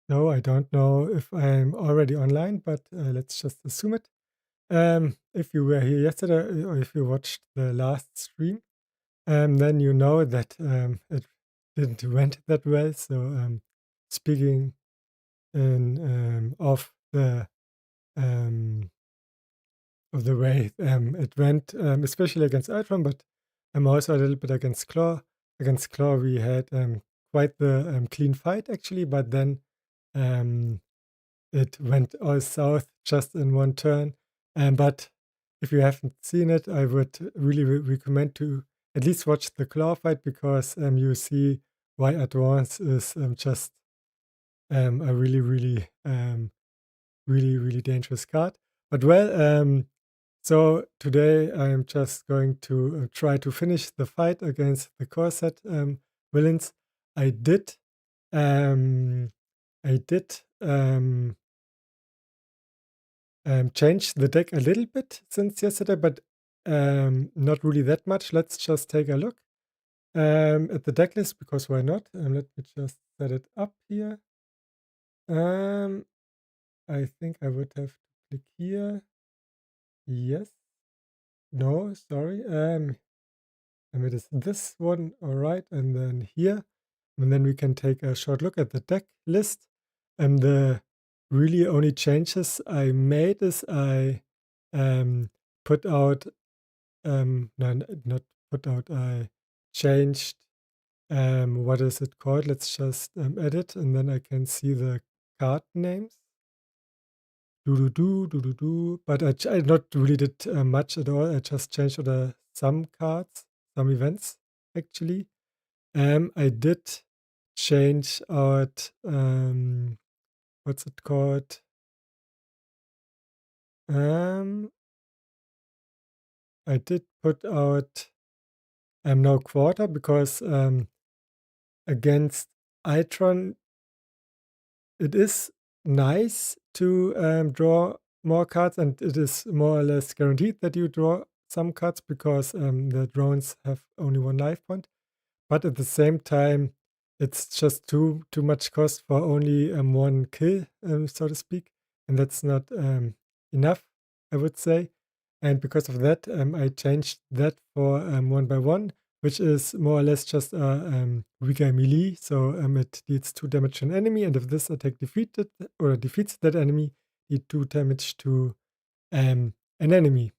No, I don't know if I'm already online, but let's just assume it. If you were here yesterday or if you watched the last stream, then you know that it didn't went that well. So speaking um, of the way it went, especially against Ultron, but also a little bit against Claw. Against Claw, we had quite the clean fight actually, but then um, it went all south just in one turn. But if you haven't seen it, I would really recommend to at least watch the Claw fight because you see why Advance is just a really dangerous card. But well, so today I'm just going to try to finish the fight against the core set villains. I did, um, I did change the deck a little bit since yesterday, but not really that much. Let's just take a look at the deck list because why not? Let me just set it up here. Um, I think I would have to click here. Yes. No, sorry. It is this one, all right, and then here, and then we can take a short look at the deck list. And the really only changes I made is I put out no, not put out. I changed what is it called? Let's just edit, and then I can see the card names. Do. But I not really did much at all. I just changed some cards, some events actually. I did change out what's it called? Um, I did put out no quarter because against Itron it is nice to draw more cards, and it is more or less guaranteed that you draw some cards because the drones have only one life point. But at the same time, it's just too much cost for only one kill, so to speak, and that's not enough, I would say. And because of that, I changed that for 1 by 1, which is more or less just a weaker melee. So it deals 2 damage to an enemy, and if this attack defeated or defeats that enemy, deal 2 damage to an enemy.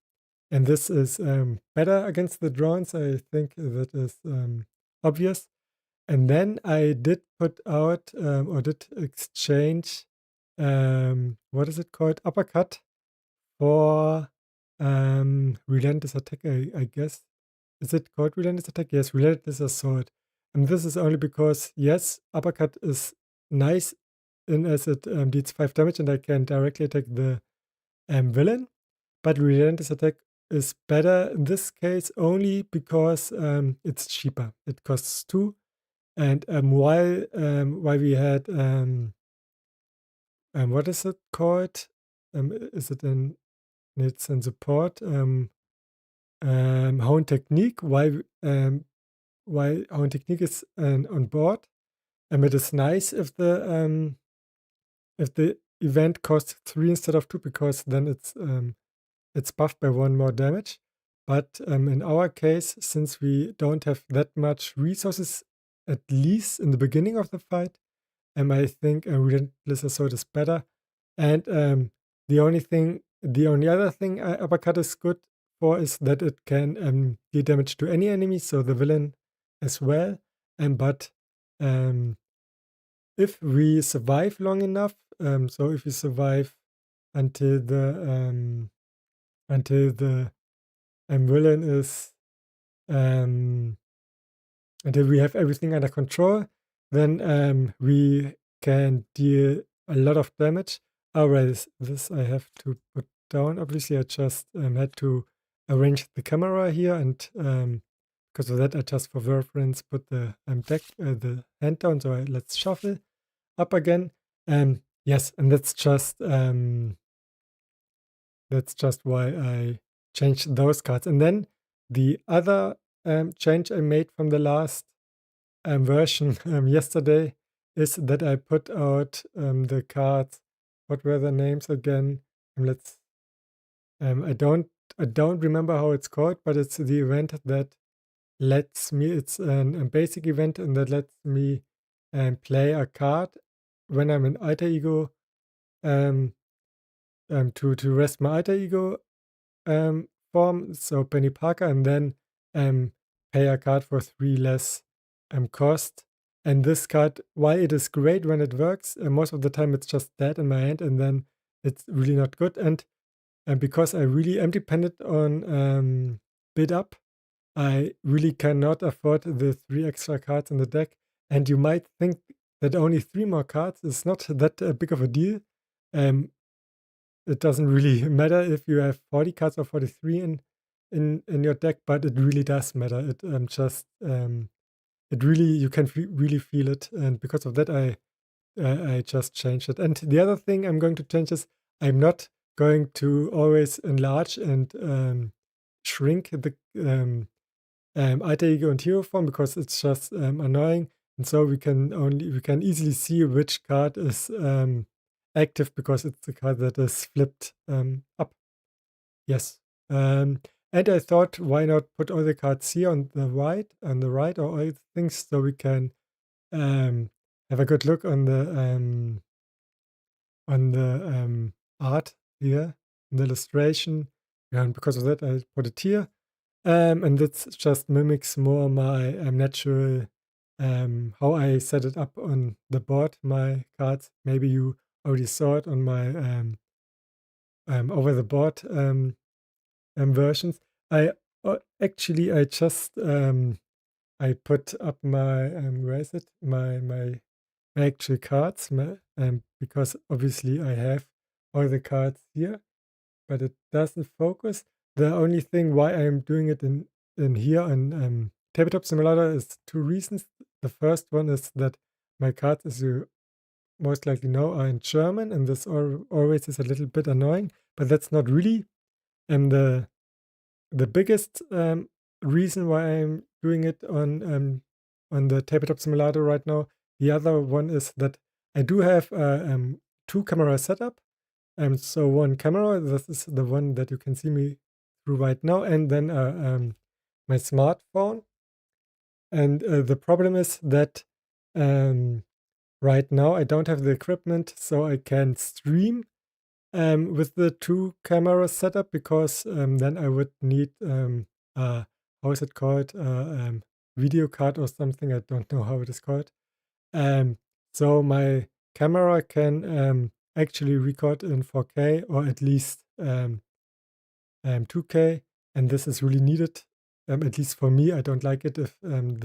And this is better against the drones. I think that is obvious. And then I did put out or did exchange what is it called? Uppercut for relentless attack, I guess. Is it called relentless attack? Yes, relentless assault. And this is only because yes, uppercut is nice in as it deals 5 damage and I can directly attack the villain. But relentless attack is better in this case only because it's cheaper. It costs 2. And while we had what is it called? Is it in it's in support? Hone Technique. While Hone Technique is on board, it is nice if the event costs 3 instead of 2 because then it's buffed by 1 more damage. But in our case, since we don't have that much resources, at least in the beginning of the fight, I think Relentless Assault is better. And the only other thing Uppercut is good for is that it can deal damage to any enemy, so the villain as well. But um, if we survive long enough, so if we survive until the villain is um, until we have everything under control, then we can deal a lot of damage. Alright, this I have to put down. Obviously, I just had to arrange the camera here, and because of that, I just for reference put the the hand down. So let's shuffle up again. Yes, and that's just why I changed those cards. And then the other change I made from the last version yesterday is that I put out the cards. What were the names again? Let's. I don't remember how it's called, but it's the event that lets me. It's a basic event, and that lets me play a card when I'm in alter ego. Um, to rest my alter ego form, so Penny Parker, and then um, pay a card for 3 less cost. And this card, while it is great when it works, most of the time it's just dead in my hand, and then it's really not good. And because I really am dependent on bid up, I really cannot afford the 3 extra cards in the deck. And you might think that only 3 more cards is not that big of a deal. Um, it doesn't really matter if you have 40 cards or 43 in your deck, but it really does matter. It just it really, you can really feel it, and because of that, I just changed it. And the other thing I'm going to change is I'm not going to always enlarge and shrink the alter ego and hero form, because it's just annoying. And so we can easily see which card is active, because it's the card that is flipped up. Yes. And I thought, why not put all the cards here on the right, or all the things, so we can have a good look on the art here, the illustration. And because of that, I put it here. And this just mimics more my natural how I set it up on the board, my cards. Maybe you already saw it on my over the board versions. Actually I just I put up my where is it? My actual cards, because obviously I have all the cards here, but it doesn't focus. The only thing why I'm doing it in here on Tabletop Simulator is 2 reasons. The first one is that my cards, as you most likely know, are in German, and this always is a little bit annoying. But that's not really the biggest reason why I'm doing it on the Tabletop Simulator right now. The other one is that I do have a 2-camera setup. So one camera, this is the one that you can see me through right now, and then my smartphone. And the problem is that right now I don't have the equipment, so I can stream with the 2-camera setup, because then I would need how is it called? Video card or something. I don't know how it is called. Um, so my camera can actually record in 4K, or at least 2K, and this is really needed. At least for me, I don't like it if um,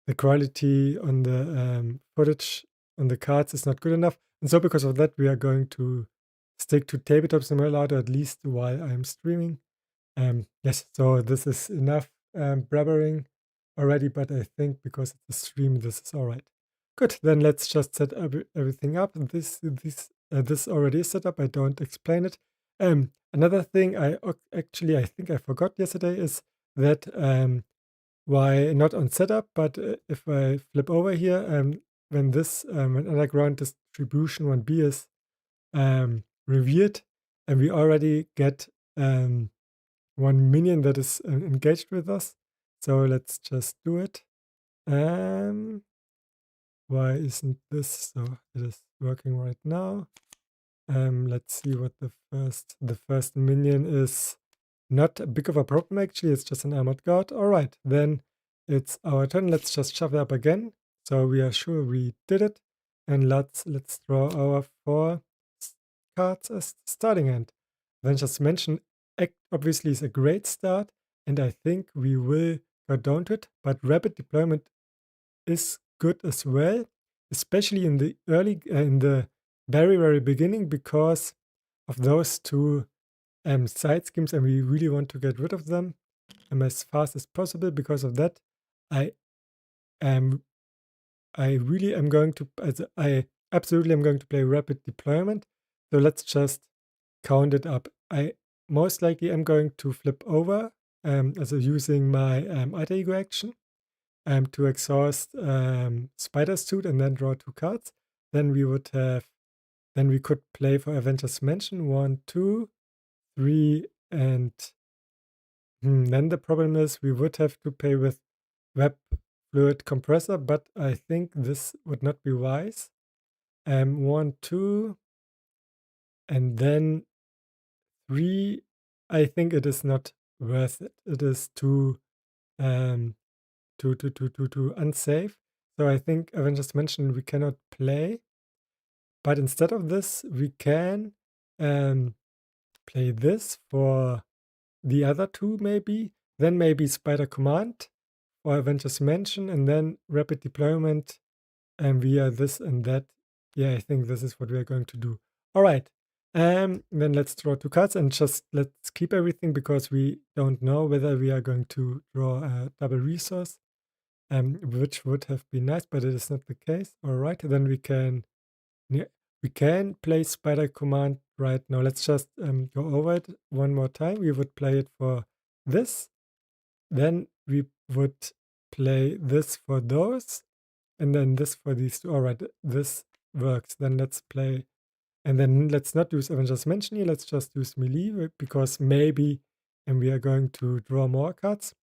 the quality on the footage on the cards is not good enough. And so because of that, we are going to stick to Tabletop Simulator, at least while I'm streaming. Yes, so this is enough blabbering already, but I think because it's a stream, this is all right. Good, then let's just set everything up. This already is set up. I don't explain it. Another thing I think I forgot yesterday is that why not on setup, but if I flip over here, when when underground distribution 1B is revealed, and we already get one minion that is engaged with us. So let's just do it. Why isn't this? So it is working right now. Let's see what the first minion is. Not a big of a problem, actually. It's just an armored guard. All right, then it's our turn. Let's just shuffle up again, so we are sure we did it. And let's draw our 4 cards as starting hand. Then just mention, obviously is a great start, and I think we will go down to it. But rapid deployment is good as well, especially in the in the very, very beginning, because of those 2 side schemes, and we really want to get rid of them as fast as possible. Because of that, I really am going to, I absolutely am going to play rapid deployment. So let's just count it up. I most likely am going to flip over, also using my alter ego action. to exhaust Spider Suit and then draw 2 cards, then we could play for Avengers Mansion 1, 2, 3, and then the problem is we would have to pay with Web Fluid Compressor, but I think this would not be wise. 1, 2, and then 3. I think it is not worth it. It is too unsafe. So I think Avengers Mansion we cannot play. But instead of this, we can play this for the other two, maybe. Then maybe Spider Command for Avengers Mansion, and then Rapid Deployment via this and that. Yeah, I think this is what we are going to do. All right. Then let's draw 2 cards and just let's keep everything because we don't know whether we are going to draw a double resource, which would have been nice, but it is not the case. All right, then we can play Spider Command right now. Let's just go over it one more time. We would play it for this. Then we would play this for those. And then this for these two. All right, this works. Then let's play. And then let's not use Avengers Mansion here. Let's just use melee because maybe we are going to draw more cards.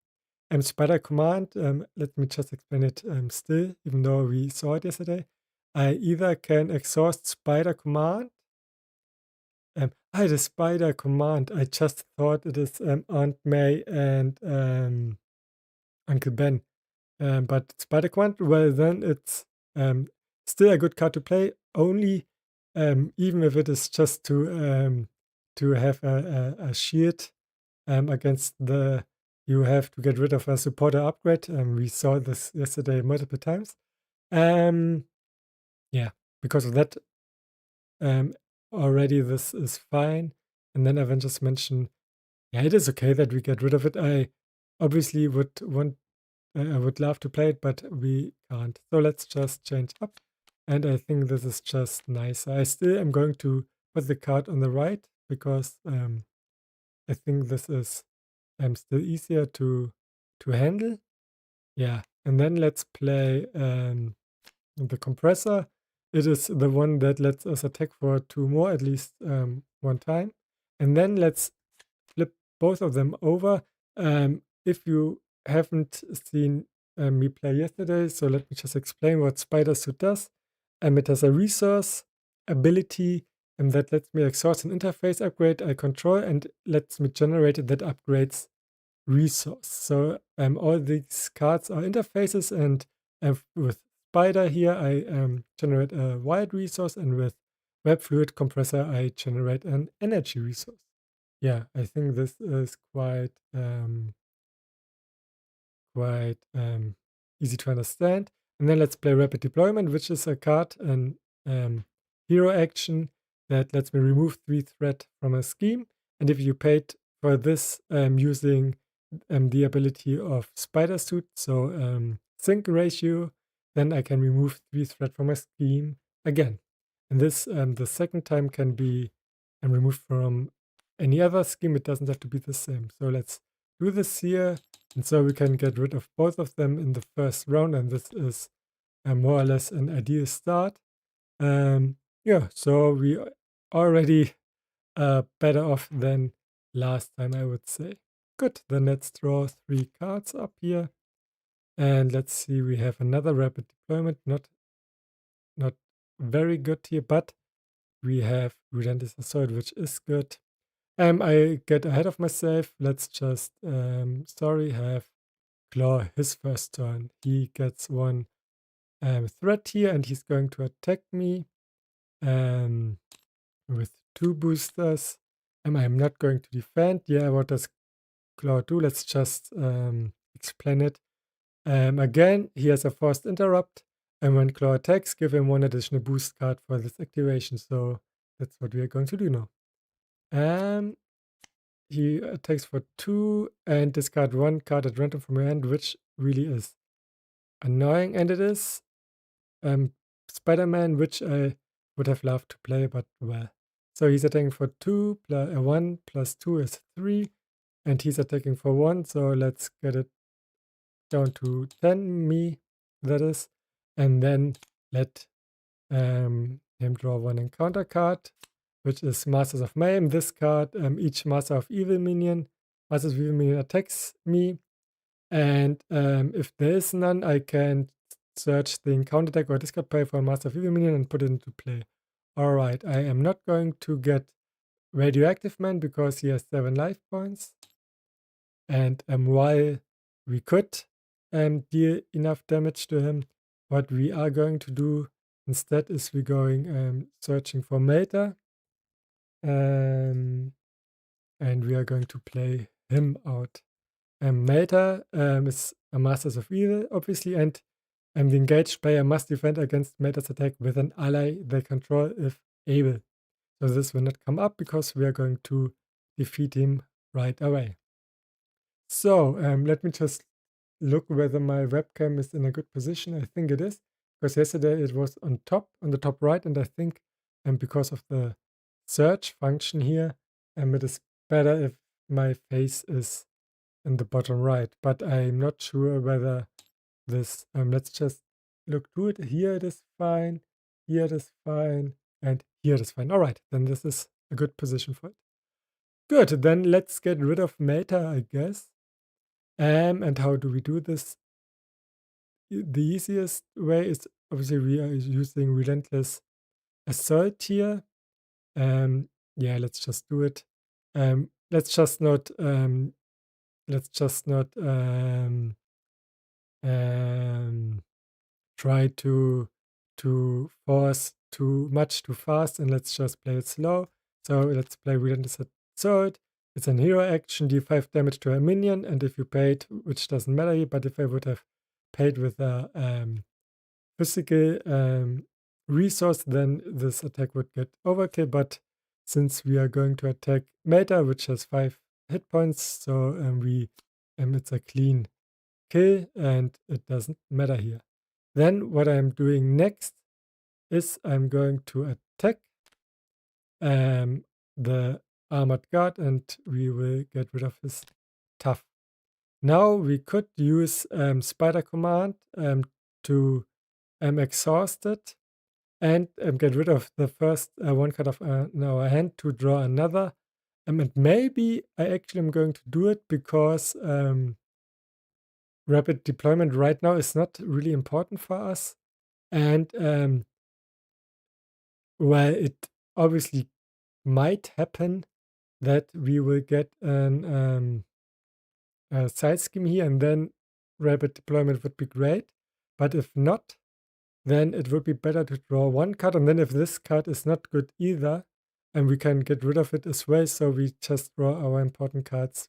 Spider Command, let me just explain it still, even though we saw it yesterday. I either can exhaust Spider Command. The Spider Command. I just thought it is Aunt May and Uncle Ben. But Spider Command, well, then it's still a good card to play. Only even if it is just to have a shield against the. You have to get rid of a supporter upgrade. We saw this yesterday multiple times. Yeah, because of that, already this is fine. And then Avengers Mansion, yeah, it is okay that we get rid of it. I obviously I would love to play it, but we can't. So let's just change up. And I think this is just nice. I still am going to put the card on the right because I think this is still easier to handle. Yeah, and then let's play the compressor. It is the one that lets us attack for 2 more, at least one time. And then let's flip both of them over. If you haven't seen me play yesterday, so let me just explain what Spider Suit does. It has a resource ability that lets me exhaust an interface upgrade I control and lets me generate it that upgrades resource. So all these cards are interfaces, and with Spider here I generate a wired resource, and with Web Fluid Compressor I generate an energy resource. Yeah, I think this is quite easy to understand. And then let's play Rapid Deployment, which is a card, an hero action that lets me remove 3 threat from a scheme. And if you paid for this using the ability of Spider Suit, so sync ratio, then I can remove 3 threat from a scheme again. And this the second time can be removed from any other scheme. It doesn't have to be the same. So let's do this here. And so we can get rid of both of them in the first round. And this is more or less an ideal start. Yeah, so we are already better off than last time, I would say. Good, then let's draw 3 cards up here. And let's see, we have another Rapid Deployment. Not very good here, but we have Relentless Assault, which is good. I get ahead of myself. Let's just, have Claw his first turn. He gets 1 threat here, and he's going to attack me with 2 boosters. I'm not going to defend. Yeah, what does Claw do? Let's just explain it. Again, he has a forced interrupt, and when Claw attacks, give him 1 additional boost card for this activation. So that's what we are going to do now. He attacks for 2 and discard 1 card at random from your hand, which really is annoying. And it is Spider-Man, which I would have loved to play, but well. So he's attacking for 2, 1 plus 2 is 3, and he's attacking for 1. So let's get it down to 10 me, that is, and then let him draw one encounter card, which is Masters of Mayhem. This card, each Master of Evil minion, Masters of Evil minion attacks me, and if there is none, I can search the encounter deck or discard pile for a Master of Evil minion and put it into play. Alright, I am not going to get Radioactive Man because he has 7 life points. And while we could deal enough damage to him, what we are going to do instead is we're going searching for Melter. And we are going to play him out. Melter is a Masters of Evil, obviously, and the engaged player must defend against Melter's attack with an ally they control if able. So this will not come up because we are going to defeat him right away. So let me just look whether my webcam is in a good position. I think it is, because yesterday it was on the top right, and I think because of the search function here, it is better if my face is in the bottom right. But I'm not sure whether this, let's just look through it. Here it is fine, here it is fine, and here it is fine. All right, then this is a good position for it. Good, then let's get rid of Melter, I guess. And how do we do this? The easiest way is obviously we are using Relentless Assault here. Yeah, let's just do it. Let's just not try to force too much too fast, and let's just play it slow. So let's play Relentless Assault. It's an hero action, deal 5 damage to a minion, and if you paid, which doesn't matter here, but if I would have paid with a physical resource, then this attack would get overkill. But since we are going to attack Melter, which has 5 hit points, so it's a clean kill, and it doesn't matter here. Then what I'm doing next is I'm going to attack the Armored Guard, and we will get rid of his tough. Now we could use Spider Command to exhaust it and get rid of the first one card of our hand to draw another. And maybe I actually am going to do it because rapid deployment right now is not really important for us. And well, it obviously might happen that we will get an side scheme here, and then rapid deployment would be great. But if not, then it would be better to draw one card, and then if this card is not good either, and we can get rid of it as well, so we just draw our important cards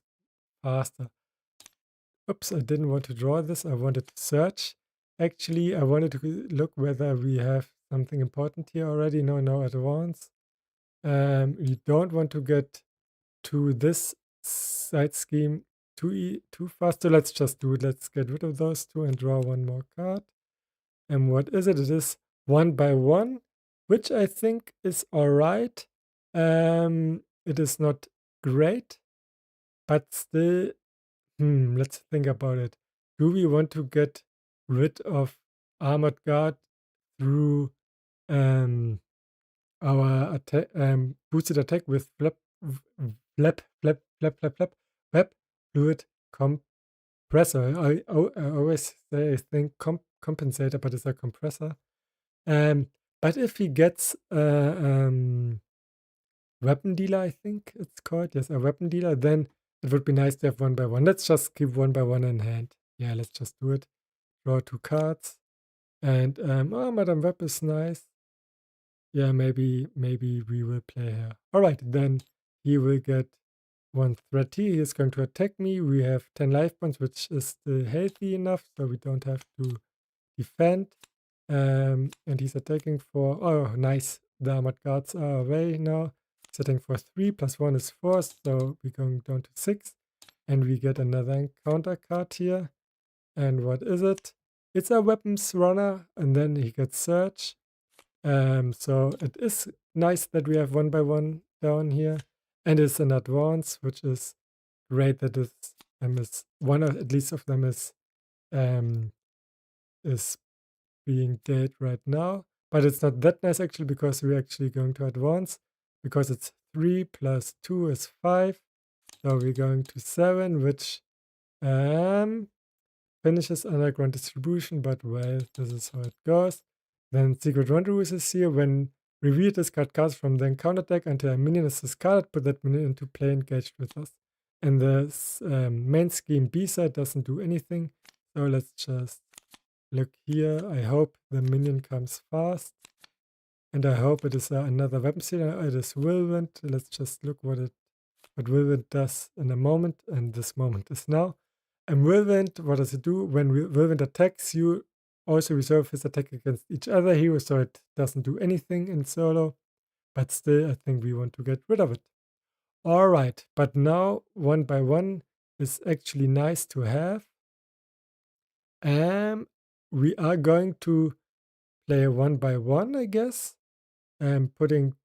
faster. Oops, I didn't want to draw this, I wanted to search. Actually, I wanted to look whether we have something important here already. No advance. You don't want to get to this side scheme too fast, so let's just do it. Let's get rid of those two and draw one more card. And what is it? It is 1 by 1, which I think is alright. It is not great, but still, let's think about it. Do we want to get rid of Armored Guard through our attack, boosted attack with web fluid compressor? I always say I think compensator, but it's a compressor. But if he gets weapon dealer, I think it's called, yes, a weapon dealer, then it would be nice to have 1 by 1. Let's just keep 1 by 1 in hand. Yeah, let's just do it. Draw 2 cards. And oh, Madame Web is nice. Yeah, maybe we will play her. Alright, then he will get 1 threat here. He is going to attack me. We have 10 life points, which is still healthy enough, so we don't have to defend. And he's attacking for, oh nice, the Armored Guards are away now. Setting for 3, plus 1 is 4, so we're going down to 6. And we get another encounter card here. And what is it? It's a weapons runner, and then he gets search. So it is nice that we have 1 by 1 down here. And it's an advance, which is great that it's one of, at least of them is is being dead right now. But it's not that nice actually, because we're actually going to advance, because it's 3 plus 2 is 5. So we're going to 7, which finishes underground distribution, but well, this is how it goes. Then secret rendezvous is here. When revealed, discard cards from the encounter deck until a minion is discarded, put that minion into play engaged with us. And the main scheme B side doesn't do anything. So let's just look here. I hope the minion comes fast. And I hope it is another weapon stealer. It is Whirlwind. Let's just look what Whirlwind does in a moment. And this moment is now. And Whirlwind, what does it do? When Whirlwind attacks, you also reserve his attack against each other hero, so it doesn't do anything in solo. But still, I think we want to get rid of it. Alright, but now one by one is actually nice to have. We are going to play one by one, I guess. Putting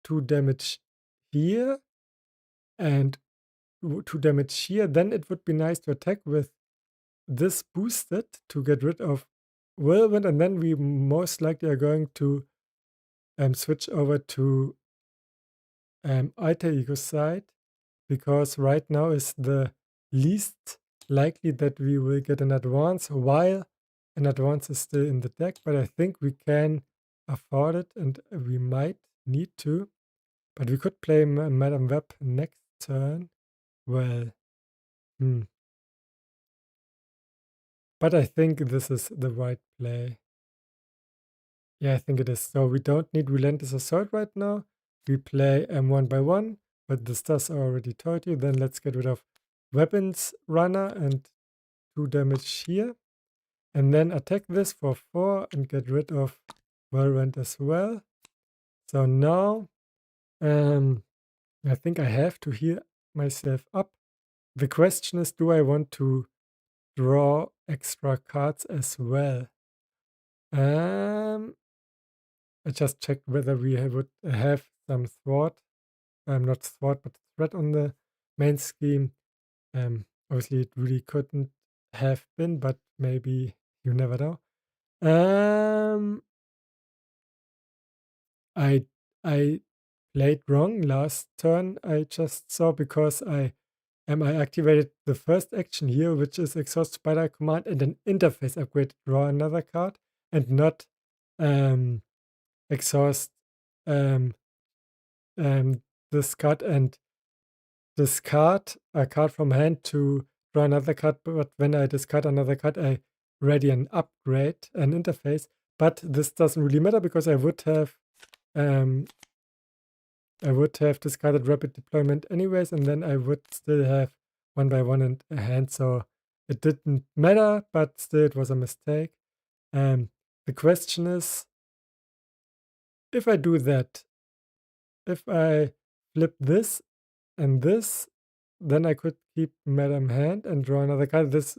2 damage here and 2 damage here. Then it would be nice to attack with this boosted to get rid of Whirlwind, and then we most likely are going to switch over to Alter Ego side, because right now is the least likely that we will get an advance, while an advance is still in the deck. But I think we can afford it, and we might need to. But we could play Madame Web next turn. Well, but I think this is the right play. Yeah, I think it is. So we don't need Relentless Assault right now. We play one by one, but this does I already told you. Then let's get rid of Weapons Runner and 2 damage here. And then attack this for 4 and get rid of Whirlwind as well. So now I think I have to heal myself up. The question is, do I want to draw extra cards as well? I just checked whether we would have some thwart, not thwart, but threat on the main scheme. Obviously, it really couldn't have been, but maybe you never know. I played wrong last turn. I just saw, because I activated the first action here, which is exhaust spider command and an interface upgrade, draw another card, and not exhaust discard and discard a card from hand to draw another card. But when I discard another card, I ready an upgrade, an interface. But this doesn't really matter, because I would have discarded rapid deployment anyways, and then I would still have one by one in a hand. So it didn't matter, but still it was a mistake. The question is, if I do that, if I flip this and this, then I could keep Madame Hand and draw another card. This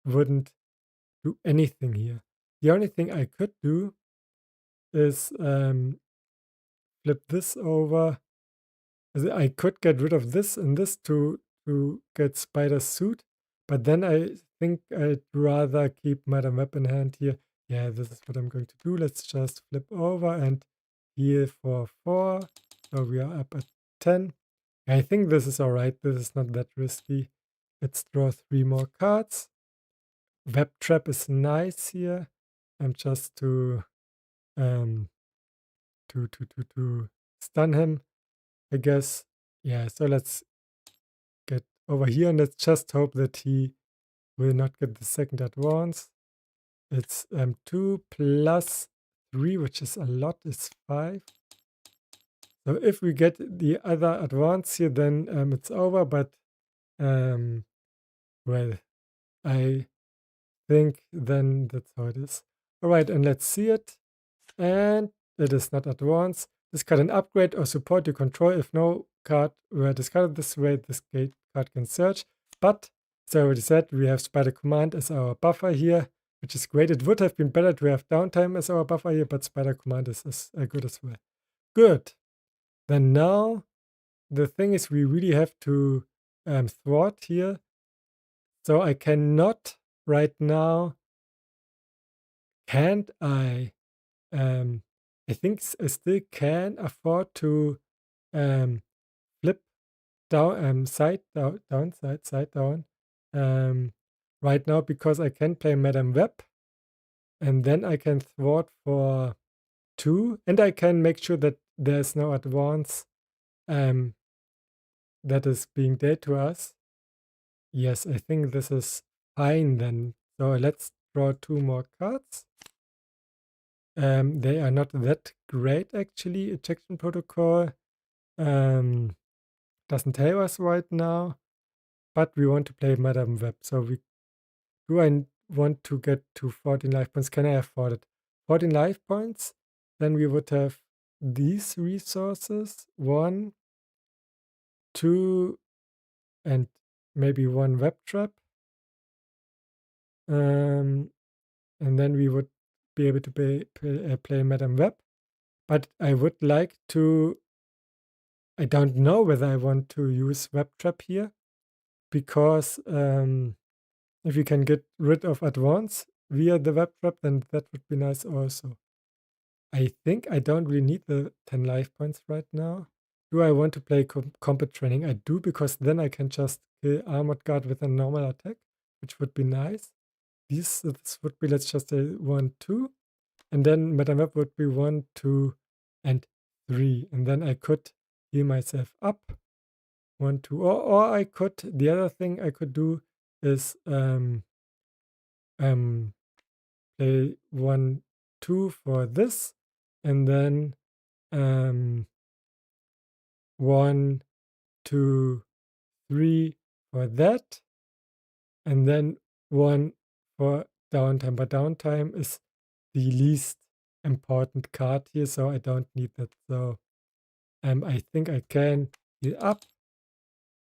wouldn't do anything here. The only thing I could do is flip this over. I could get rid of this and this to get Spider's suit, but then I think I'd rather keep Madame Web in hand here. Yeah, this is what I'm going to do. Let's just flip over and heal for 4. So we are up at 10. I think this is alright. This is not that risky. Let's draw 3 more cards. Web Trap is nice here. I'm just to stun him, I guess. Yeah, so let's get over here, and let's just hope that he will not get the second advance. It's 2 plus 3, which is a lot, is 5. So if we get the other advance here, then it's over. But well, I think then that's how it is. All right, and let's see it. And it is not advanced. Discard an upgrade or support you control. If no card were discarded this way, this card can search. But as I already said, we have Spider Command as our buffer here, which is great. It would have been better to have Downtime as our buffer here, but Spider Command is good as well. Good. Then now the thing is, we really have to thwart here. So I cannot right now. Can't I? I think I still can afford to um, flip down, side down, side down. Um, right now because I can play Madame Web, and then I can thwart for 2, and I can make sure that there's no advance um, that is being dealt to us. Yes, I think this is fine then. So let's draw 2 more cards. They are not that great actually. Ejection protocol um, doesn't tell us right now, but we want to play Madame Web. So do I want to get to 14 life points? Can I afford it? 14 life points, then we would have these resources, 1, 2, and maybe 1 web trap. And then we would be able to play Madame Web. But I would like to, I don't know whether I want to use web trap here, because if you can get rid of advance via the web trap, then that would be nice also. I think I don't really need the 10 life points right now. Do I want to play combat training? I do, because then I can just kill Armored Guard with a normal attack, which would be nice. This would be, let's just say 1, 2. And then Madame Web would be 1, 2, and 3. And then I could heal myself up. 1, 2. Or I could, the other thing I could do is play 1, 2 for this. And then 1, 2, 3 for that. And then 1 for downtime. But downtime is the least important card here, so I don't need that. So I think I can heal up.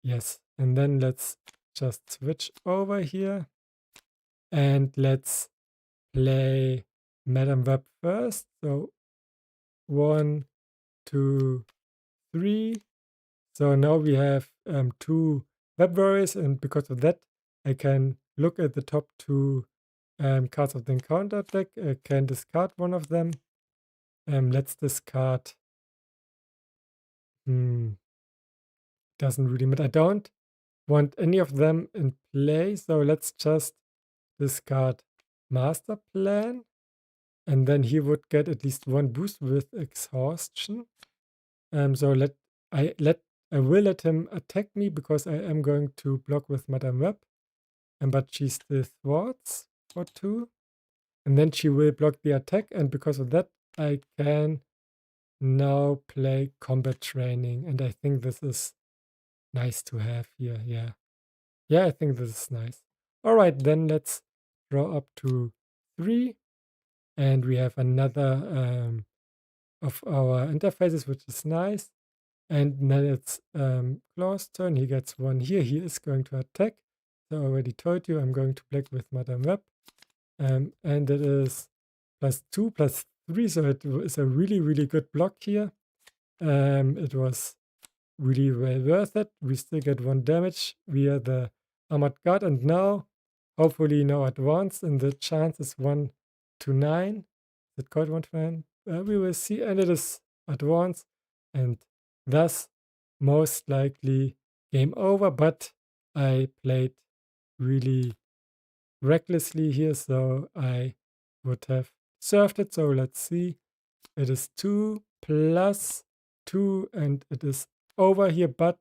Yes. And then let's just switch over here. And let's play Madame Web first. So 1, 2, 3. So now we have 2 web warriors, and because of that, I can look at the top 2 cards of the encounter deck. I can discard one of them. Let's discard. Doesn't really matter. I don't want any of them in play, so let's just discard Master Plan, and then he would get at least 1 boost with exhaustion. So I will let him attack me, because I am going to block with Madame Web, but she still thwarts for 2, and then she will block the attack, and because of that, I can now play combat training, and I think this is nice to have here. Yeah, I think this is nice. All right, then let's draw up to 3, and we have another of our interfaces, which is nice. And then it's Claw's turn. He gets 1 here. He is going to attack. So I already told you I'm going to block with Madame Web. And it is +2, +3. So it is a really, really good block here. It was really well worth it. We still get 1 damage via the Armored Guard. And now, hopefully, no advance. And the chance is 1 to 9. Is it called 1 to 9? We will see. And it is advance. And thus, most likely game over, but I played really recklessly here, so I would have served it. So let's see. It is 2 plus 2, and it is over here, but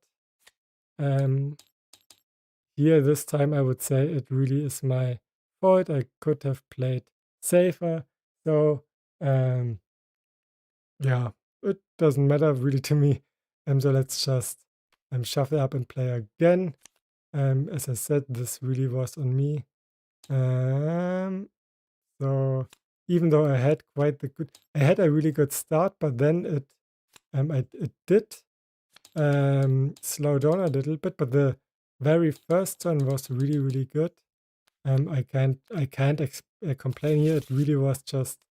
here this time I would say it really is my fault. I could have played safer. So yeah, it doesn't matter really to me. So let's just shuffle up and play again. As I said, this really was on me. So even though I had I had a really good start, but then it did slow down a little bit. But the very first turn was really, really good. I can't complain here. It really was just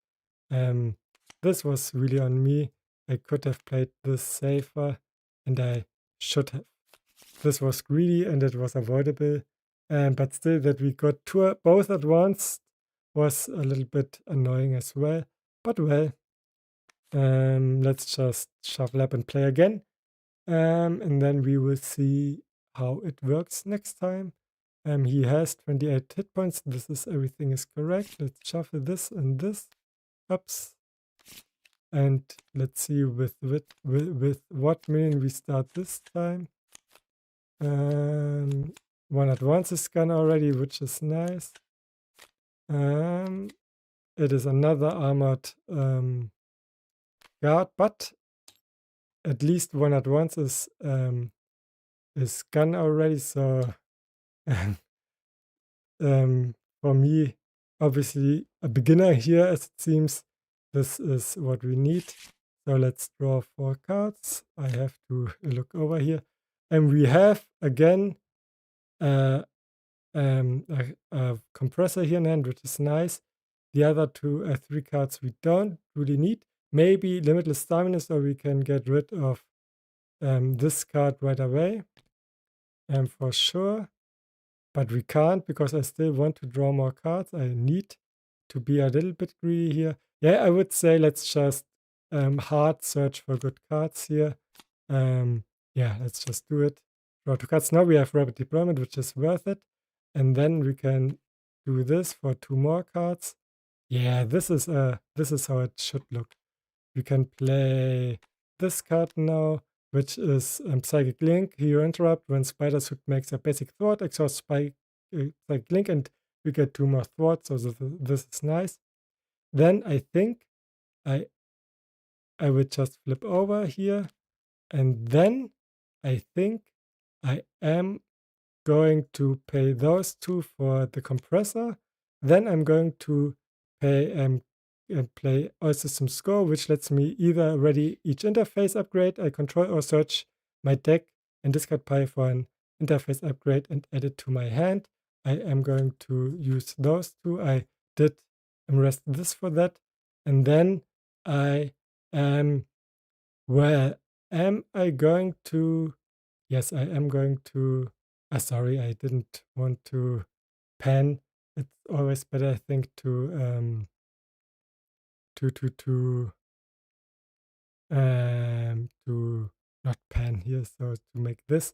this was really on me. I could have played this safer, and I should have. This was greedy, and it was avoidable. but still that we got both at once was a little bit annoying as well. But well, let's just shuffle up and play again. And then we will see how it works next time. He has 28 hit points. Everything is correct. Let's shuffle this and this. Oops. And let's see with what minion we start this time. One advance is gone already, which is nice. It is another armored guard, but at least one advance is gone already. So for me, obviously a beginner here, as it seems, this is what we need. So let's draw 4 cards. I have to look over here, and we have again a compressor here in hand, which is nice. The other 3 cards we don't really need. Maybe limitless stamina, so we can get rid of this card right away, for sure. But we can't because I still want to draw more cards. I need to be a little bit greedy here. Yeah, I would say let's just hard search for good cards here. Yeah, let's just do it. Draw 2 cards. Now we have rapid deployment, which is worth it. And then we can do this for 2 more cards. Yeah, this is how it should look. We can play this card now, which is Psychic Link. Hero Interrupt. When Spider Suit makes a basic thwart, exhaust Psychic Link, and we get 2 more thwarts. So this is nice. Then I think I would just flip over here, and then I think I am going to pay those 2 for the compressor. Then I'm going to pay play All Systems Go, which lets me either ready each interface upgrade I control or search my deck and discard pie for an interface upgrade and add it to my hand. I am going to use those 2. I did rest this for that. And then I am, well, am I going to, yes, I am going to, sorry, I didn't want to pan. It's always better, I think, to not pan here, so to make this.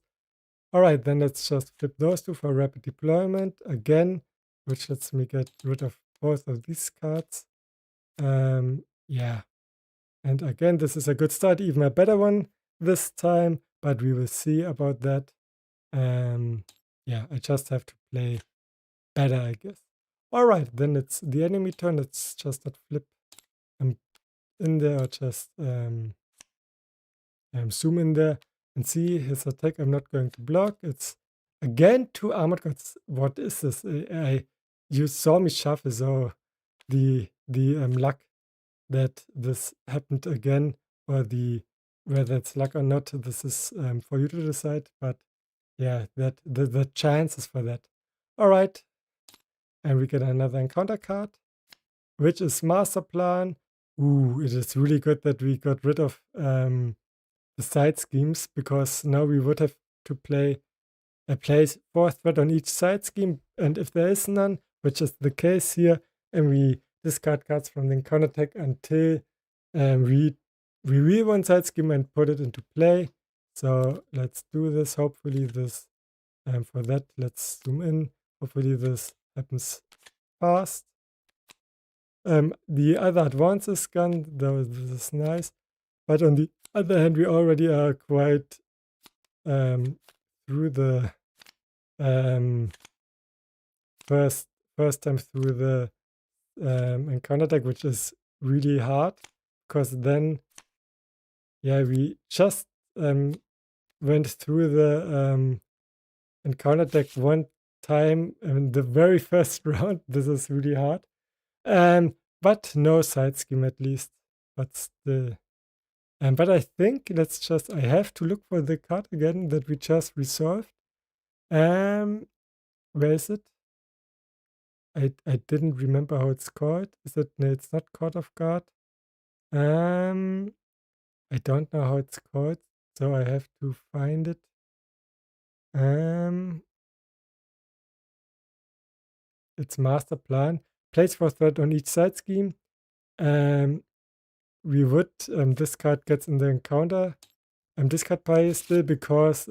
All right, then let's just flip those 2 for rapid deployment again, which lets me get rid of both of these cards. Yeah, and again, this is a good start, even a better one this time, but we will see about that. Yeah, I just have to play better, I guess. All right, then it's the enemy turn. Let's just not flip in there, or just zoom in there and see his attack. I'm not going to block. It's again 2 armored guards. What is this? You saw me shuffle, so the luck that this happened again, or whether it's luck or not, this is for you to decide. But yeah, that the chances for that. All right, and we get another encounter card, which is Master Plan. Ooh, it is really good that we got rid of the side schemes, because now we would have to play a place 4th threat on each side scheme, and if there is none, which is the case here, and we discard cards from the encounter deck until we reveal one side scheme and put it into play. So let's do this. Hopefully this, for that, let's zoom in. Hopefully this happens fast. The other advance is gone, though this is nice. But on the other hand, we already are quite through the first time through the encounter deck, which is really hard, because then, yeah, we just went through the encounter deck one time in the very first round. This is really hard. But no side scheme, at least. But still. But I think I have to look for the card again that we just resolved. Where is it? I didn't remember how it's called. Is it? No, it's not Court of Guard. I don't know how it's called, so I have to find it. its master plan. Plays for threat on each side scheme. We would this card gets in the encounter discard pile still because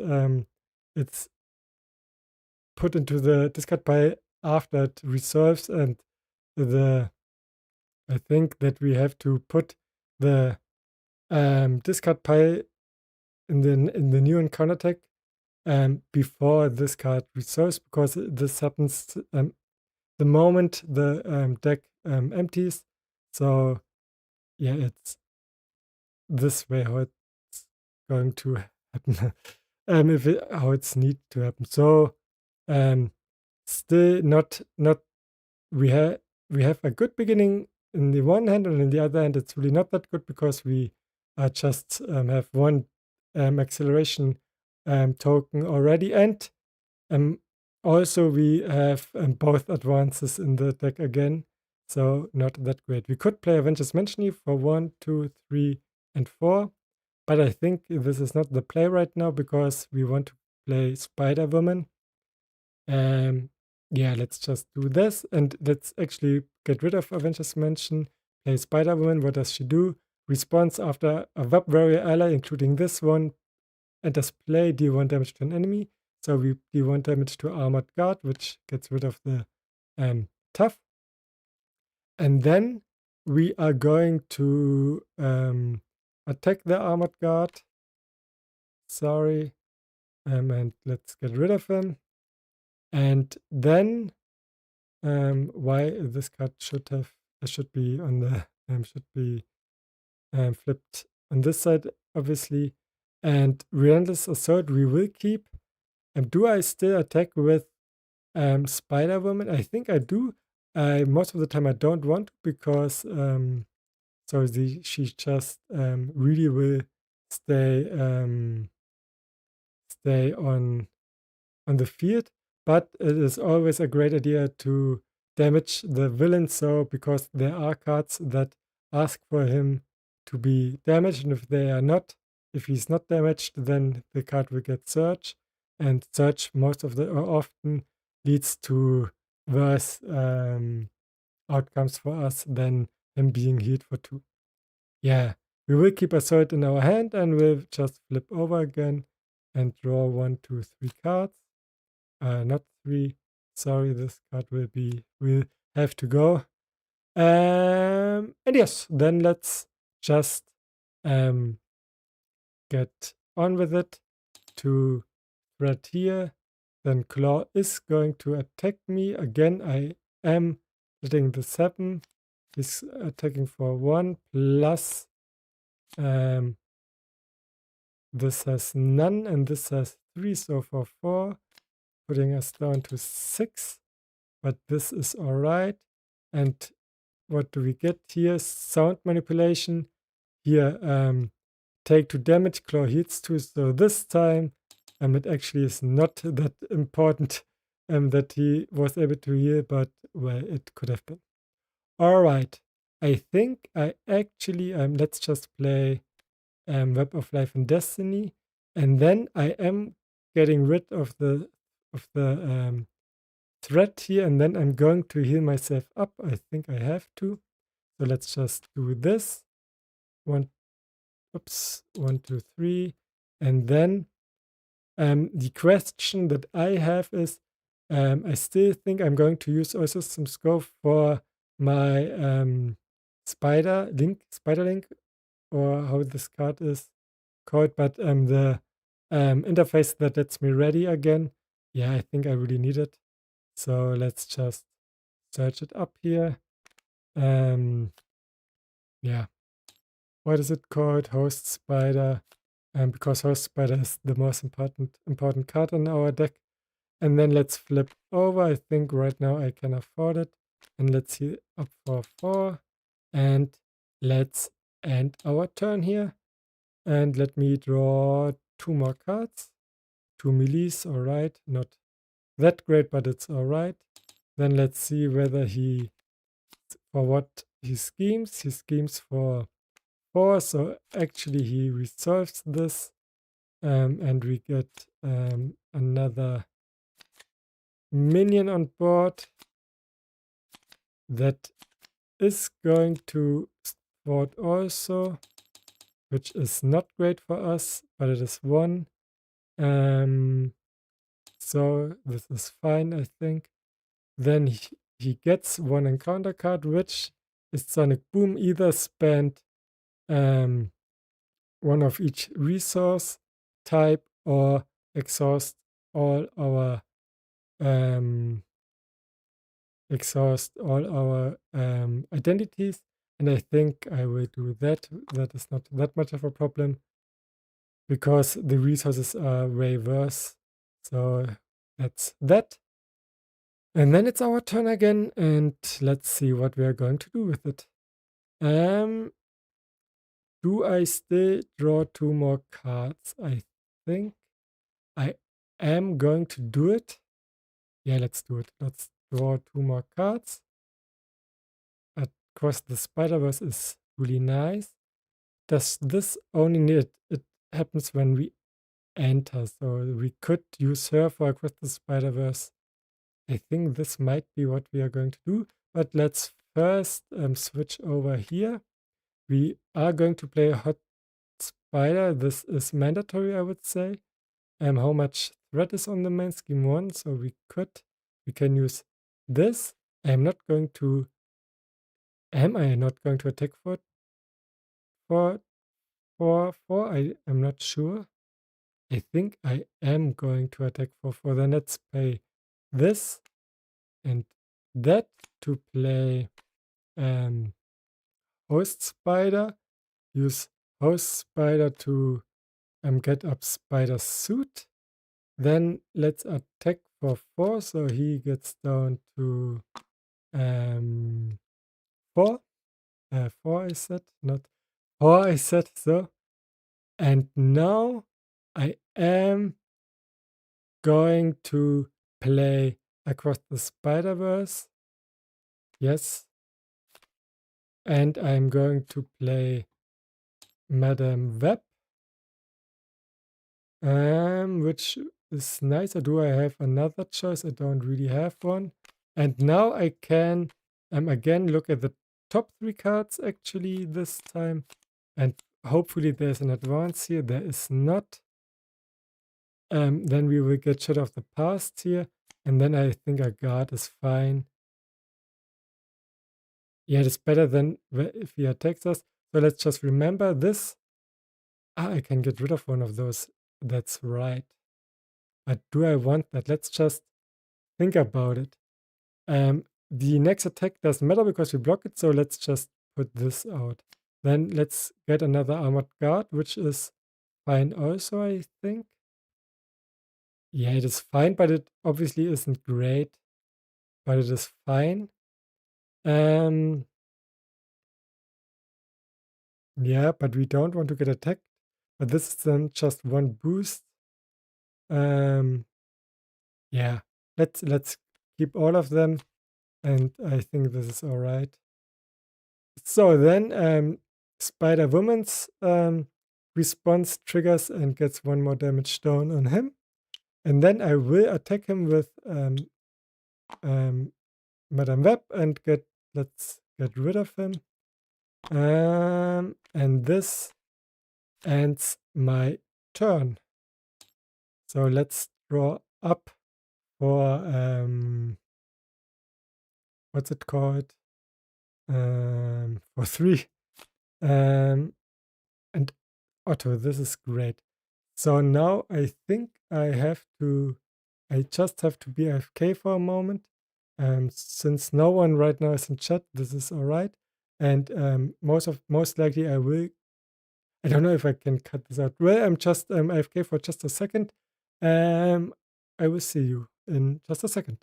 it's put into the discard pile after it resolves, and I think that we have to put the discard pile in the new encounter tag before this card resolves, because this happens the moment the deck empties. So yeah, it's this way how it's going to happen. How it's need to happen. So still not we have a good beginning in the one hand, and in the other hand it's really not that good, because we just have one acceleration token already, and also we have both advances in the deck again, so not that great. We could play Avengers Mansion for 1, 2, 3, and 4, but I think this is not the play right now, because we want to play Spider-Woman. Yeah, let's just do this, and let's actually get rid of Avengers Mansion, play Spider-Woman. What does she do? Response after a web warrior ally, including this one, enters play, deal 1 damage to an enemy. So we deal 1 damage to Armored Guard, which gets rid of the tough. And then we are going to attack the Armored Guard. Sorry. And let's get rid of him. And then why this card should be on the should be flipped on this side, obviously. And Relentless Assault we will keep. Do I still attack with Spider-Woman? I think I do. Most of the time I don't want to, because she just really will stay on the field, but it is always a great idea to damage the villain, so because there are cards that ask for him to be damaged, and if he's not damaged, then the card will get search, and search often leads to worse outcomes for us than him being healed for 2. Yeah, we will keep a sword in our hand, and we'll just flip over again and draw 1, 2, 3 cards. Not 3. Sorry, this card will have to go. And yes, then let's just get on with it. To threat here. Then Claw is going to attack me. Again, I am hitting the 7. He's attacking for 1 plus this has none, and this has 3, so for 4. Putting us down to 6, but this is all right. And what do we get here? Sound manipulation. Here, take 2 damage, Claw heals 2. So this time, it actually is not that important that he was able to heal, but well, it could have been. All right. I think I actually, let's just play Web of Life and Destiny, and then I am getting rid of the threat here, and then I'm going to heal myself up. I think I have to. So let's just do this. 1, 2, 3. And then the question that I have is, I still think I'm going to use also some scope for my spider link, or how this card is called, but the interface that lets me ready again. Yeah, I think I really need it. So let's just search it up here. Yeah. What is it called? Host Spider. Because Host Spider is the most important card in our deck. And then let's flip over. I think right now I can afford it. And let's heal up for 4. And let's end our turn here. And let me draw 2 more cards. 2 melees, alright. Not that great, but it's alright. Then let's see whether for what he schemes. He schemes for 4, so actually he resolves this, and we get another minion on board. that is going to sport also, which is not great for us, but it is 1. So this is fine, I think. Then he gets 1 encounter card, which is Sonic Boom. Either spend 1 of each resource type or exhaust all our um, identities. And I think I will do that. That is not that much of a problem because the resources are way worse. So that's that. And then it's our turn again, and let's see what we are going to do with it. Do I still draw 2 more cards? I think I am going to do it. Yeah, let's do it. Let's draw 2 more cards. Across the Spider-Verse is really nice. Does this only need it happens when we enter, so we could use her for Across the Spider-Verse. I think this might be what we are going to do, but let's first switch over here. We are going to play a Hot Spider. This is mandatory, I would say. How much threat is on the main scheme 1, so we can use this. Am I not going to attack for 4? I am not sure. I think I am going to attack for 4. Then let's play this and that to play Host Spider. Use Host Spider to get up Spider's suit. Then let's attack for 4, so he gets down to 4. 4 I said, not 4 I said, so. And now I am going to play Across the Spider-Verse. Yes. And I'm going to play Madame Web. Which is nice. Or do I have another choice? I don't really have one. And now I can again look at the top 3 cards actually this time. And hopefully there's an advance here. There is not. Then we will get Shadow of the Past here. And then I think our guard is fine. Yeah, it's better than if he attacks us. So let's just remember this. I can get rid of one of those. That's right. But do I want that? Let's just think about it. The next attack doesn't matter because we block it, so let's just put this out. Then let's get another armored guard, which is fine also, I think. Yeah, it is fine, but it obviously isn't great. But it is fine. Yeah, but we don't want to get attacked. But this is then just 1 boost. Yeah, let's keep all of them, and I think this is all right. So then Spider-Woman's response triggers and gets 1 more damage down on him. And then I will attack him with Madame Web and let's get rid of him. And this ends my turn. So let's draw up for what's it called? For 3. And Otto, this is great. So now I think I just have to be AFK for a moment. Since no one right now is in chat, this is all right. And most likely I don't know if I can cut this out. Well, I'm just AFK for just a second. I will see you in just a second.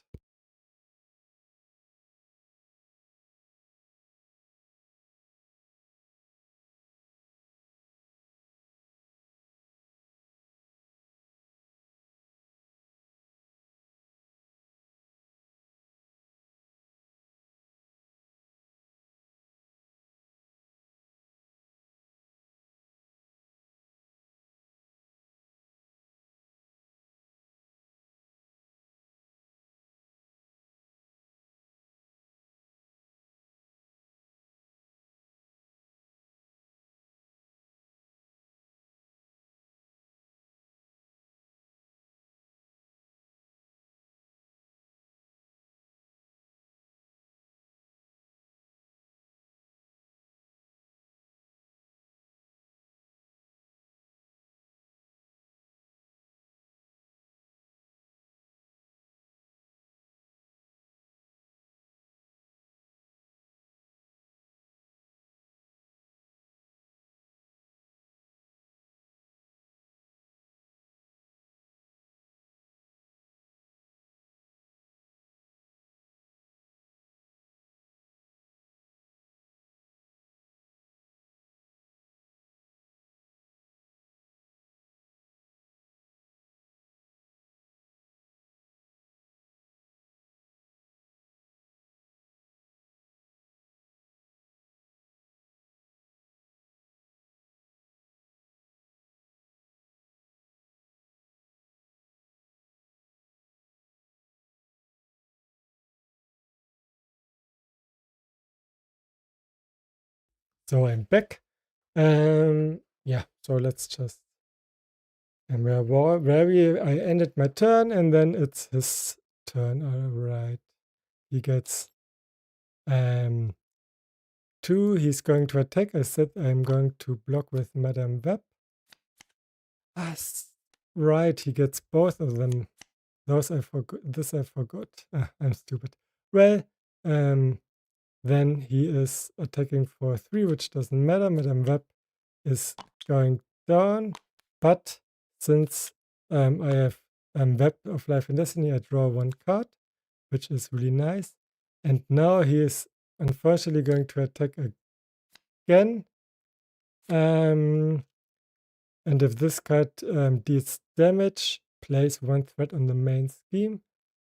So I'm back. Yeah, so let's just... And I ended my turn, and then it's his turn. All right. He gets 2. He's going to attack. I said I'm going to block with Madame Web. Right, he gets both of them. Those I forgot. This I forgot. I'm stupid. Well, then he is attacking for 3, which doesn't matter. Madame Web is going down. But since I have Web of Life and Destiny, I draw 1 card, which is really nice. And now he is unfortunately going to attack again. And if this card deals damage, place 1 threat on the main scheme,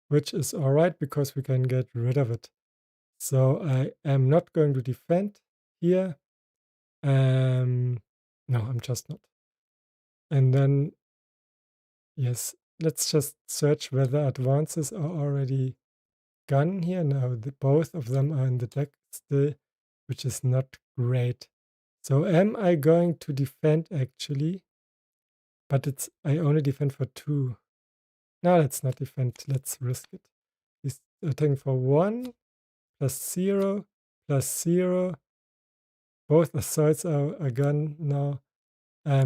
which is alright because we can get rid of it. So I am not going to defend here. No, I'm just not. And then, yes, let's just search whether advances are already gone here. No, both of them are in the deck still, which is not great. So am I going to defend actually? But I only defend for 2. No, let's not defend. Let's risk it. He's attacking for 1, +0, +0. Both assaults are gone now.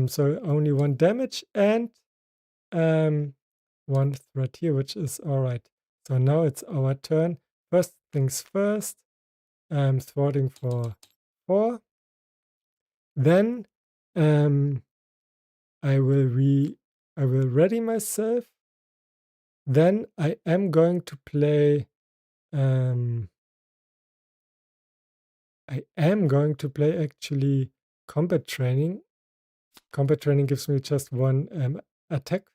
So only 1 damage and 1 threat here, which is alright. So now it's our turn. First things first. Thwarting for 4. Then I will ready myself. Then I am going to play actually combat training. Combat training gives me just 1 attack,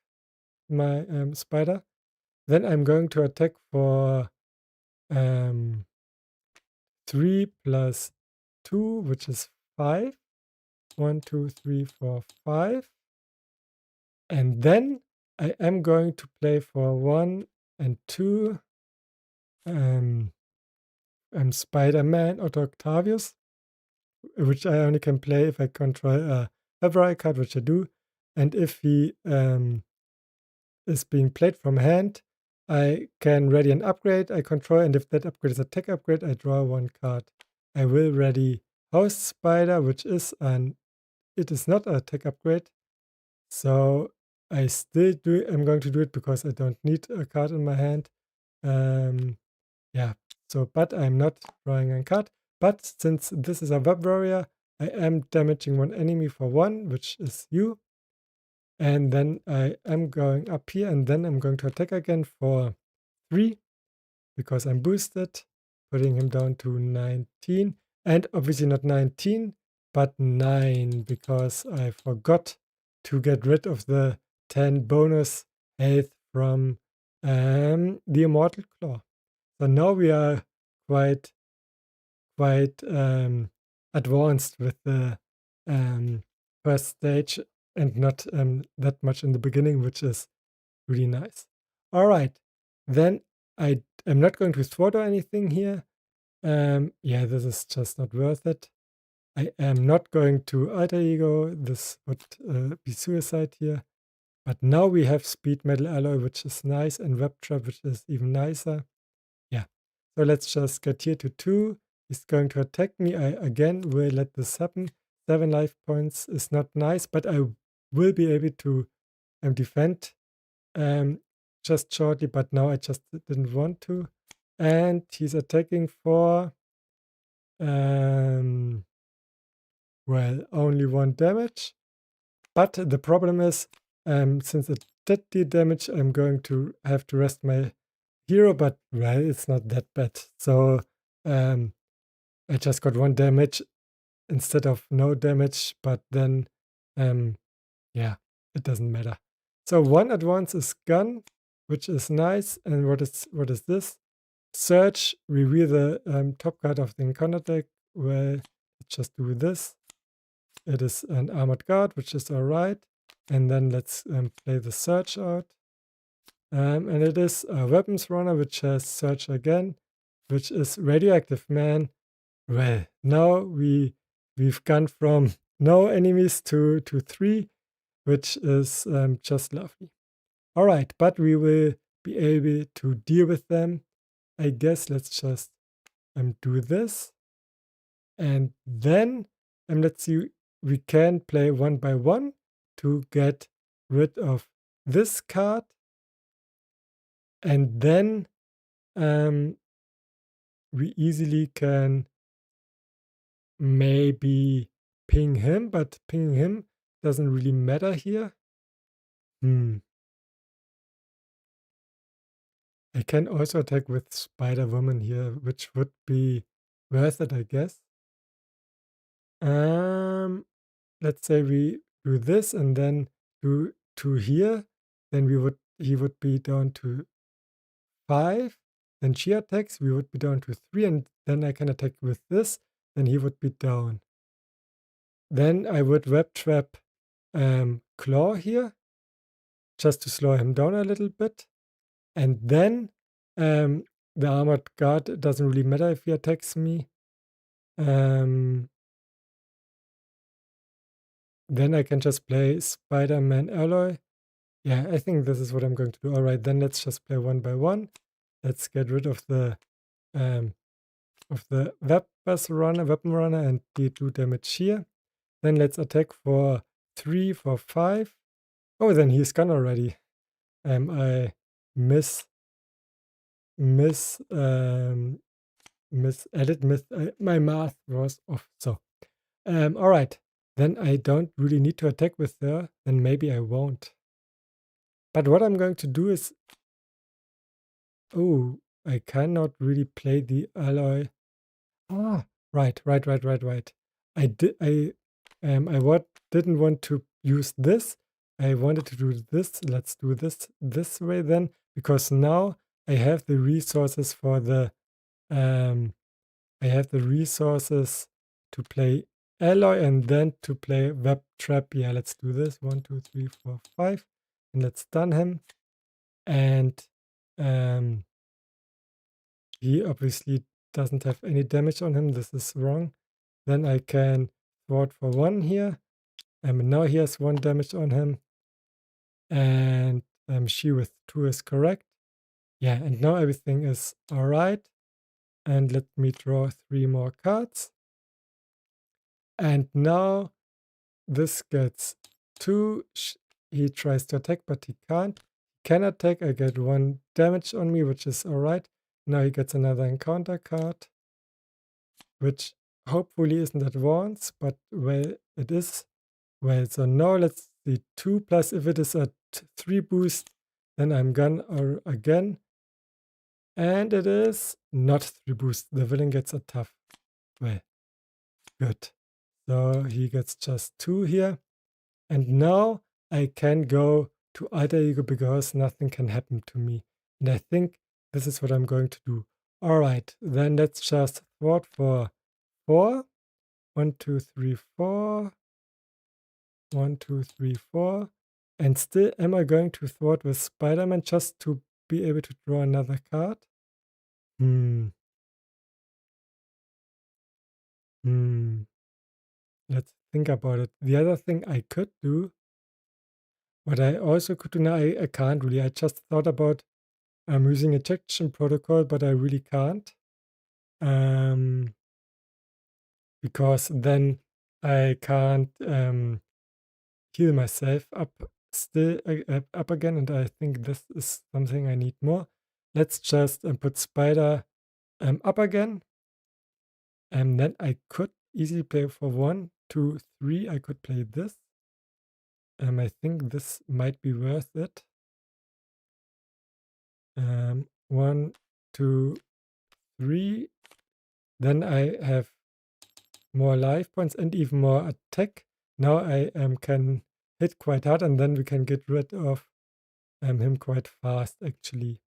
my spider. Then I'm going to attack for 3 + 2, which is 5. 1, 2, 3, 4, 5. And then I am going to play for 1 and 2 Spider-Man or Octavius, which I only can play if I control a February card, which I do. And if he is being played from hand, I can ready an upgrade I control, and if that upgrade is a tech upgrade, I draw 1 card. I will ready Host Spider, which is it is not a tech upgrade. So I still I'm going to do it because I don't need a card in my hand. Yeah, so, but I'm not drawing a card. But since this is a Web Warrior, I am damaging 1 enemy for 1, which is you. And then I am going up here, and then I'm going to attack again for 3 because I'm boosted, putting him down to 19. And obviously not 19, but 9 because I forgot to get rid of the 10 bonus health from the Immortal Claw. So now we are quite advanced with the first stage and not that much in the beginning, which is really nice. All right, then I am not going to thwart or anything here. Yeah, this is just not worth it. I am not going to alter ego. This would be suicide here. But now we have speed metal alloy, which is nice, and web trap, which is even nicer. Yeah. So let's just get here to 2. He's going to attack me. I again will let this happen. 7 life points is not nice, but I will be able to defend just shortly, but now I just didn't want to. And he's attacking for well, only 1 damage. But the problem is, since it did the damage, I'm going to have to rest my hero, but well, it's not that bad. So I just got 1 damage instead of no damage, but then yeah, it doesn't matter. So 1 advance is gone, which is nice. And what is this? Search, reveal the top card of the encounter deck. Well, let's just do this. It is an armored guard, which is alright. And then let's play the search out. And it is a weapons runner, which has search again, which is radioactive man. Well, now we we've gone from no enemies to 3, which is just lovely. All right, but we will be able to deal with them. I guess let's just do this. And then let's see, we can play one by one to get rid of this card. And then we easily can maybe ping him, but pinging him doesn't really matter here. I can also attack with Spider-Woman here, which would be worth it, I guess. Let's say we do this and then do 2 here, then he would be down to 5. Then she attacks, we would be down to 3, and then I can attack with this, then he would be down. Then I would web trap Claw here, just to slow him down a little bit. And then the armored guard, it doesn't really matter if he attacks me. Then I can just play Spider-Man Alloy. Yeah, I think this is what I'm going to do. All right, then let's just play one by one. Let's get rid of the weapon runner and deal 2 damage here. Then let's attack for 3, for 5. Oh, then he's gone already. I miss my math was off. So all right, then I don't really need to attack with her, then maybe I won't. But what I'm going to do is, oh, I cannot really play the alloy. Right. Didn't want to use this. I wanted to do this. Let's do this way then, because now I have the resources for the to play alloy and then to play web trap. Yeah, let's do this. 1, 2, 3, 4, 5, and let's stun him. And he obviously doesn't have any damage on him. This is wrong. Then I can thwart for 1 here. And now he has 1 damage on him. And she with 2 is correct. Yeah, and now everything is all right. And let me draw 3 more cards. And now this gets 2. He tries to attack, but he can't. He can attack. I get 1 damage on me, which is all right. Now he gets another encounter card, which hopefully isn't advanced, but well, it is. Well, so now let's see, 2 plus if it is a 3 boost, then I'm gone again. And it is not 3 boost. The villain gets a tough. Well, good. So he gets just 2 here. And now I can go to alter ego because nothing can happen to me. And I think this is what I'm going to do. All right, then let's just thwart for 4. 1, 2, 3, 4. 1, 2, 3, 4. And still, am I going to thwart with Spider-Man just to be able to draw another card? Let's think about it. The other thing I could do, what I also could do now, I can't really. I just thought about using ejection protocol, but I really can't. Because then I can't heal myself up again, and I think this is something I need more. Let's just put Spider up again, and then I could easily play for 1, 2, 3. I could play this. I think this might be worth it. 1, 2, 3. Then I have more life points and even more attack. Now I can hit quite hard, and then we can get rid of him quite fast, actually.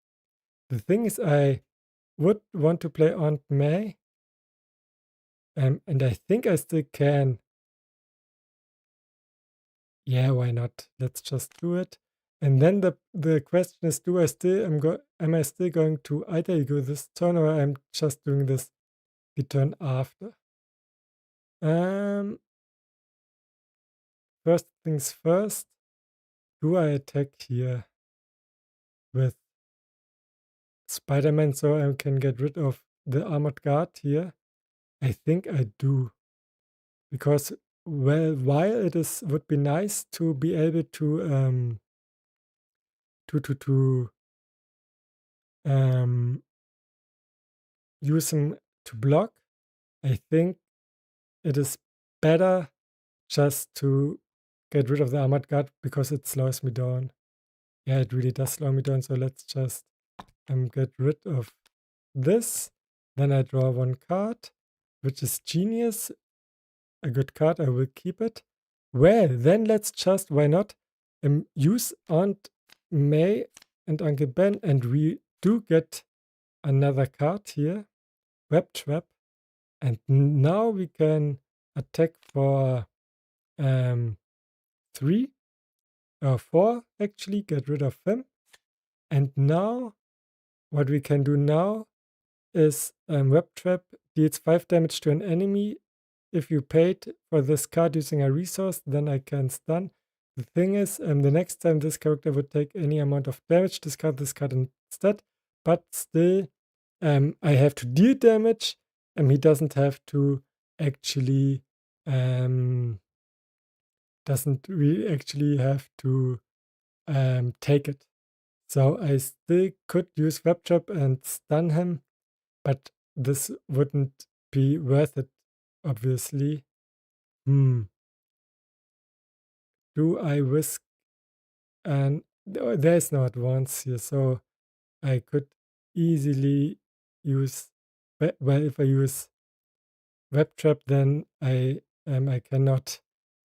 The thing is, I would want to play Aunt May, and I think I still can. Yeah, why not? Let's just do it. And then the question is, am I still going to alter ego this turn, or I'm just doing this the turn after? Um, First things first, do I attack here with Spider-Man so I can get rid of the armored guard here? I think I do. Because, well, while it is would be nice to be able to um, use him to block, I think it is better just to get rid of the armored guard because it slows me down. Yeah, it really does slow me down. So let's just get rid of this. Then I draw one card, which is genius. A good card. I will keep it. Well, then let's just, why not, use Aunt May and Uncle Ben, and we do get another card here, Web Trap. And now we can attack for 3 or 4, actually, get rid of him. And now, what we can do now is Web Trap deals 5 damage to an enemy. If you paid for this card using a resource, then I can stun. The thing is, the next time this character would take any amount of damage, discard this card instead. But still, I have to deal damage. He doesn't have to actually, doesn't really actually have to take it. So I still could use Web Trap and stun him, but this wouldn't be worth it, obviously. Do I risk, and there's no advance here, so I could easily use, well, if I use Web Trap, then I cannot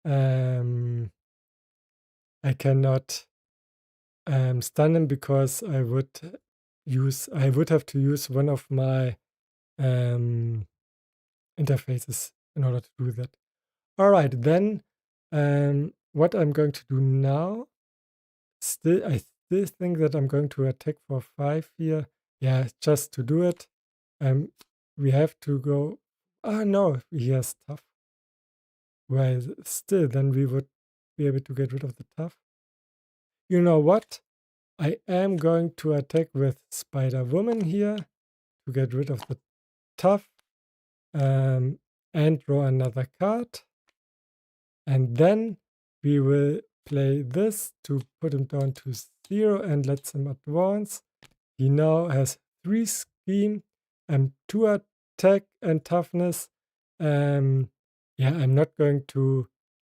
um stun him because I would have to use one of my interfaces in order to do that. All right, then what I'm going to do now, I still think that I'm going to attack for 5 here. Yeah, just to do it. We have to go. Oh no, he has tough. Well, still, then we would be able to get rid of the tough. You know what? I am going to attack with Spider-Woman here to get rid of the tough, and draw another card. And then we will play this to put him down to 0 and let him advance. He now has 3 scheme and 2 attack and toughness. Yeah, I'm not going to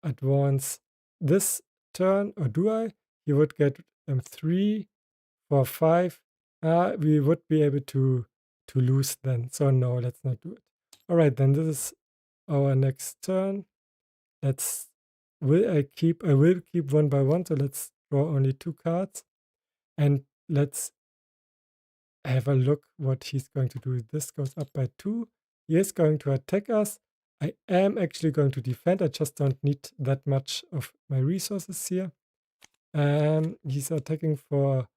advance this turn, or do I? He would get 3 for 5. We would be able to lose then. So no, let's not do it. All right, then this is our next turn. Let's I will keep one by one, so let's draw only 2 cards. And let's have a look what he's going to do. This goes up by 2. He is going to attack us. I am actually going to defend. I just don't need that much of my resources here. He's attacking for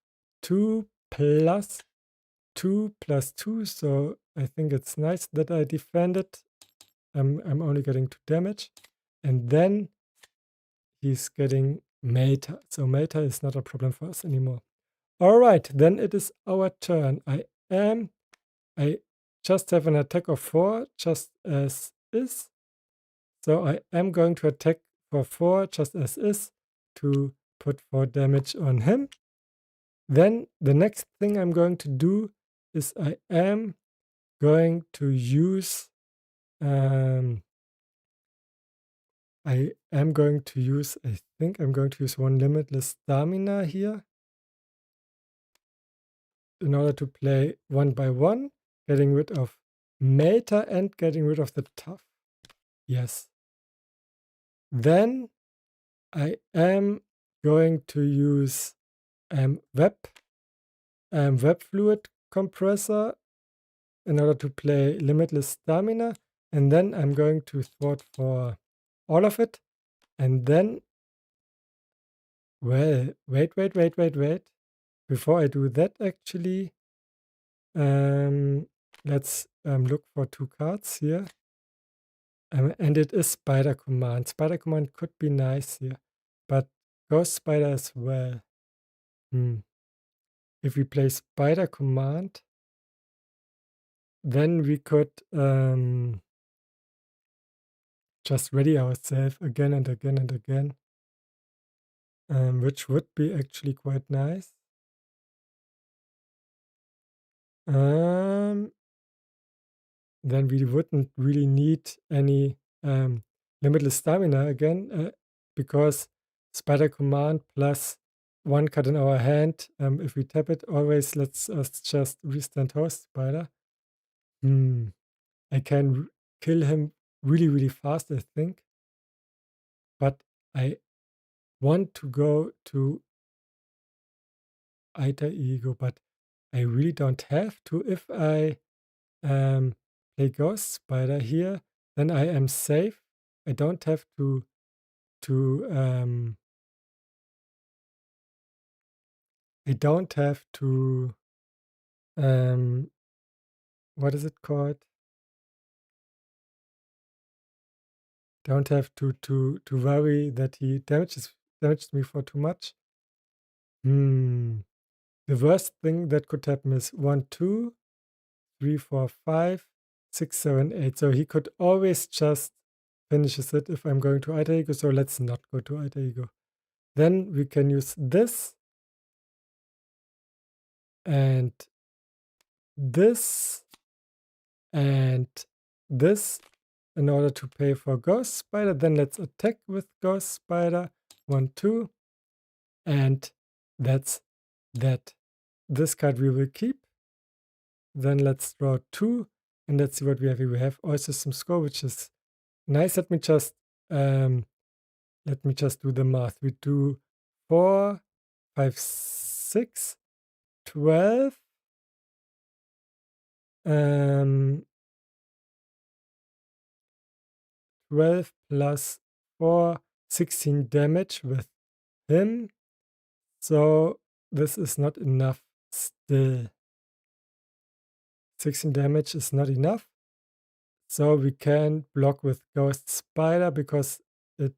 2 plus 2 plus 2. So I think it's nice that I defended. I'm only getting 2 damage. And then he's getting Meta. So Meta is not a problem for us anymore. All right, then it is our turn. I just have an attack of 4, just as is. So I am going to attack for 4, just as is, to put 4 damage on him. Then the next thing I'm going to do is I am going to use, I think I'm going to use 1 limitless stamina here in order to play 1 by 1, getting rid of Meta and getting rid of the tough. Yes. Then I am going to use web fluid compressor in order to play limitless stamina, and then I'm going to thwart for all of it. And then, well, wait. Before I do that, actually, let's look for 2 cards here. And it is Spider Command. Spider Command could be nice here, but Ghost Spider as well. If we play Spider Command, then we could just ready ourselves again and again and again, which would be actually quite nice. Then we wouldn't really need any limitless stamina again, because Spider Command plus one card in our hand, if we tap it, always lets us just restand host Spider. I can kill him really, really fast, I think. But I want to go to Alter Ego, but I really don't have to. If I play Ghost Spider here, then I am safe. I don't have to I don't have to what is it called? Don't have to worry that he damages me for too much. The worst thing that could happen is 1, 2, 3, 4, 5, 6, 7, 8. So he could always just finishes it if I'm going to Alter Ego. So let's not go to Alter Ego. Then we can use this and this and this in order to pay for Ghost Spider. Then let's attack with Ghost Spider. 1, 2. And that's that. This card we will keep. Then let's draw 2. And let's see what we have here. We have all system score, which is nice. Let me just do the math. We do 4, 5, 6, 12. 12 plus 4, 16 damage with him. So this is not enough still. 16 damage is not enough. So we can block with Ghost Spider because it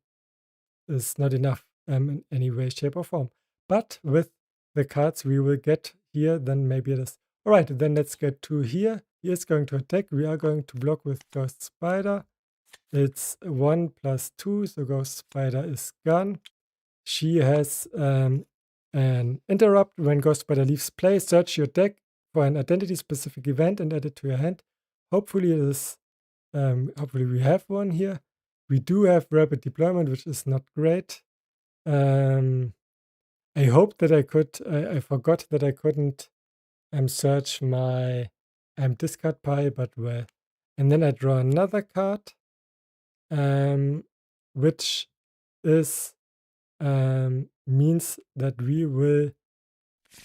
is not enough in any way, shape, or form. But with the cards we will get here, then maybe it is. All right, then let's get to here. He is going to attack. We are going to block with Ghost Spider. It's 1 plus 2, so Ghost Spider is gone. She has an interrupt. When Ghost Spider leaves play, search your deck for an identity-specific event and add it to your hand. Hopefully it is. Hopefully we have one here. We do have rapid deployment, which is not great. I hope that I could. I forgot that I couldn't search my discard pile, but well. And then I draw another card, which is means that we will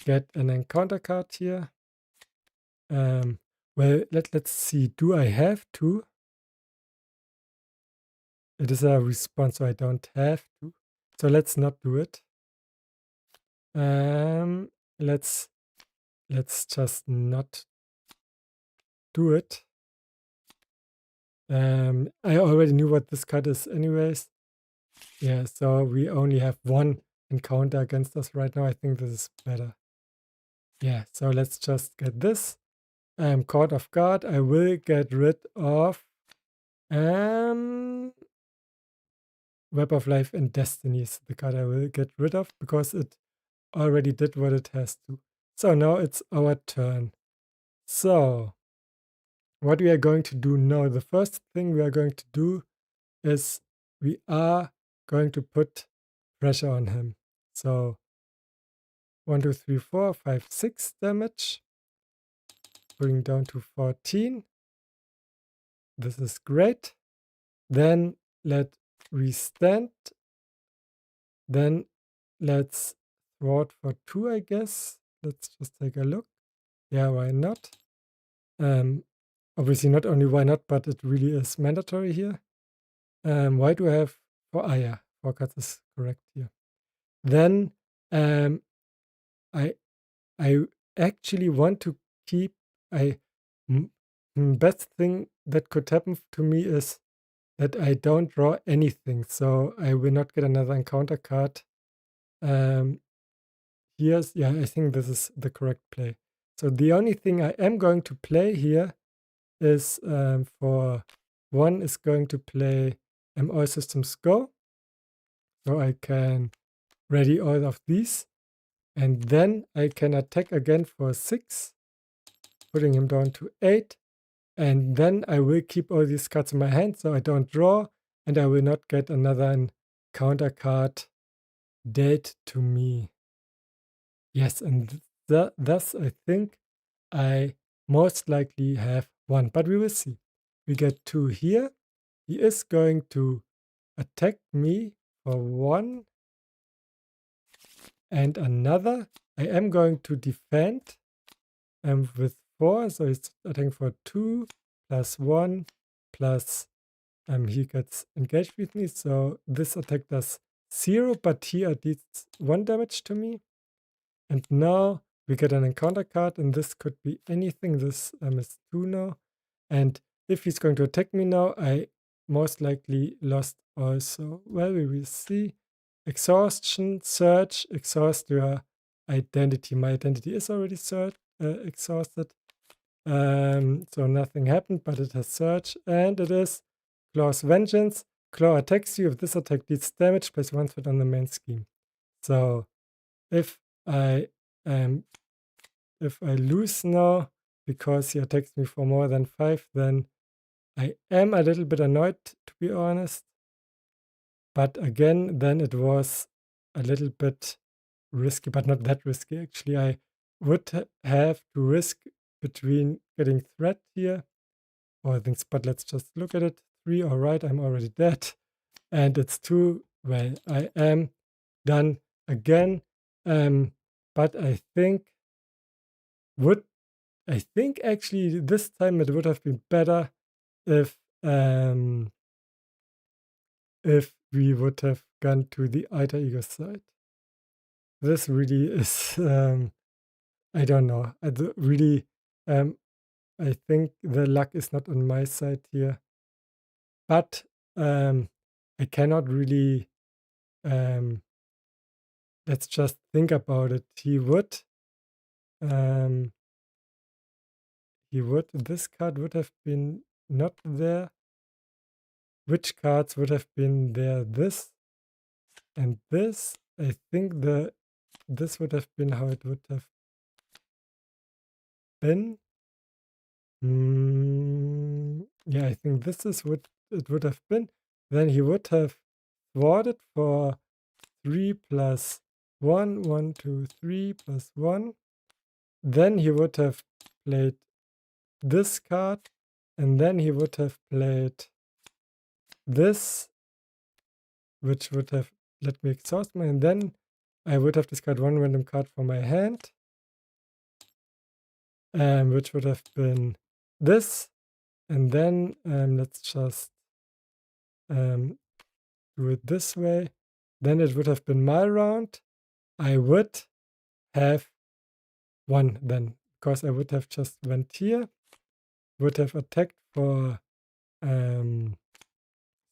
get an encounter card here. Well, let's see. Do I have to? It is a response, so I don't have to. So let's not do it. Let's just not do it. I already knew what this card is anyways. Yeah, so we only have one encounter against us right now. I think this is better. Yeah, so let's just get this. Caught off guard. I will get rid of Web of Life and Destiny is the card I will get rid of because it already did what it has to. So now it's our turn. So what we are going to do now, the first thing we are going to do is we are going to put pressure on him. So 1, 2, 3, 4, 5, 6 damage. Going down to 14. This is great. Then let restand. Then let's thwart for 2, I guess. Let's just take a look. Yeah, why not? Obviously not only why not, but it really is mandatory here. Why do I have 4? Yeah, 4 cards is correct here. Then I actually want to keep best thing that could happen to me is that I don't draw anything, so I will not get another encounter card. Here's, yeah, I think this is the correct play. So the only thing I am going to play here is for one is going to play All Systems Go. So I can ready all of these. And then I can attack again for 6, putting him down to 8. And then I will keep all these cards in my hand so I don't draw. And I will not get another counter card dealt to me. Yes, and thus I think I most likely have 1, but we will see. We get 2 here. He is going to attack me for 1 and another. I am going to defend with 4, so he's attacking for 2 plus 1 plus he gets engaged with me, so this attack does 0, but he deals 1 damage to me. And now we get an encounter card, and this could be anything. This is 2 now. And if he's going to attack me now, I most likely lost also. Well, we will see. Exhaustion, search, exhaust your identity. My identity is already exhausted. So nothing happened, but it has search, and it is Claw's Vengeance. Claw attacks you. If this attack deals damage, place 1 threat on the main scheme. So if I lose now because he attacks me for more than 5, then I am a little bit annoyed, to be honest. But again, then it was a little bit risky, but not that risky. Actually, I would have to risk between getting threat here or things, but let's just look at it. 3, all right, I'm already dead. And it's 2, well, I am done again. But I think actually this time it would have been better if we would have gone to the alter ego side. This really is I don't know. I think the luck is not on my side here. But I cannot really let's just think about it. This card would have been not there. Which cards would have been there? This and this. I think this would have been how it would have been. Yeah, I think this is what it would have been. Then he would have thwarted for 3 plus 1, 1, 2, 3 plus 1. Then he would have played this card, and then he would have played this, which would have let me exhaust me, and then I would have discarded 1 random card from my hand, which would have been this, and then let's just do it this way. Then it would have been my round. I would have won then, because I would have just went here, would have attacked for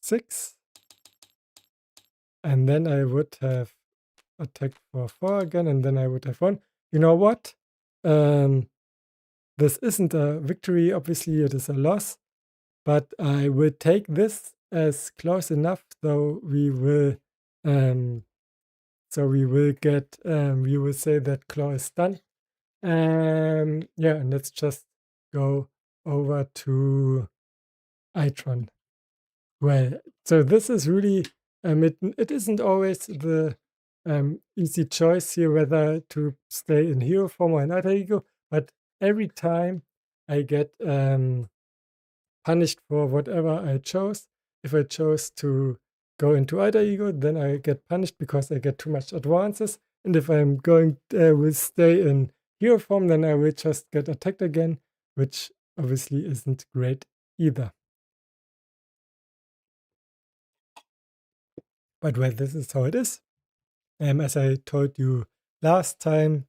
6, and then I would have attacked for 4 again, and then I would have won. You know what? This isn't a victory, obviously it is a loss, but I will take this as close enough, so we will say that Claw is done. Yeah, and let's just go over to Itron. Well, so this is really it isn't always the easy choice here whether to stay in hero form or in alter ego, but every time I get punished for whatever I chose. If I chose to go into alter ego, then I get punished because I get too much advances. And if I'm going will stay in hero form, then I will just get attacked again, which obviously isn't great either. But well, this is how it is. As I told you last time,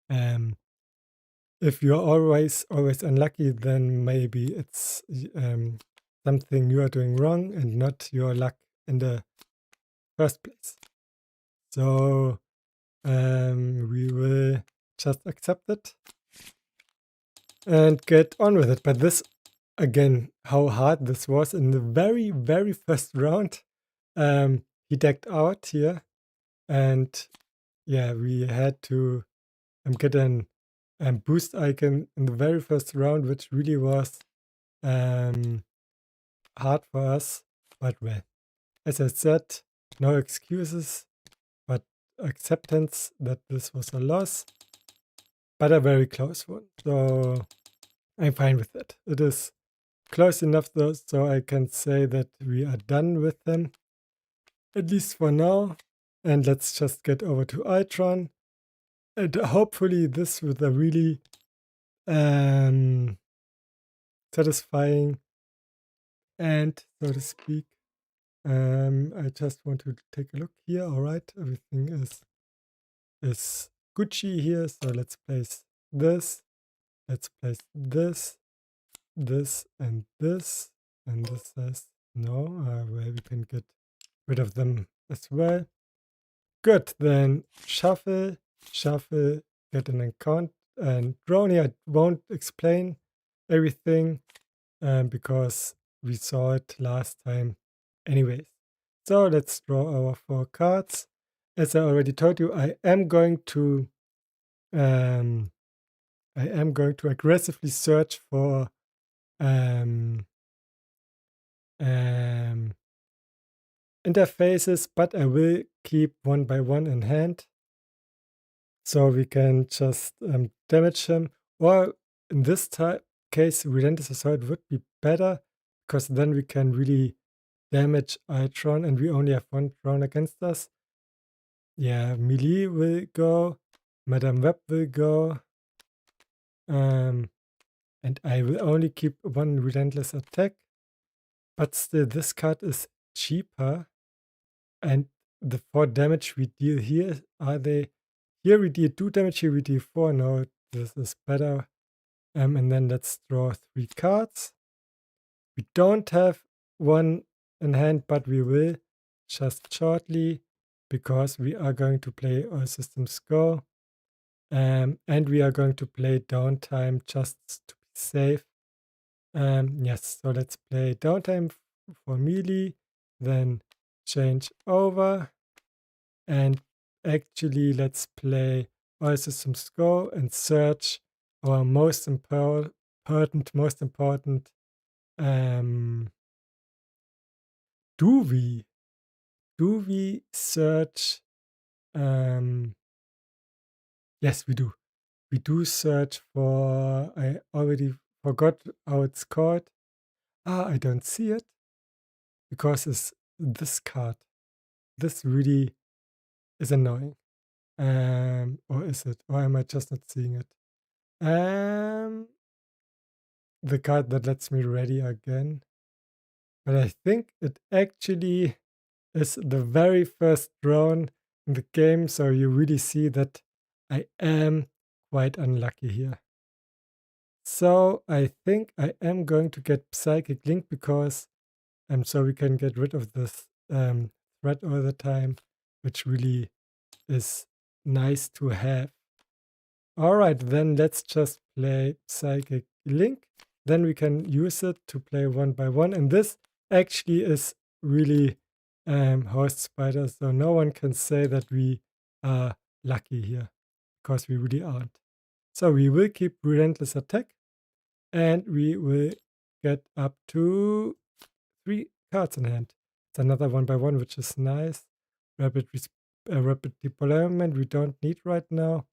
if you're always unlucky, then maybe it's something you are doing wrong and not your luck in the first place. So we will just accept it and get on with it. But this, again, how hard this was in the very, very first round. He decked out here, and yeah, we had to get an boost icon in the very first round, which really was hard for us. But well, as I said, no excuses, but acceptance that this was a loss, but a very close one. So I'm fine with it. It is close enough though, so I can say that we are done with them, at least for now. And let's just get over to Ultron. And hopefully this with a really satisfying end, so to speak. I just want to take a look here. All right, everything is Gucci here. So let's place this. Let's place this, this, and this. And this says no. Well, we can get rid of them as well. Good. Then shuffle, shuffle, get an account. And drone here, I won't explain everything because we saw it last time anyways. So let's draw our 4 cards. As I already told you, I am going to aggressively search for interfaces, but I will keep one by one in hand, so we can just damage him. Or in this case, Relentless Assault would be better, because then we can really damage Ultron, and we only have 1 drone against us. Yeah, melee will go, Madame Web will go, and I will only keep 1 Relentless Attack. But still, this card is cheaper, and the 4 damage we deal here, are they... Here we deal 2 damage, here we deal 4. No, this is better. And then let's draw 3 cards. We don't have 1 in hand, but we will just shortly, because we are going to play All Systems Go. And we are going to play Downtime just to be safe. Yes, so let's play Downtime for melee, then change over. And actually, let's play All Systems Go and search our most important, do we search, yes, we do. We do search for, I already forgot how it's called. I don't see it, because it's this card. This really is annoying. Or is it? Or am I just not seeing it? The card that lets me ready again. But I think it actually is the very first drone in the game, so you really see that I am quite unlucky here. So I think I am going to get Psychic Link, because so we can get rid of this threat all the time, which really is nice to have. Alright, then let's just play Psychic Link. Then we can use it to play 1 by 1. And this actually is really Host Spider, so no one can say that we are lucky here, because we really aren't. So we will keep Relentless Attack, and we will get up to 3 cards in hand. It's another 1 by 1, which is nice. Rapid deployment we don't need right now.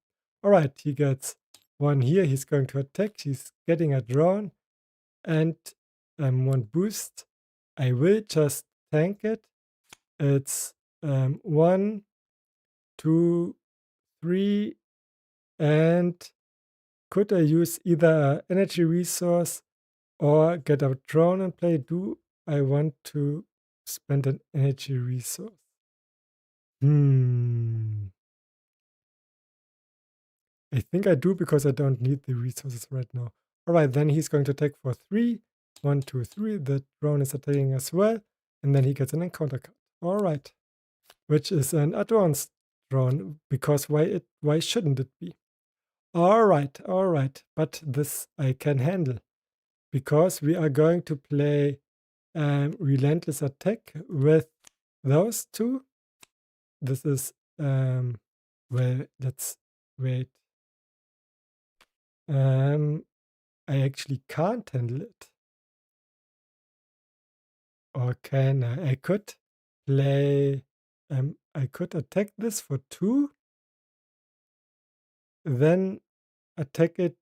Alright, he gets 1 here. He's going to attack. He's getting a drone and 1 boost. I will just tank it. It's 1, 2, 3, and could I use either an energy resource or get a drone and play? Do I want to spend an energy resource? I think I do, because I don't need the resources right now. Alright, then he's going to attack for 3. 1, 2, 3. The drone is attacking as well. And then he gets an encounter card. All right. Which is an advanced drone, because why shouldn't it be? All right. But this I can handle, because we are going to play Relentless Attack with those two. This is, well, let's wait. I actually can't handle it. Or can I? I could play, I could attack this for 2, then attack it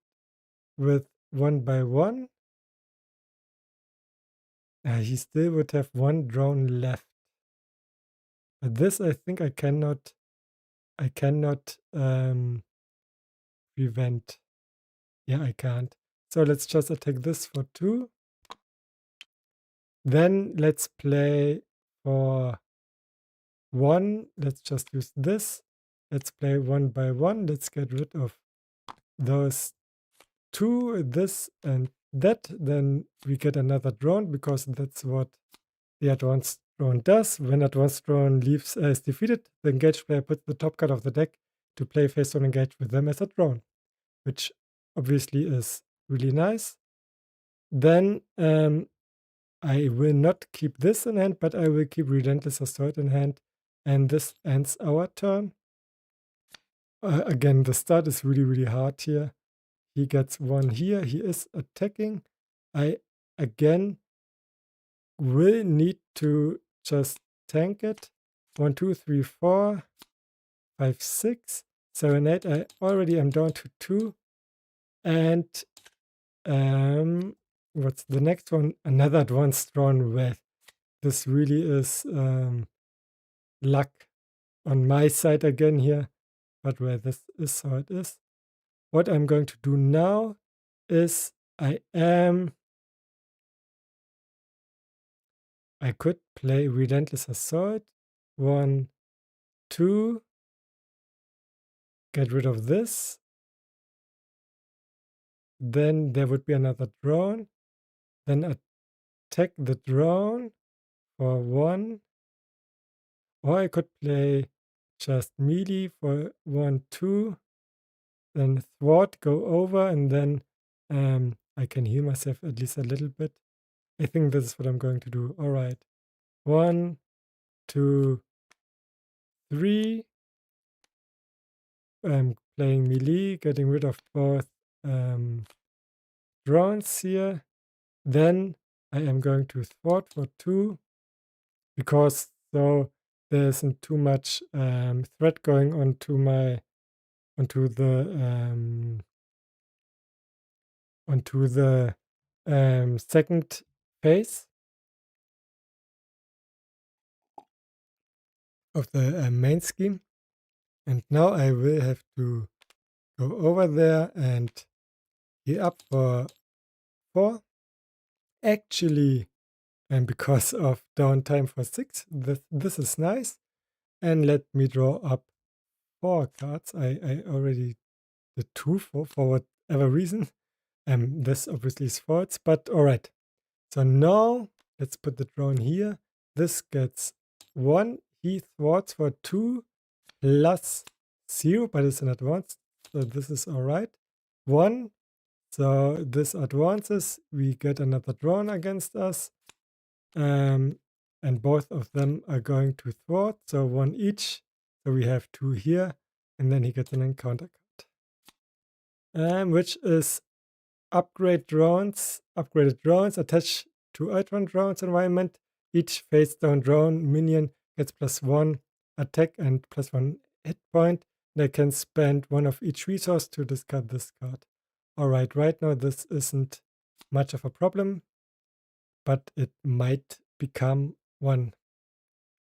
with 1 by 1. He still would have 1 drone left. But this I think I cannot prevent. Yeah, I can't. So let's just attack this for 2. Then let's play for 1. Let's just use this. Let's play 1 by 1. Let's get rid of those 2, this and that. Then we get another drone, because that's what the advanced drone does. When advanced drone is defeated, the engaged player puts the top card of the deck to play face on engage with them as a drone, which obviously is really nice. Then I will not keep this in hand, but I will keep Relentless Assault in hand, and this ends our turn. Again, the start is really hard here. He gets 1 here. He is attacking. I again will need to just tank it. 1, 2, 3, 4, 5, 6, 7, 8. I already am down to 2. And what's the next one? Another advanced drawn with. This really is luck on my side again here. But where this is how it is. What I'm going to do now is I could play Relentless Assault. 1, 2. Get rid of this. Then there would be another drone. Then attack the drone for 1. Or I could play just melee for 1, 2. Then thwart, go over, and then I can heal myself at least a little bit. I think this is what I'm going to do. All right. 1, 2, 3. I'm playing melee, getting rid of both drones here. Then I am going to thwart for 2, because so there isn't too much threat going onto the second phase of the main scheme. And now I will have to go over there and heal up for 4. Actually, and because of downtime for 6, this is nice. And let me draw up 4 cards. I already did 2 for whatever reason. This obviously is false, but all right. So now let's put the drone here. This gets 1. He thwarts for 2 plus 0, but it's an advance, so this is all right. 1. So this advances. We get another drone against us. And both of them are going to thwart, so 1 each. So we have 2 here, and then he gets an encounter card. Which is upgraded drones attached to Ultron drones environment. Each face down drone minion gets +1 attack and +1 hit point. They can spend 1 of each resource to discard this card. Alright, right now this isn't much of a problem, but it might become one.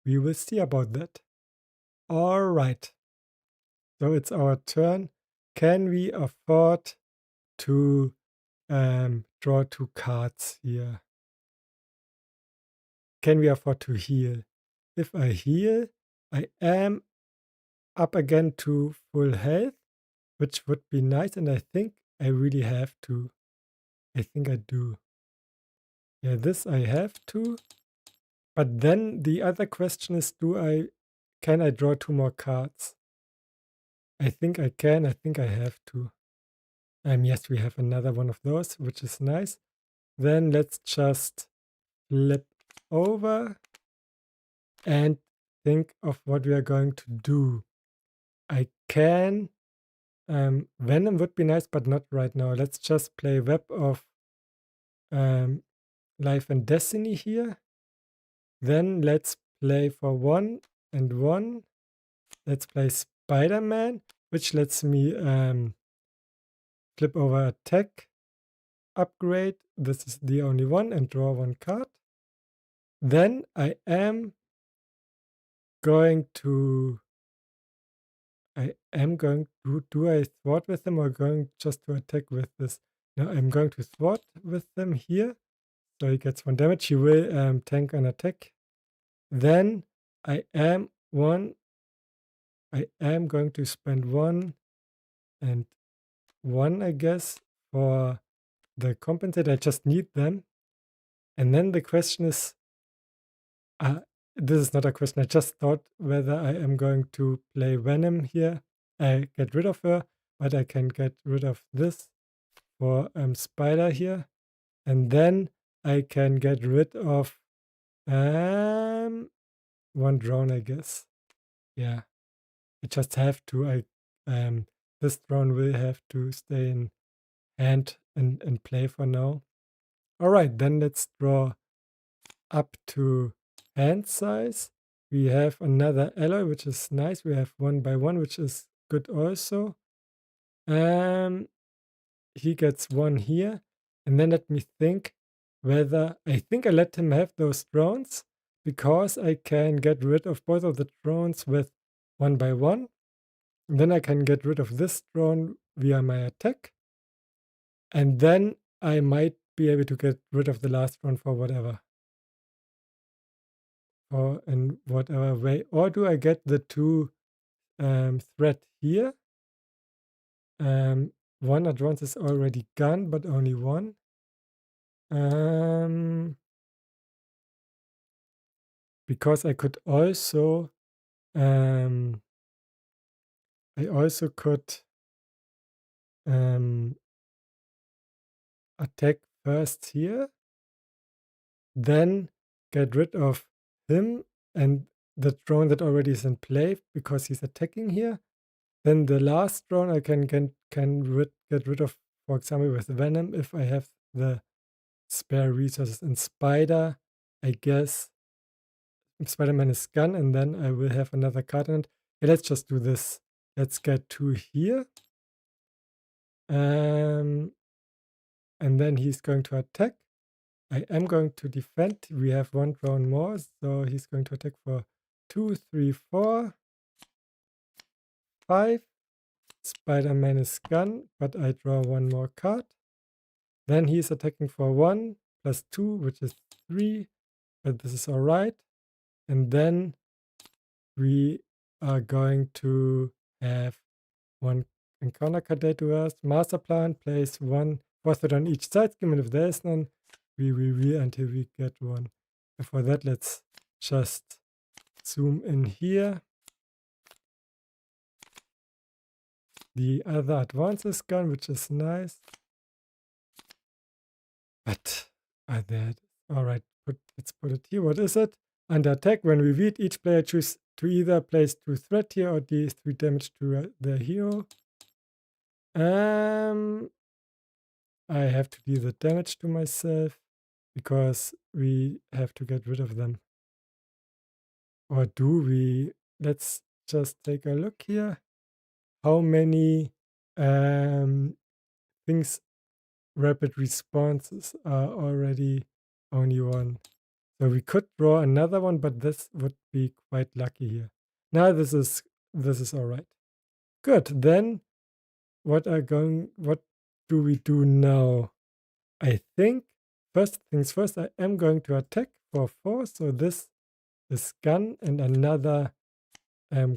We will see about that. Alright, so it's our turn. Can we afford to draw 2 cards here? Can we afford to heal? If I heal, I am up again to full health, which would be nice, and I think I really have to. I think I do. Yeah, this I have to. But then the other question is, can I draw 2 more cards? I think I can. I think I have to. Yes, we have another one of those, which is nice. Then let's just flip over and think of what we are going to do. I can. Venom would be nice, but not right now. Let's just play Web of Life and Destiny here. Then let's play for 1 and 1. Let's play Spider-Man, which lets me flip over attack, upgrade. This is the only one, and draw 1 card. Then I am going to do I thwart with them or going just to attack with this? No, I'm going to thwart with them here. So he gets 1 damage. He will tank an attack. Then I am going to spend 1 and 1, I guess, for the compensate. I just need them. And then the question is, this is not a question. I just thought whether I am going to play Venom here. I get rid of her, but I can get rid of this for Spider here. And then I can get rid of 1 drone, I guess. Yeah, I just have to. This drone will have to stay in hand and play for now. All right, then let's draw up to hand size. We have another alloy, which is nice. We have 1 by 1, which is good also. He gets 1 here. And then let me think whether I think I let him have those drones because I can get rid of both of the drones with 1 by 1. And then I can get rid of this drone via my attack. And then I might be able to get rid of the last drone for whatever. Or in whatever way. Or do I get the 2 threat here? 1 advance is already gone, but only 1. Because I could also could attack first here, then get rid of him and the drone that already is in play because he's attacking here. Then the last drone I can get rid of, for example, with Venom if I have the spare resources. And Spider, I guess Spider-Man is gone, and then I will have another card in it. Yeah, let's just do this. Let's get 2 here. And then he's going to attack. I am going to defend. We have 1 drone more, so he's going to attack for 2, 3, 4, 5. Spider-Man is gone, but I draw 1 more card. Then he's attacking for 1 plus 2, which is 3, but this is all right. And then we are going to have 1 encounter card day to us. Master plan, place 1 forfeit on each side scheme, and if there is none, we until we get 1. Before that, let's just zoom in here. The other advance is gone, which is nice. But that all right. Let's put it here. What is it? Under attack, when we read, each player choose to either place 2 threat here or deal 3 damage to the hero. I have to deal the damage to myself because we have to get rid of them. Or do we? Let's just take a look here. How many things rapid responses are already only 1? So we could draw another one, but this would be quite lucky here. Now this is all right. Good. Then what do we do now? I think first things first, I am going to attack for 4. So this is gone, and another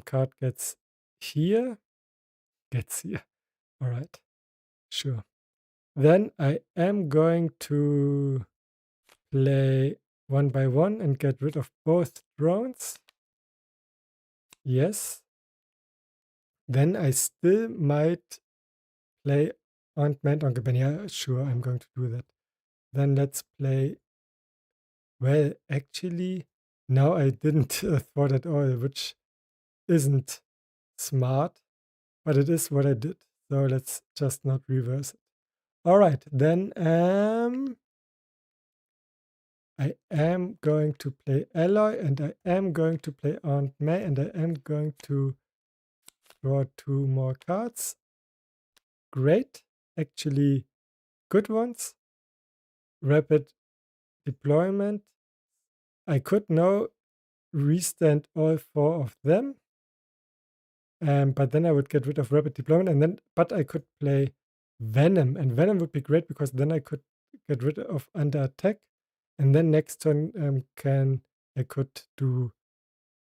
card gets here. All right. Sure. Then I am going to play one by one and get rid of both drones. Yes. Then I still might play Ant-Man on Gaben. Yeah, sure, I'm going to do that. Then let's play. Well, actually, now I didn't thought at all, which isn't smart, but it is what I did. So let's just not reverse it. All right, then I am going to play Alloy, and I am going to play Aunt May, and I am going to draw 2 more cards. Great, actually good ones. Rapid deployment. I could now restand all 4 of them, but then I would get rid of rapid deployment, and then but I could play Venom, and Venom would be great because then I could get rid of under attack, and then next turn I could do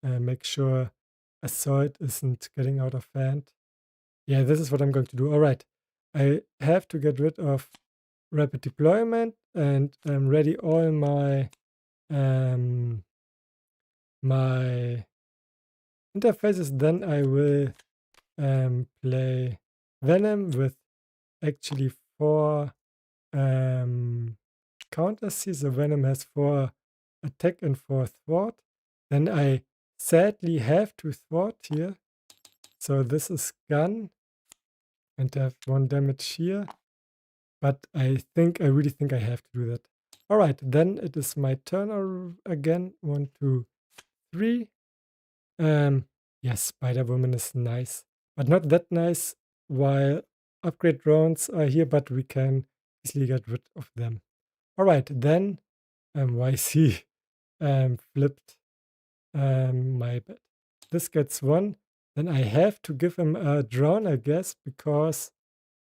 make sure Assault isn't getting out of hand. Yeah, this is what I'm going to do. All right, I have to get rid of rapid deployment and ready all my interfaces. Then I will play Venom with actually 4 counters here. So Venom has 4 attack and 4 thwart. Then I sadly have to thwart here. So this is gun and I have 1 damage here. But I really think I have to do that. All right, then it is my turn again. 1, 2, 3. Yes, Spider-Woman is nice, but not that nice while upgrade drones are here, but we can easily get rid of them. All right, then YC flipped my bet. This gets 1. Then I have to give him a drone, I guess, because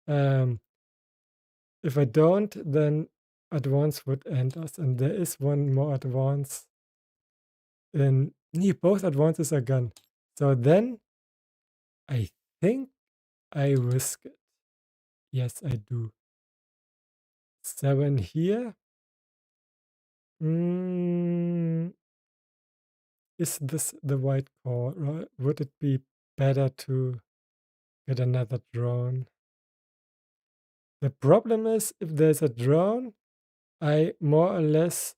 if I don't, then advance would end us. And there is 1 more advance. Both advances are gone. So then I think I risk it. Yes, I do. 7 here. Is this the right call, or would it be better to get another drone? The problem is, if there's a drone, I more or less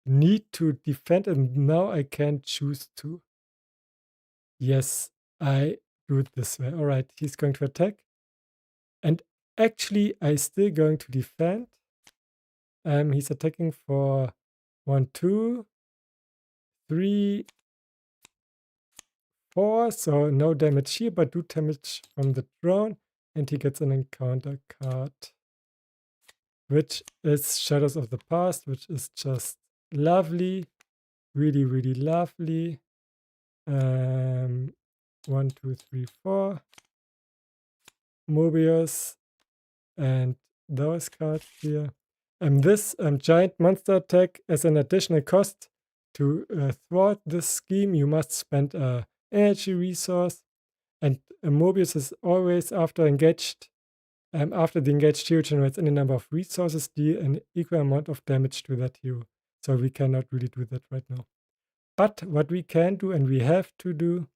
need to defend, and now I can't choose to. Yes, I do it this way. All right, he's going to attack. And actually, I still going to defend. He's attacking for 1, 2, 3, 4. So no damage here, but do damage from the drone. And he gets an encounter card, which is Shadows of the Past, which is just lovely. Really, really lovely. 1, 2, 3, 4. Mobius and those cards here. This giant monster attack as an additional cost to thwart this scheme, you must spend a energy resource, and Mobius is always after the engaged hero generates any number of resources, deal an equal amount of damage to that hero. So we cannot really do that right now. But what we can do, and we have to do,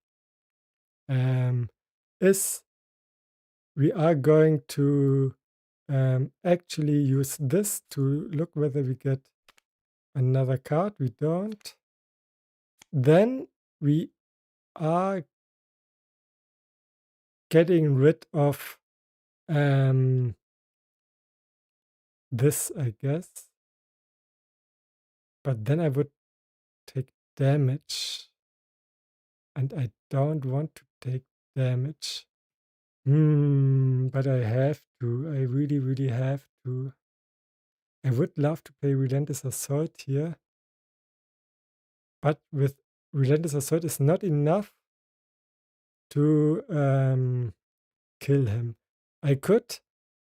is we are going to actually use this to look whether we get another card. We don't. Then we are getting rid of this, I guess. But then I would take damage. And I don't want to take damage. But I have to. I really, really have to. I would love to play Relentless Assault here. But with Relentless Assault is not enough to kill him. I could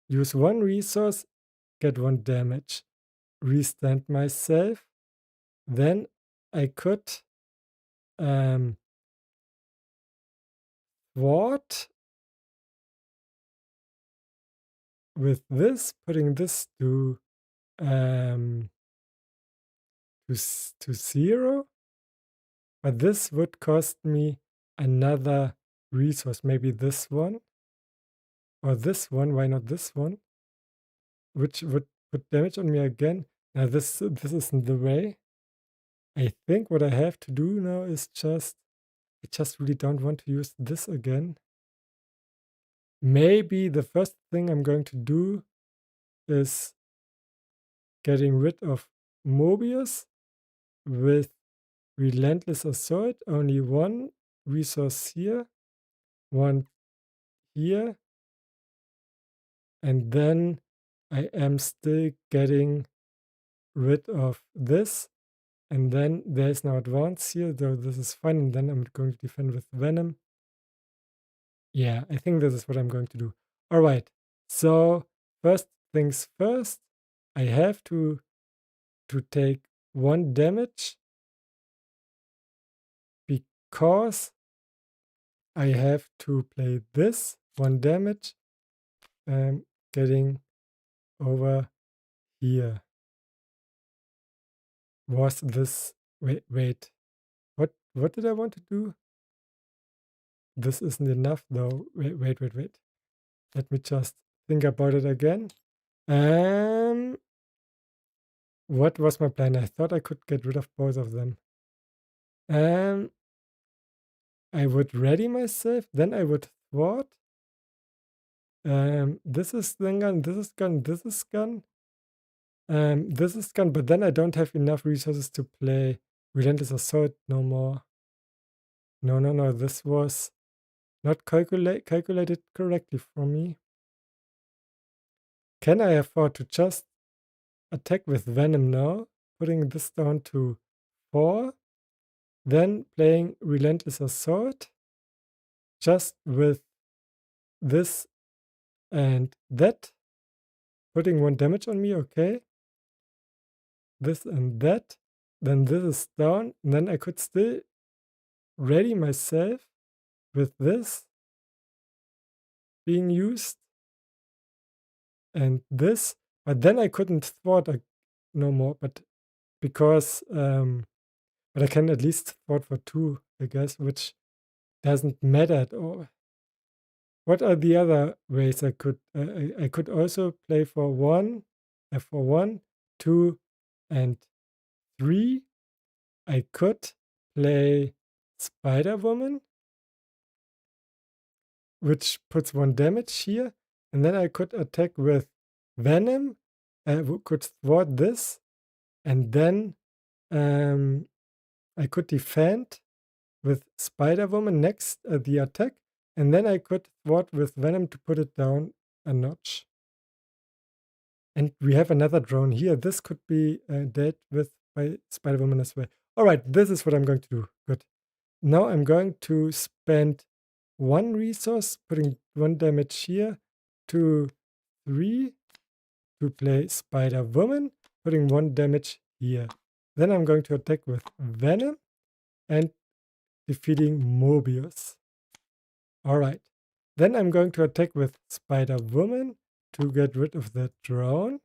use 1 resource, get 1 damage, restand myself. Then I could thwart with this, putting this to to 0. But this would cost me another resource. Maybe this one or this one. Why not this one? Which would put damage on me again. Now this isn't the way. I think what I have to do now is I just really don't want to use this again. Maybe the first thing I'm going to do is getting rid of Mobius with Relentless Assault. Only one resource here, one here, and then I am still getting rid of this. And then there's no advance here, though this is fine. And then I'm going to defend with Venom. Yeah, I think this is what I'm going to do. All right. So first things first, I have to take 1 damage because I have to play this 1 damage, getting over here. Was this wait. What did I want to do? This isn't enough though. Wait. Let me just think about it again. What was my plan? I thought I could get rid of both of them. I would ready myself, then I would thwart. This is then gun, this is gun, this is gun. This is gun, but then I don't have enough resources to play Relentless Assault no more. No, this was not calculated correctly for me. Can I afford to just attack with Venom now, putting this down to 4, then playing Relentless Assault, just with this and that, putting 1 damage on me, okay. This and that, then this is down, and then I could still ready myself with this being used and this, but then I couldn't thwart no more, but because but I can at least thwart for 2, I guess, which doesn't matter at all. What are the other ways I could I could also play for 1, for 1, 2, and 3. I could play Spider-Woman, which puts 1 damage here, and then I could attack with Venom, could thwart this, and then I could defend with Spider-Woman next the attack, and then I could thwart with Venom to put it down a notch. And we have another drone here. This could be dealt with by Spider-Woman as well. All right, this is what I'm going to do. Good. Now I'm going to spend 1 resource, putting 1 damage here, 2, 3, to play Spider-Woman, putting 1 damage here. Then I'm going to attack with Venom and defeating Mobius. All right. Then I'm going to attack with Spider-Woman to get rid of that drone.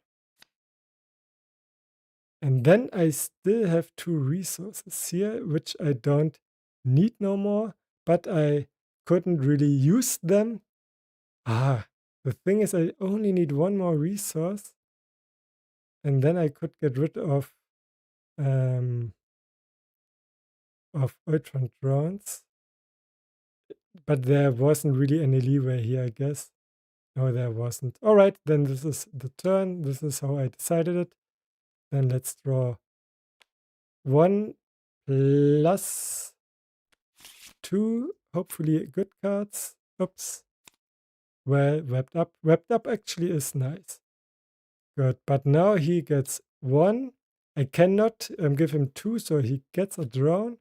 And then I still have 2 resources here, which I don't need no more, but I couldn't really use them. The thing is I only need 1 more resource, and then I could get rid of Ultron drones. But there wasn't really any leeway here, I guess. No, there wasn't. All right, then this is the turn. This is how I decided it. Then let's draw 1 plus 2, hopefully good cards. Oops. Well, webbed up. Webbed up actually is nice. Good, but now he gets 1. I cannot give him 2, so he gets a drone.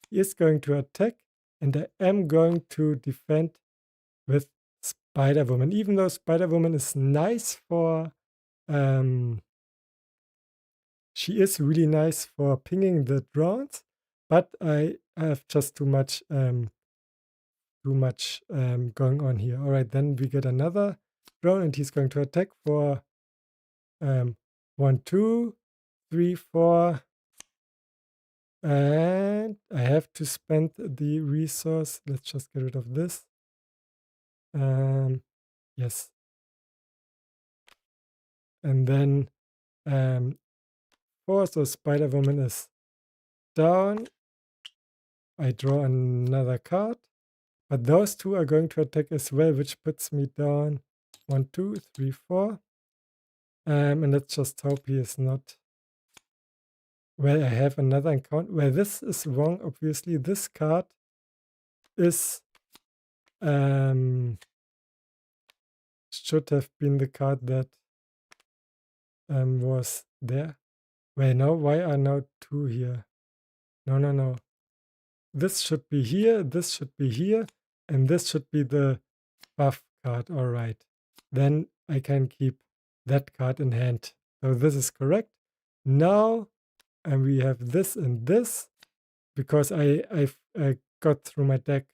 He is going to attack, and I am going to defend with Spider-Woman. Even though Spider-Woman is nice for... she is really nice for pinging the drones, but I have just too much going on here. All right, then we get another drone, and he's going to attack for 1, 2, 3, 4, And I have to spend the resource. Let's just get rid of this. Yes. And then 4, so Spider-Woman is down. I draw another card. But those two are going to attack as well, which puts me down 1, 2, 3, 4. And let's just hope he is not. Well, I have another encounter. Well, this is wrong, obviously. This card is should have been the card that was there. Well, no, why are now 2 here? No, no, no. This should be here, this should be here, and this should be the buff card. All right. Then I can keep that card in hand. So this is correct. Now, and we have this and this, because I got through my deck.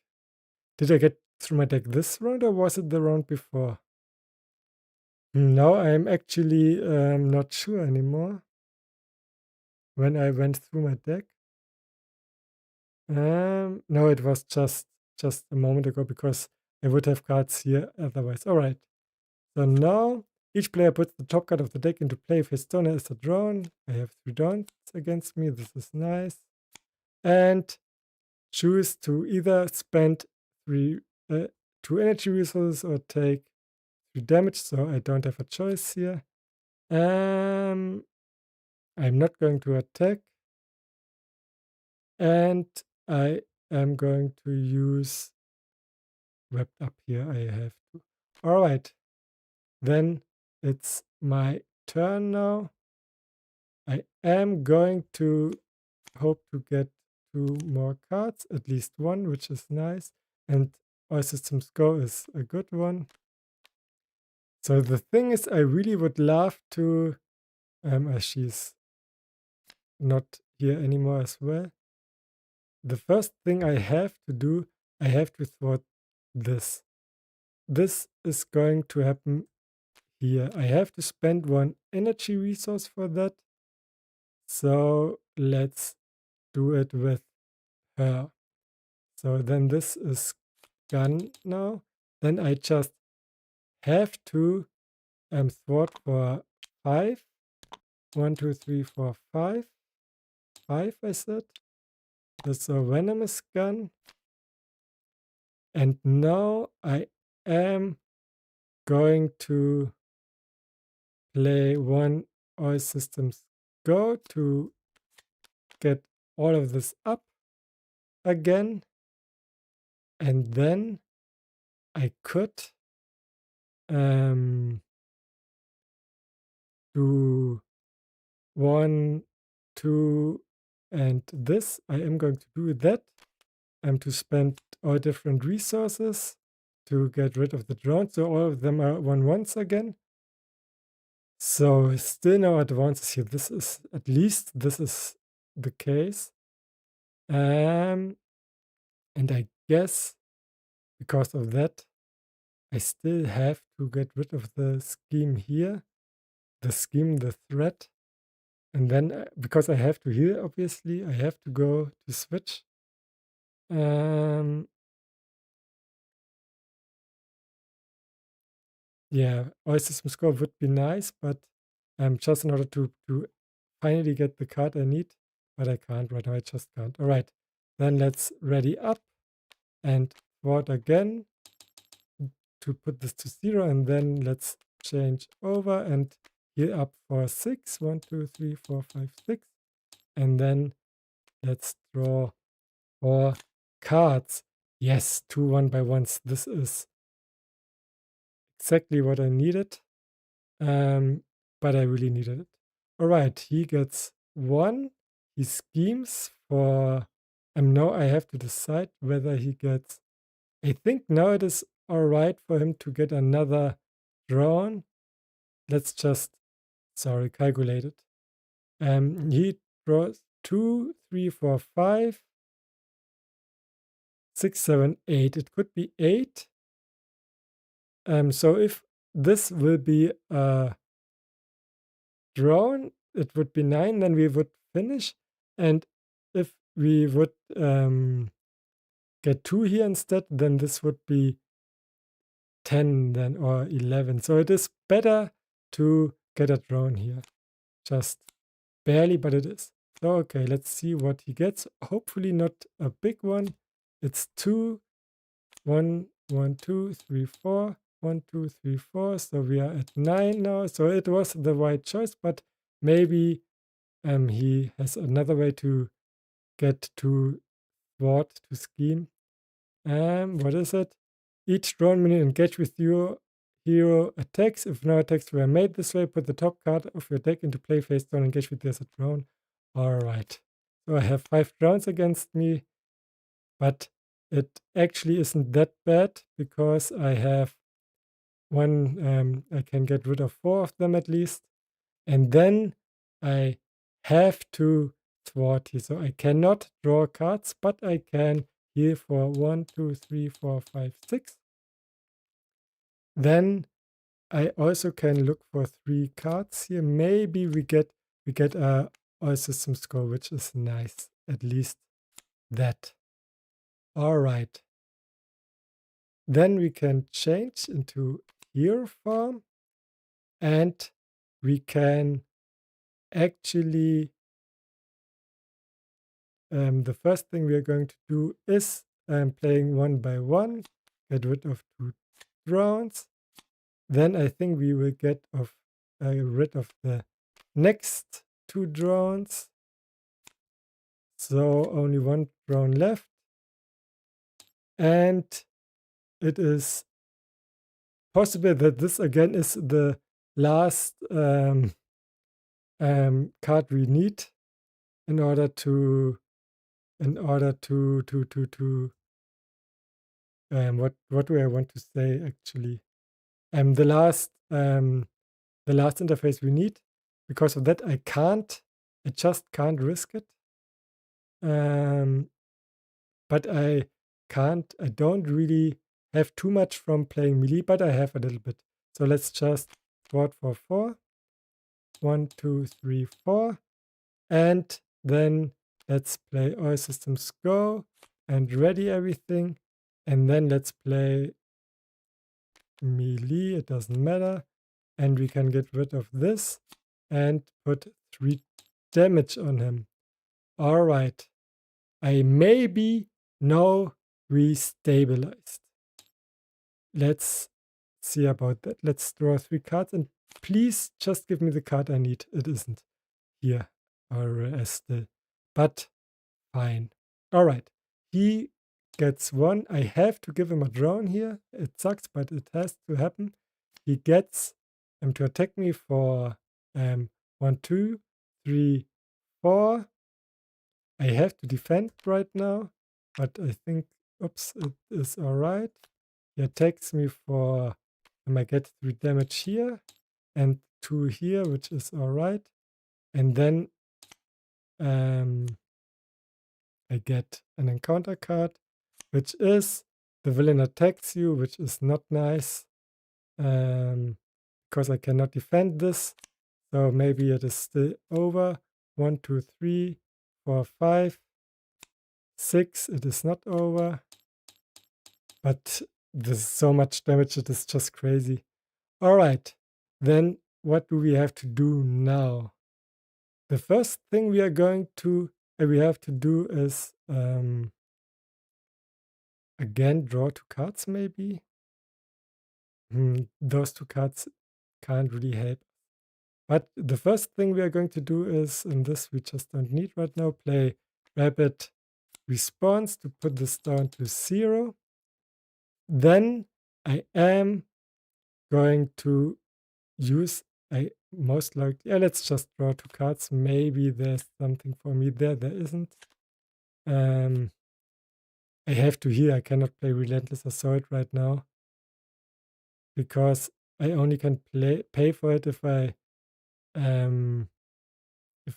Did I get through my deck this round, or was it the round before? Now I'm actually not sure anymore when I went through my deck. No, it was just a moment ago, because I would have cards here otherwise. All right. So now each player puts the top card of the deck into play if his donor is a drone. I have 3 drones against me. This is nice. And choose to either spend 2 energy resources or take 3 damage. So I don't have a choice here. I'm not going to attack. And I am going to use wrapped up here. I have to. All right. Then it's my turn now. I am going to hope to get 2 more cards, at least 1, which is nice. And All Systems Go is a good one. So the thing is, I really would love to, as she's not here anymore as well. The first thing I have to do, I have to thwart this. This is going to happen here. I have to spend 1 energy resource for that. So let's do it with her. So then this is gone now. Then I just have to thwart for 5. 1, 2, 3, 4, 5. 5, I said. That's a venomous gun. And now I am going to play 1 All Systems Go to get all of this up again. And then I could do 1, 2, and this. I am going to do that. To spend all different resources to get rid of the drones. So all of them are 1/1s again. So still no advances here. This is, at least this is the case. And I guess because of that, I still have to get rid of the scheme here. The threat. And then, because I have to heal, obviously, I have to go to switch. Yeah, All Systems Go would be nice, but just in order to finally get the card I need, but I can't right now. I just can't. All right, then let's ready up and thwart again to put this to 0, and then let's change over and heal up for 6. 1, 2, 3, 4, 5, 6, and then let's draw 4 cards. Yes, 2 1x1s. This is exactly what I needed. But I really needed it. All right, he gets 1. He schemes for. Now I have to decide whether he gets. I think now it is all right for him to get another drone. Let's just, calculate it. He draws 2, 3, 4, 5, 6, 7, 8. It could be 8. So if this will be a drone, it would be 9, then we would finish. And if we would get 2 here instead, then this would be 10 then, or 11. So it is better to get a drone here. Just barely, but it is. So, okay, let's see what he gets. Hopefully not a big one. It's 2, 1, 1, 2, 3, 4. 1, 2, 3, 4. So we are at 9 now. So it was the right choice, but maybe he has another way to get to thwart, to scheme. What is it? Each drone minion engage with your hero attacks. If no attacks were made this way, put the top card of your deck into play face down, engage with this drone. Alright. So I have 5 drones against me, but it actually isn't that bad because I have one, I can get rid of 4 of them at least. And then I have to thwart here. So I cannot draw cards, but I can here for 1, 2, 3, 4, 5, 6. Then I also can look for 3 cards here. Maybe we get a all system score, which is nice. At least that. All right. Then we can change into hero form, and we can actually the first thing we are going to do is playing 1 by 1, get rid of 2 drones. Then I think we will get rid of the next 2 drones. So only 1 drone left. And it is possible that this again is the last card we need in order to what do I want to say actually? The last interface we need. Because of that, I just can't risk it. But I don't really have too much from playing melee, but I have a little bit. So let's just board for 4. 1, 2, 3, 4. And then let's play all systems go and ready everything. And then let's play melee, it doesn't matter. And we can get rid of this and put 3 damage on him. All right. I maybe now restabilized. Let's see about that. Let's draw 3 cards and please just give me the card I need. It isn't here or still, but fine. All right. He gets 1. I have to give him a drone here. It sucks, but it has to happen. He gets to attack me for 1, 2, 3, 4. I have to defend right now, but I think, oops, it is all right. He attacks me for, I get 3 damage here and 2 here, which is all right. And then I get an encounter card, which is the villain attacks you, which is not nice because I cannot defend this. So maybe it is still over. 1, 2, 3, 4, 5, 6. It is not over. But there's so much damage, it is just crazy. All right. Then what do we have to do now? The first thing we have to do is again draw 2 cards maybe. Those 2 cards can't really help. But the first thing we are going to do is, and this we just don't need right now, play rapid response to put this down to 0. Then I am going to use most likely, let's just draw 2 cards. Maybe there's something for me there. There isn't. I have to here. I cannot play Relentless Assault right now because I only can pay for it if I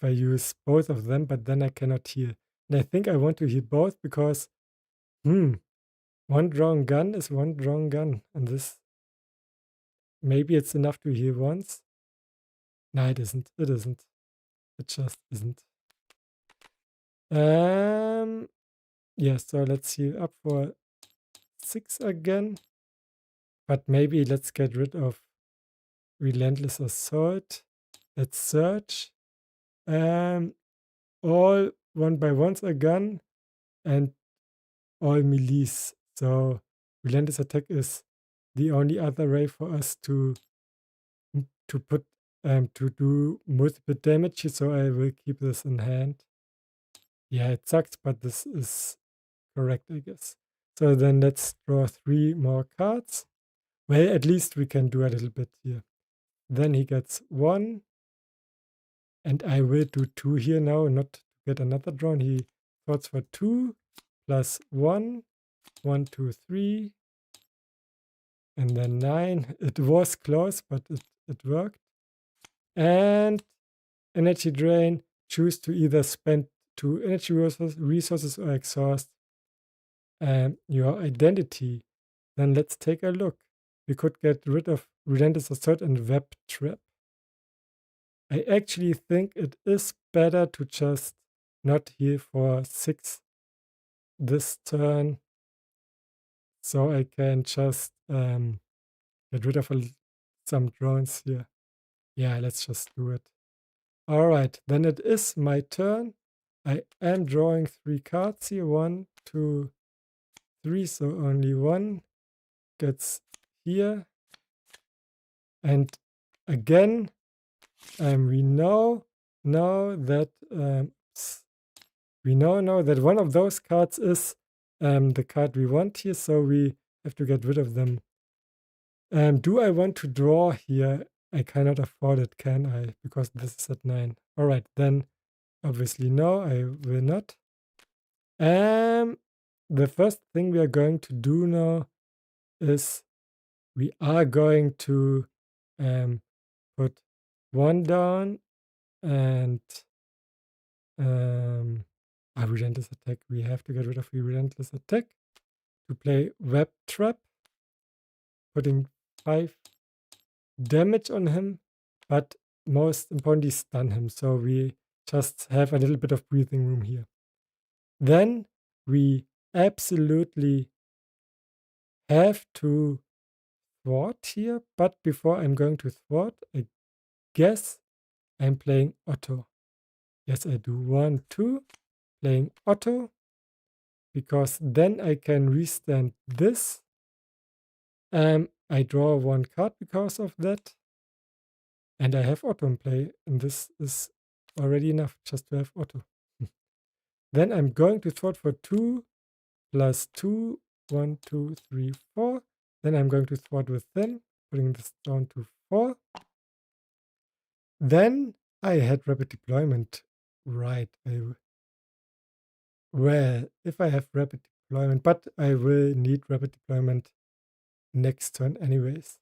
use both of them, but then I cannot heal. And I think I want to heal both because, one drawn gun is one drawn gun, and this maybe it's enough to heal once. No, it isn't. It isn't. It just isn't. Yeah, so let's heal up for 6 again. But maybe let's get rid of Relentless Assault. Let's search. All one by ones again and all melees. So Relentless Attack is the only other way for us to put to do multiple damage. So I will keep this in hand. Yeah, it sucks, but this is correct, I guess. So then let's draw 3 more cards. Well, at least we can do a little bit here. Then he gets 1. And I will do 2 here now, not to get another drawn. He thoughts for 2 plus 1. 1, 2, 3. And then 9. It was close, but it worked. And energy drain. Choose to either spend 2 energy resources or exhaust your identity. Then let's take a look. We could get rid of Relentless Assault and Web Trap. I actually think it is better to just not heal for 6 this turn. So I can just get rid of some drones here. Yeah, let's just do it. All right, then it is my turn. I am drawing 3 cards here. 1, 2, 3. So only 1 gets here. And again, we know that we know that one of those cards is the card we want here, so we have to get rid of them. Do I want to draw here? I cannot afford it, can I? Because this is at 9. All right, then obviously no, I will not. The first thing we are going to do now is we are going to put 1 down and a Relentless Attack. We have to get rid of the Relentless Attack to play Web Trap, putting 5 damage on him, but most importantly stun him. So we just have a little bit of breathing room here. Then we absolutely have to thwart here, but before I'm going to thwart, I guess I'm playing Otto. Yes, I do. 1, 2, playing Otto, because then I can restand this. I draw 1 card because of that. And I have Otto in play, and this is already enough just to have Otto. Then I'm going to thwart for 2 plus 2, 1, 2, 3, 4. Then I'm going to thwart with them, putting this down to 4. Then I had rapid deployment. Right. Well, if I have rapid deployment, but I will need rapid deployment next turn anyways.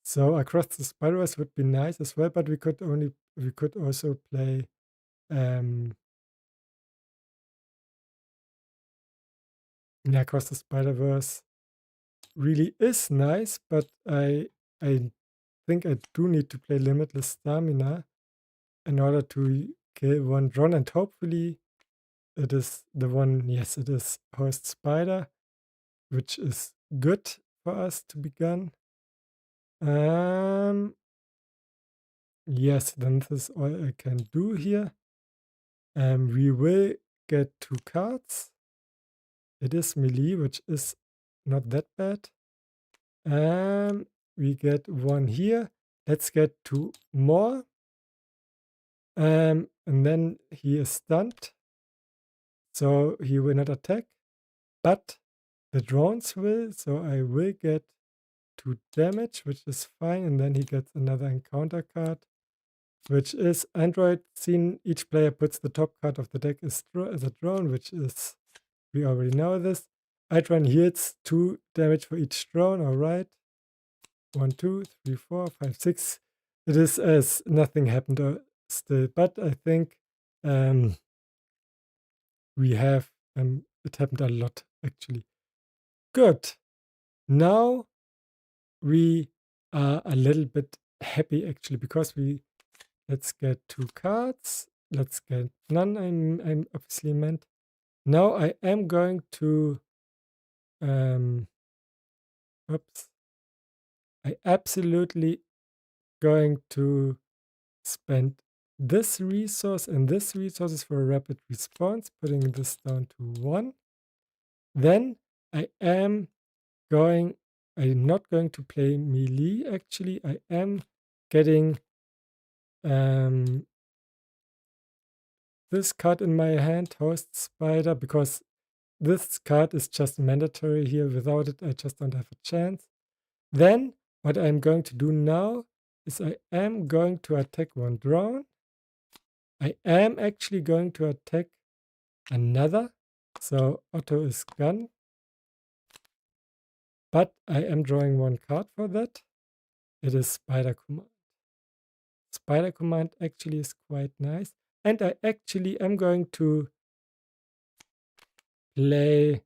So across the Spider-Verse would be nice as well, but we could also play across the Spider-Verse really is nice, but I think I do need to play Limitless Stamina in order to kill 1 drone, and hopefully it is the one, yes, it is Host Spider, which is good for us to begin. Yes, then this is all I can do here. We will get 2 cards. It is melee, which is not that bad. We get 1 here. Let's get 2 more. And then he is stunned, so he will not attack. But the drones will, so I will get 2 damage, which is fine. And then he gets another encounter card, which is Android scene. Each player puts the top card of the deck as a drone, which is, we already know this. Outrun heals 2 damage for each drone. All right. 1, 2, 3, 4, 5, 6. It is as nothing happened still, but I think we have it happened a lot actually. Good. Now we are a little bit happy actually, because let's get 2 cards. let's get none. I'm obviously meant. Now I am going to oops. I absolutely going to spend this resource and this resource is for a rapid response, putting this down to 1. Then I'm not going to play melee actually. I am getting this card in my hand, Host Spider, because this card is just mandatory here. Without it, I just don't have a chance. Then what I'm going to do now is I am going to attack one drone. I am actually going to attack another. So Otto is gone. But I am drawing one card for that. It is Spider Command. Spider Command actually is quite nice. And I actually am going to play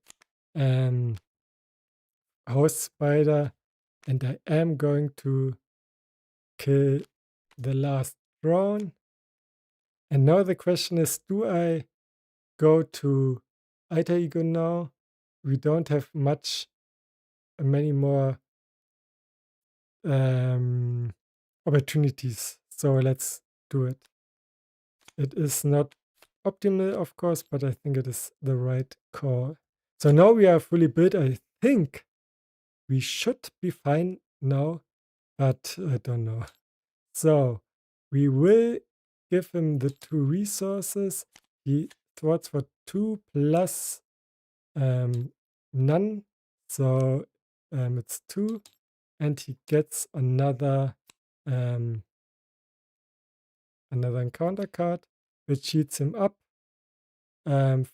Host Spider, and I am going to kill the last drone. And now the question is, do I go to Alter Ego now? We don't have many more opportunities, so let's do it. It is not optimal, of course, but I think it is the right call. So now we are fully built. I think we should be fine now, but I don't know. So we will give him the 2 resources. He thwarts for 2 plus none. So it's 2. And he gets another encounter card, which heats him up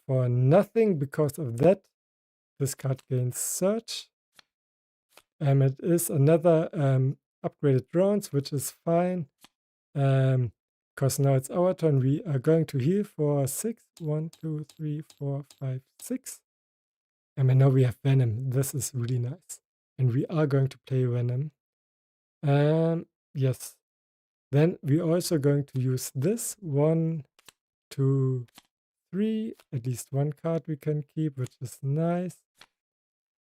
for nothing. Because of that, this card gains Search. It is another upgraded drones, which is fine. Because now it's our turn. We are going to heal for 6. 1, 2, 3, 4, 5, 6. And now we have Venom. This is really nice. And we are going to play Venom. Yes. Then we're also going to use this. 1, 2, 3. At least one card we can keep, which is nice.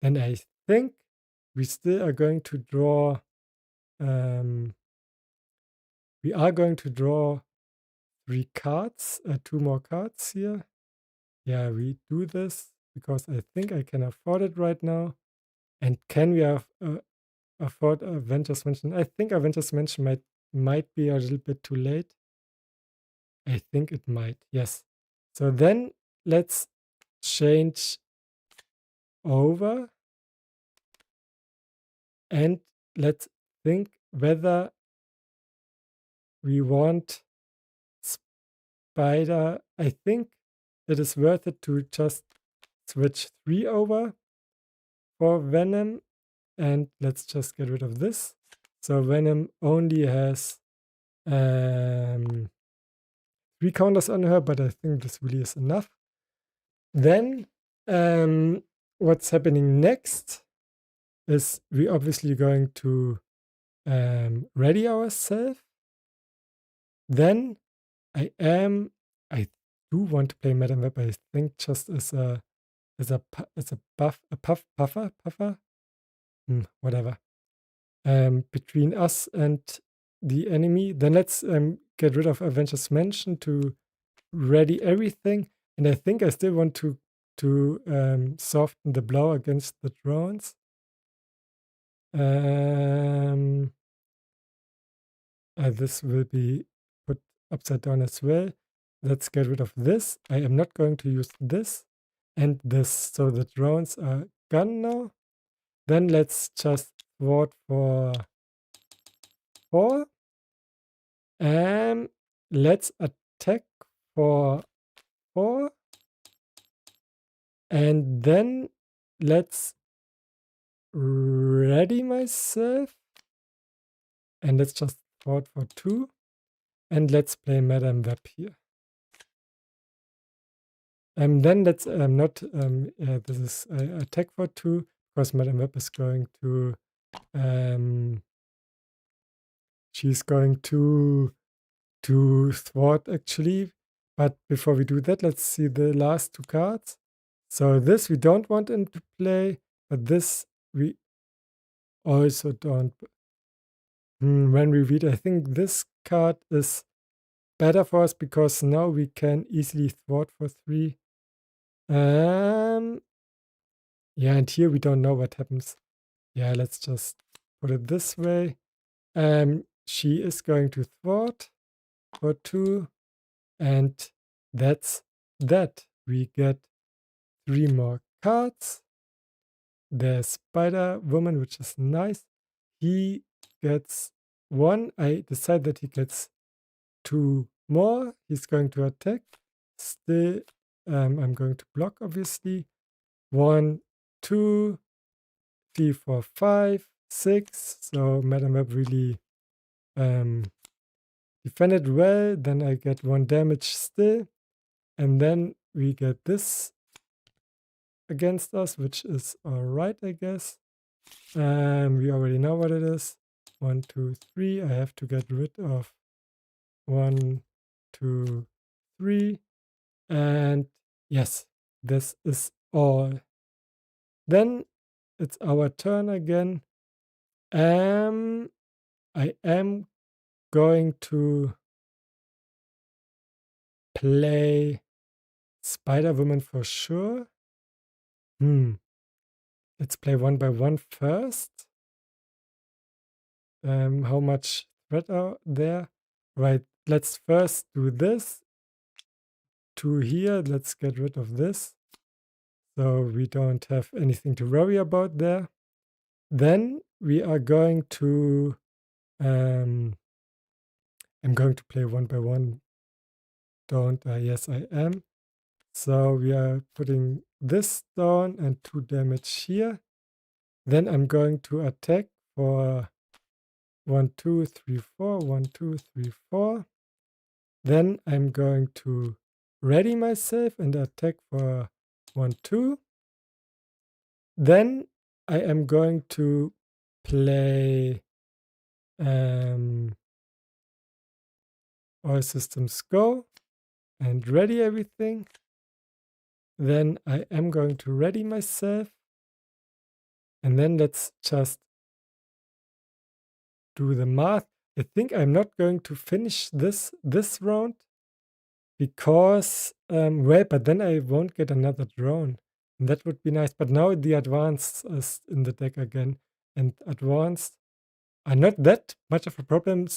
And I think we still are going to draw. We are going to draw 3 cards, 2 more cards here. Yeah, we do this because I think I can afford it right now. And can we afford Avengers Mansion? I think Avengers Mansion might be a little bit too late. I think it might, yes. So then let's change over and let's think whether we want Spider. I think it is worth it to just switch 3 over for Venom, and let's just get rid of this. So Venom only has 3 counters on her, but I think this really is enough. Then what's happening next is we obviously going to ready ourselves. Then I do want to play Madame Web. I think just as a puffer, whatever. Between us and the enemy. Then let's get rid of Avengers Mansion to ready everything. And I think I still want to soften the blow against the drones. This will be put upside down as well. Let's get rid of this. I am not going to use this and this. So the drones are gone now. Then let's just vote for 4. Let's attack for 4. And then let's ready myself. And let's just vote for 2. And let's play Madame Web here. Then let's not, this is attack for 2, because Madame Web is going to, she's going to thwart actually. But before we do that, let's see the last two cards. So this we don't want into play, but this we also don't. When we read, I think this card is better for us because now we can easily thwart for 3. Yeah, and here we don't know what happens. Yeah, let's just put it this way. She is going to thwart for 2, and that's that. We get 3 more cards. There's Spider Woman, which is nice. He gets 1. I decide that he gets 2 more. He's going to attack. Still, I'm going to block, obviously. 1, 2, 3, 4, 5, 6. So Madam Web really defended well. Then I get 1 damage still. And then we get this against us, which is alright, I guess. We already know what it is. 1, 2, 3. I have to get rid of 1, 2, 3. And yes, this is all. Then it's our turn again. I am going to play Spider-Woman for sure. Let's play one by one first. How much threat are there? Right, let's first do this. 2 here, let's get rid of this. So we don't have anything to worry about there. Then we are going to, I'm going to play one by one. Don't I? Yes, I am. So we are putting this down and 2 damage here. Then I'm going to attack for 1, 2, 3, 4, 1, 2, 3, 4. Then I'm going to ready myself and attack for 1, 2. Then I am going to play all systems go and ready everything. Then I am going to ready myself. And then let's just do the math. I think I'm not going to finish this round because, well, but then I won't get another drone. And that would be nice. But now the advanced is in the deck again. And advanced are not that much of a problem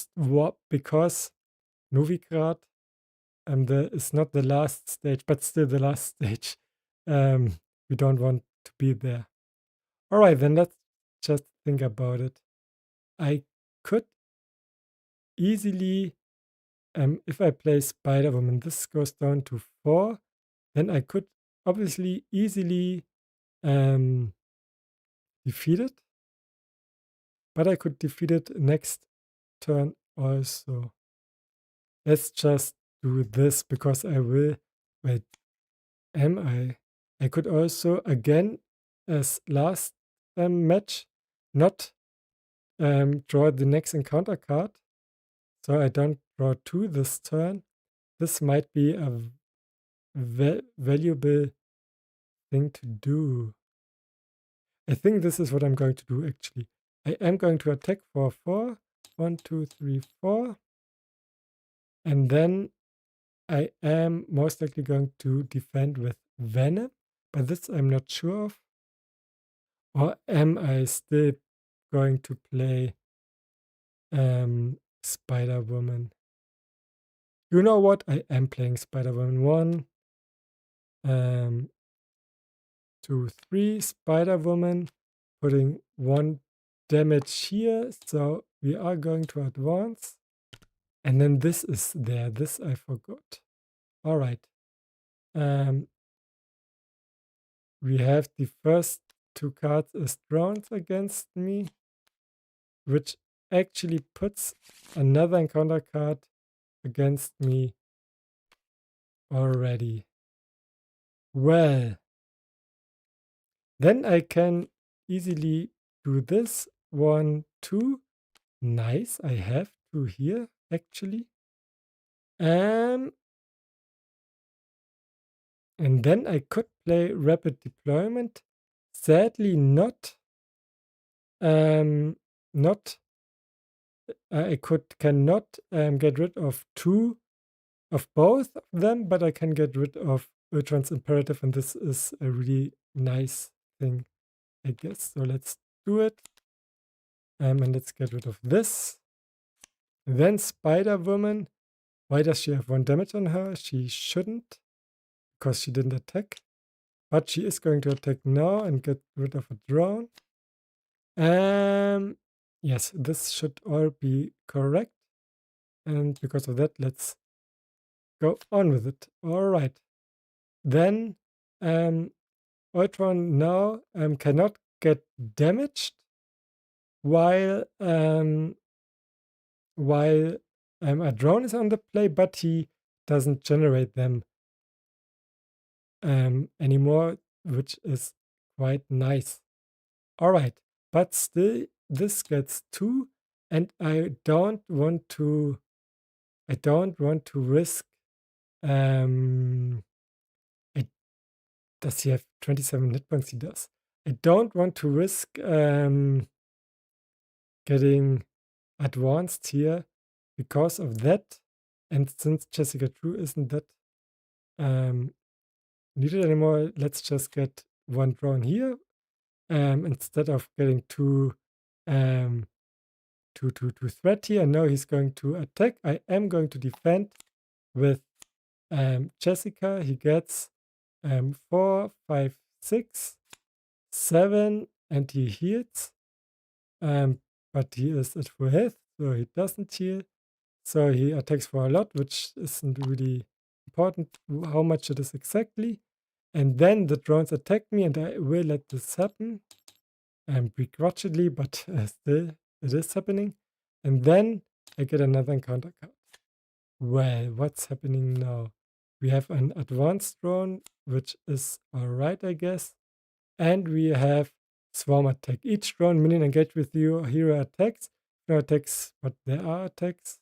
because Novigrad is not the last stage, but still the last stage. We don't want to be there. All right, then let's just think about it. I could easily, if I play Spider-Woman, this goes down to 4, then I could obviously easily defeat it. But I could defeat it next turn also. Let's just do this because I will. Wait, am I? I could also, again, as last match, not draw the next encounter card. So I don't draw 2 this turn. This might be a valuable thing to do. I think this is what I'm going to do actually. I am going to attack for 4. 1, 2, 3, 4. And then I am most likely going to defend with Venom, but this I'm not sure of. Or am I still going to play Spider-Woman? You know what? I am playing Spider-Woman. 1, 2, 3. Spider-Woman, putting 1 damage here. So we are going to advance. And then this is there. This I forgot. All right. We have the first 2 cards as drones against me, which actually puts another encounter card against me already. Well, then I can easily do this. 1, 2. Nice. I have 2 here, actually. And then I could play rapid deployment. Sadly, not. I cannot get rid of two of both of them, but I can get rid of Ultron's imperative, and this is a really nice thing, I guess. So let's do it. And let's get rid of this. Then Spider-Woman. Why does she have 1 damage on her? She shouldn't, because she didn't attack. But she is going to attack now and get rid of a drone. Yes, this should all be correct. And because of that, let's go on with it. All right. Then Ultron now cannot get damaged while a drone is on the play, but he doesn't generate them anymore, which is quite nice. All right, but still, this gets 2, and I don't want to risk. I, does he have 27 hit points? He does. I don't want to risk getting advanced here because of that. And since Jessica Drew isn't that needed anymore, let's just get 1 drone here instead of getting 2 threat here. Now he's going to attack. I am going to defend with Jessica. He gets 4, 5, 6, 7, and he heals. But he is at full health, so he doesn't heal. So he attacks for a lot, which isn't really important how much it is exactly. And then the drones attack me, and I will let this happen. Begrudgingly, but still it is happening. And then I get another encounter card. Well, what's happening now? We have an advanced drone, which is alright, I guess. And we have swarm attack. Each drone minion engaged with your hero attacks. No attacks, but there are attacks.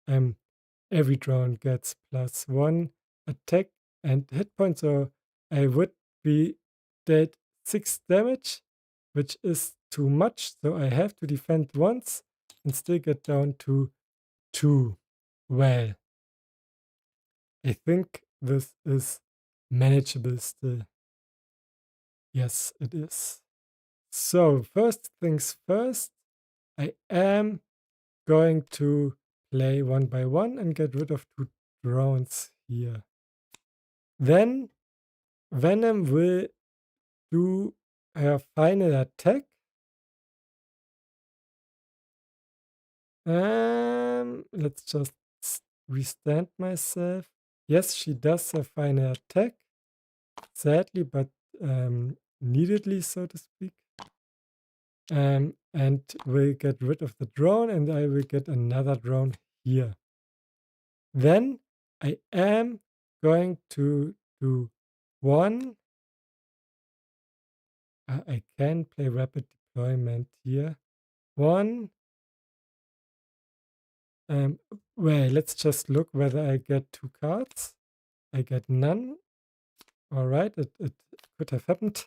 Every drone gets +1 attack and hit point, so I would be dead 6 damage, which is too much, so I have to defend once and still get down to 2. Well, I think this is manageable still. Yes, it is. So first things first, I am going to play 1 by 1 and get rid of 2 drones here. Then Venom will do her final attack. Let's just restand myself. Yes, she does her final attack. Sadly, but neededly, so to speak. And we'll get rid of the drone, and I will get another drone here. Then I am going to do 1. I can play rapid deployment here. 1. Well, let's just look whether I get 2 cards. I get none. All right, it could have happened.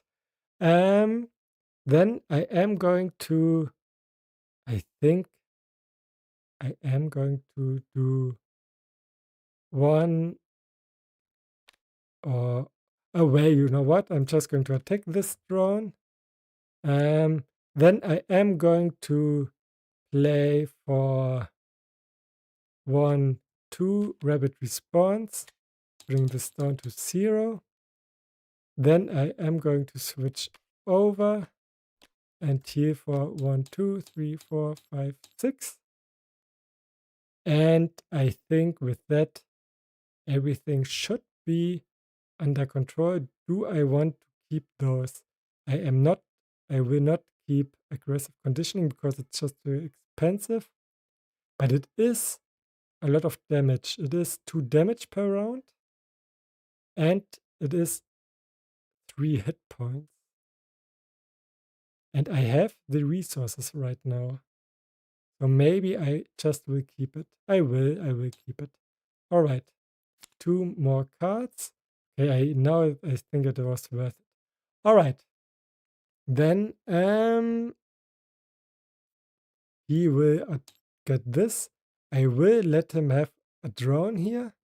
Then I am going to, I think I am going to do 1 or, oh, well, you know what? I'm just going to attack this drone. Then I am going to play for 1, 2 rapid response, bring this down to 0. Then I am going to switch over and heal for 1, 2, 3, 4, 5, 6. And I think with that, everything should be under control. Do I want to keep those? I will not keep aggressive conditioning because it's just too expensive. But it is a lot of damage. It is 2 damage per round. And it is 3 hit points. And I have the resources right now. So maybe I just will keep it. I will keep it. All right. 2 more cards. Okay, now I think it was worth it. All right. Then he will get this. I will let him have a drone here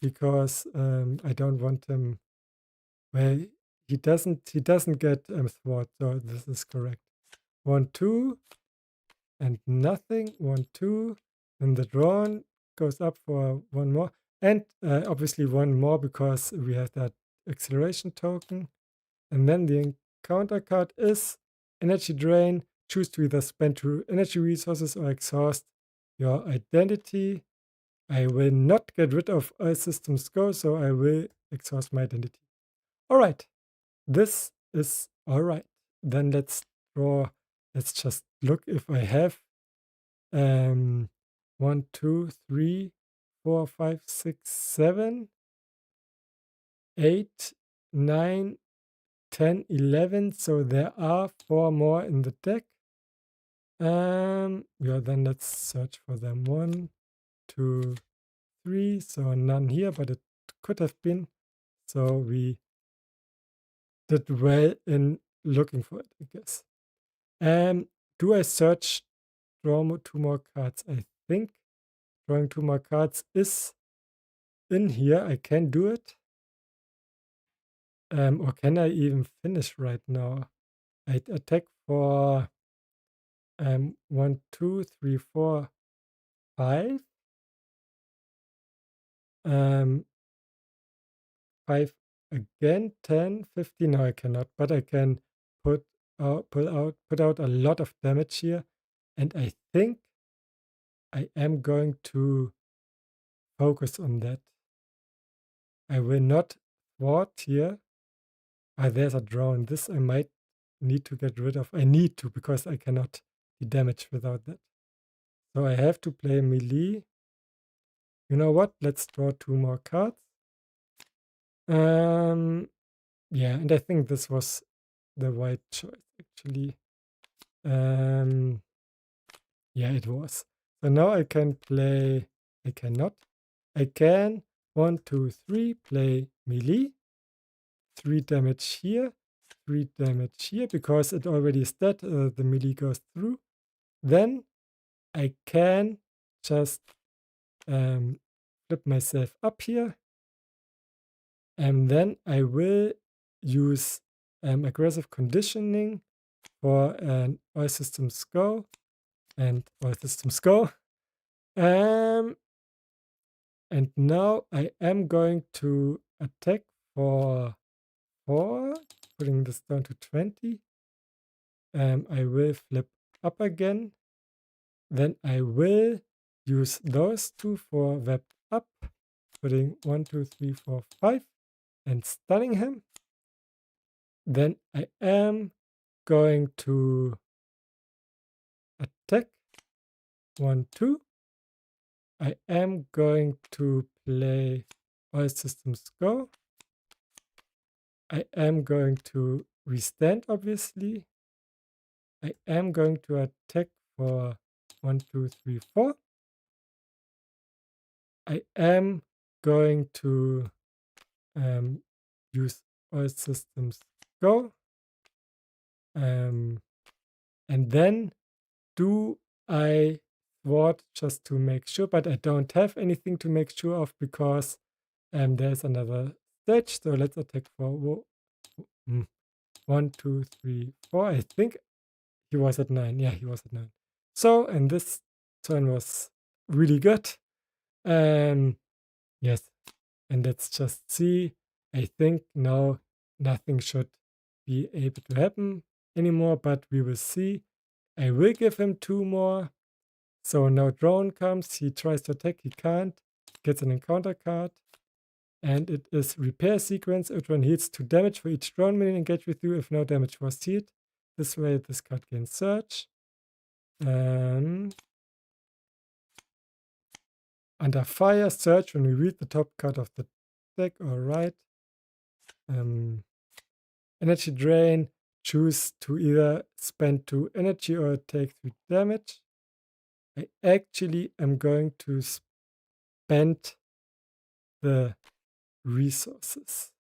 because I don't want him. Well, he doesn't get thwart, so this is correct. 1, 2, and nothing. 1, 2, and the drone goes up for one more, and obviously one more because we have that acceleration token. And then the encounter card is energy drain. Choose to either spend 2 energy resources or exhaust your identity. I will not get rid of all systems go, so I will exhaust my identity. All right, this is all right. Then let's draw. Let's just look if I have 1, 2, 3, 4, 5, 6, 7, 8, 9, 10, 11. So there are 4 more in the deck. Yeah, then let's search for them. 1, 2, 3. So none here, but it could have been. So we did well in looking for it, I guess. Do I search draw 2 more cards? I think drawing 2 more cards is in here. I can do it. Or can I even finish right now? I attack for 1, 2, 3, 4, 5. 5 again, 10, 15. No, I cannot, but I can put out a lot of damage here. And I think I am going to focus on that. I will not thwart here. Ah, there's a drone. This I might need to get rid of. I need to because I cannot be damaged without that. So I have to play melee. You know what? Let's draw 2 more cards. Yeah, and I think this was the right choice actually. Yeah, it was. So now I can play. I cannot. I can 1, 2, 3 play melee. 3 damage here. 3 damage here because it already is dead. The melee goes through. Then I can just flip myself up here. And then I will use aggressive conditioning for an all systems go and all systems go. And now I am going to attack for 4, putting this down to 20. I will flip up again. Then I will use those 2 for web up, putting 1, 2, 3, 4, 5, and stunning him. Then I am going to attack 1, 2. I am going to play all systems go. I am going to restand, obviously. I am going to attack for 1, 2, 3, 4. I am going to use all systems go. And then do I thwart just to make sure, but I don't have anything to make sure of because there's another stage. So let's attack for 1, 2, 3, 4. I think he was at 9. Yeah, he was at 9. So, and this turn was really good. Yes, and let's just see. I think now nothing should be able to happen anymore, but we will see. I will give him 2 more. So now drone comes, he tries to attack, he can't, gets an encounter card, and it is repair sequence. Each one heals 2 damage for each drone minion engaged with you if no damage was healed. This way this card gains search. Under fire, search when we read the top card of the deck. All right. Energy drain, choose to either spend 2 energy or take 3 damage. I actually am going to spend the resources.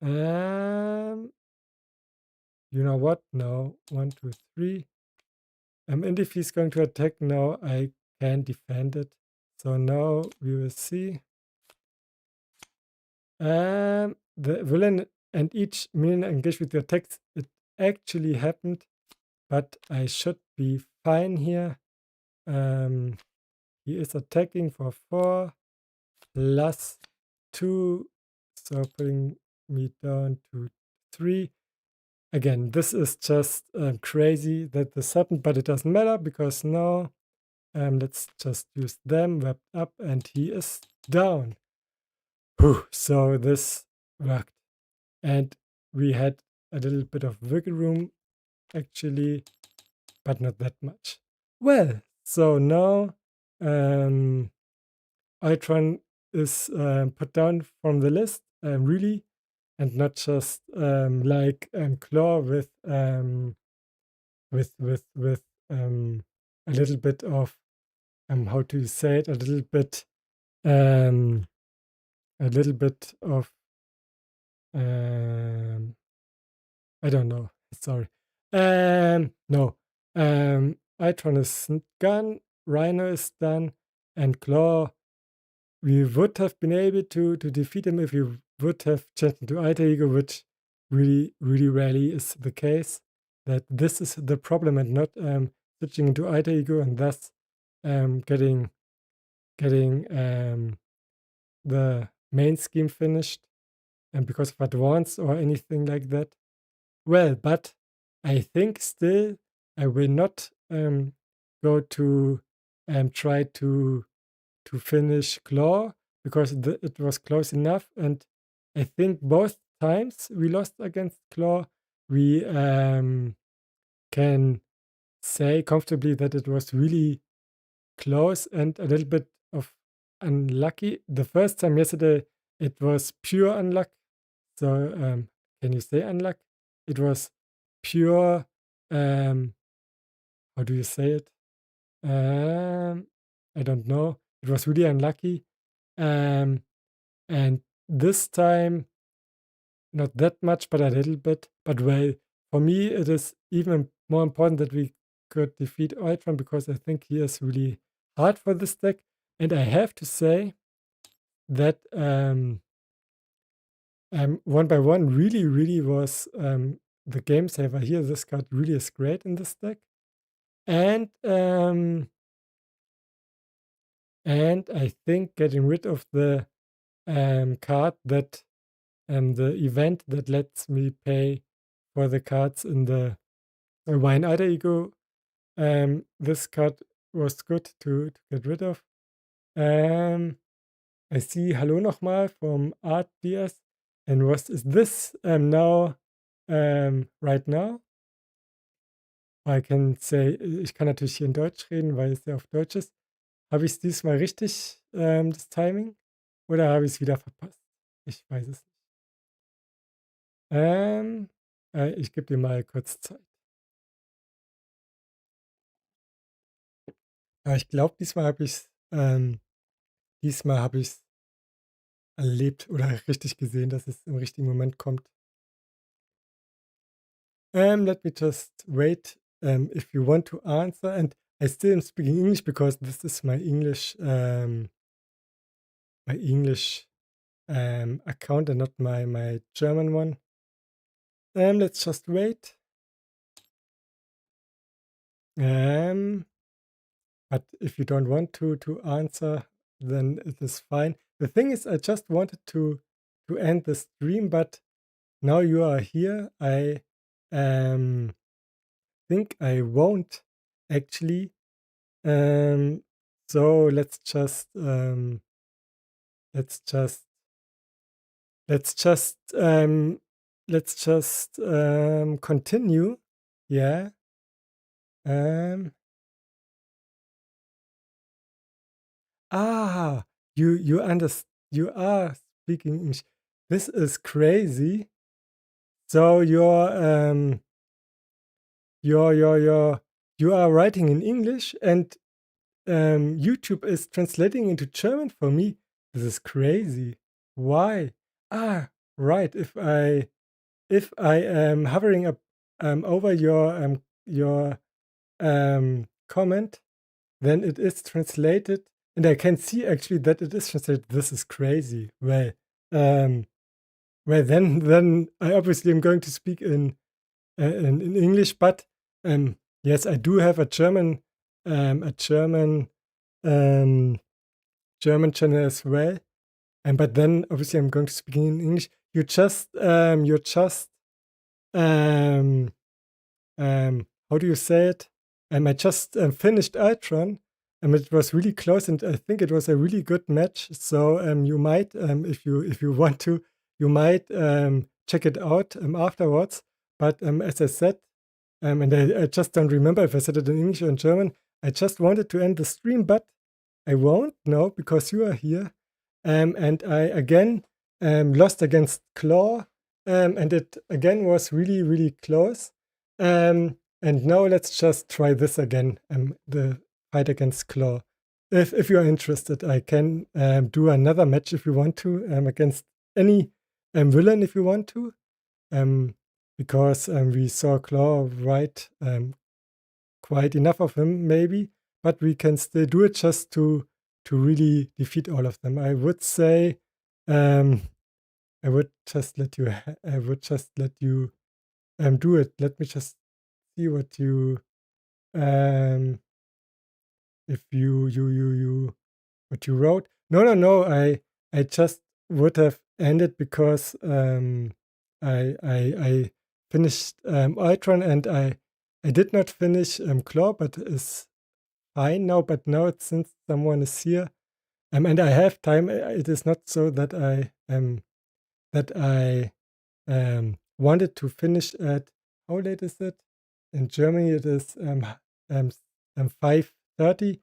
You know what? No. 1, 2, 3. And if he's going to attack now, I can defend it. So now we will see. The villain and each minion engaged with the attacks. It actually happened, but I should be fine here. He is attacking for 4 plus 2, so putting me down to 3. Again, this is just crazy that this happened, but it doesn't matter because now let's just use them, wrapped up, and he is down. Whew, so this worked. And we had a little bit of wiggle room, actually, but not that much. Well, so now Ultron is put down from the list, really, and not just like Claw with a little bit of how do you say it? A little bit of I don't know. Sorry. No. Ultron is gone. Rhino is done, and Claw. We would have been able to defeat him if we would have changed into Alter Ego, which really, really rarely is the case. That this is the problem, and not switching into Alter Ego and thus getting the main scheme finished, and because of advance or anything like that. Well, but I think still I will not go to try to finish Claw because it was close enough, and I think both times we lost against Claw, we can say comfortably that it was really close and a little bit of unlucky. The first time yesterday, it was pure unluck. So can you say unluck? It was pure. How do you say it? I don't know. It was really unlucky. And this time, not that much, but a little bit. But well, for me, it is even more important that we could defeat Ultron because I think he is really hard for this deck. And I have to say that 1x1 really, really was the game saver here. This card really is great in this deck. And I think getting rid of the card that the event that lets me pay for the cards in the Wine Alter Ego, this card was good to get rid of. I see Hallo nochmal from Art DS. And what is this now right now? I can say, ich kann natürlich hier in Deutsch reden, weil es ja auf Deutsch ist. Habe ich es diesmal richtig, das Timing? Oder habe ich es wieder verpasst? Ich weiß es nicht. Ich gebe dir mal kurz Zeit. Aber ich glaube, diesmal habe ich's erlebt oder richtig gesehen, dass es im richtigen Moment kommt. Let me just wait, if you want to answer, and I still am speaking English because this is my English account and not my German one. Let's just wait. But if you don't want to answer, then it is fine. The thing is, I just wanted to end the stream, but now you are here. I think I won't actually. So let's just continue. Yeah. You you are speaking English. This is crazy. So you are writing in English and YouTube is translating into German for me. This is crazy. Why? Ah, right. If I am hovering up over your comment, then it is translated, and I can see actually that it is translated. This is crazy. Um, then I obviously am going to speak in English, but yes, I do have a um, German channel as well. But then obviously I'm going to speak in English. Um, how do you say it? I just finished Ultron, and it was really close, and I think it was a really good match. So you might, if you want to, you might check it out afterwards. But as I said, and I just don't remember if I said it in English or in German. I just wanted to end the stream, but I won't now because you are here. And I again lost against Claw, and it again was really, really close. And now let's just try this again, the fight against Claw. If you are interested, I can do another match if you want to, against any villain if you want to. Because we saw Claw right quite enough of him, maybe, but we can still do it just to really defeat all of them. I would say, I would just let you. I would just let you do it. Let me just see what you if you what you wrote. No. I just would have ended because I finished Ultron, and I did not finish Claw, but is fine now. But now since someone is here, and I have time, it is not so that I wanted to finish at, how late is it? In Germany, it is 5:30.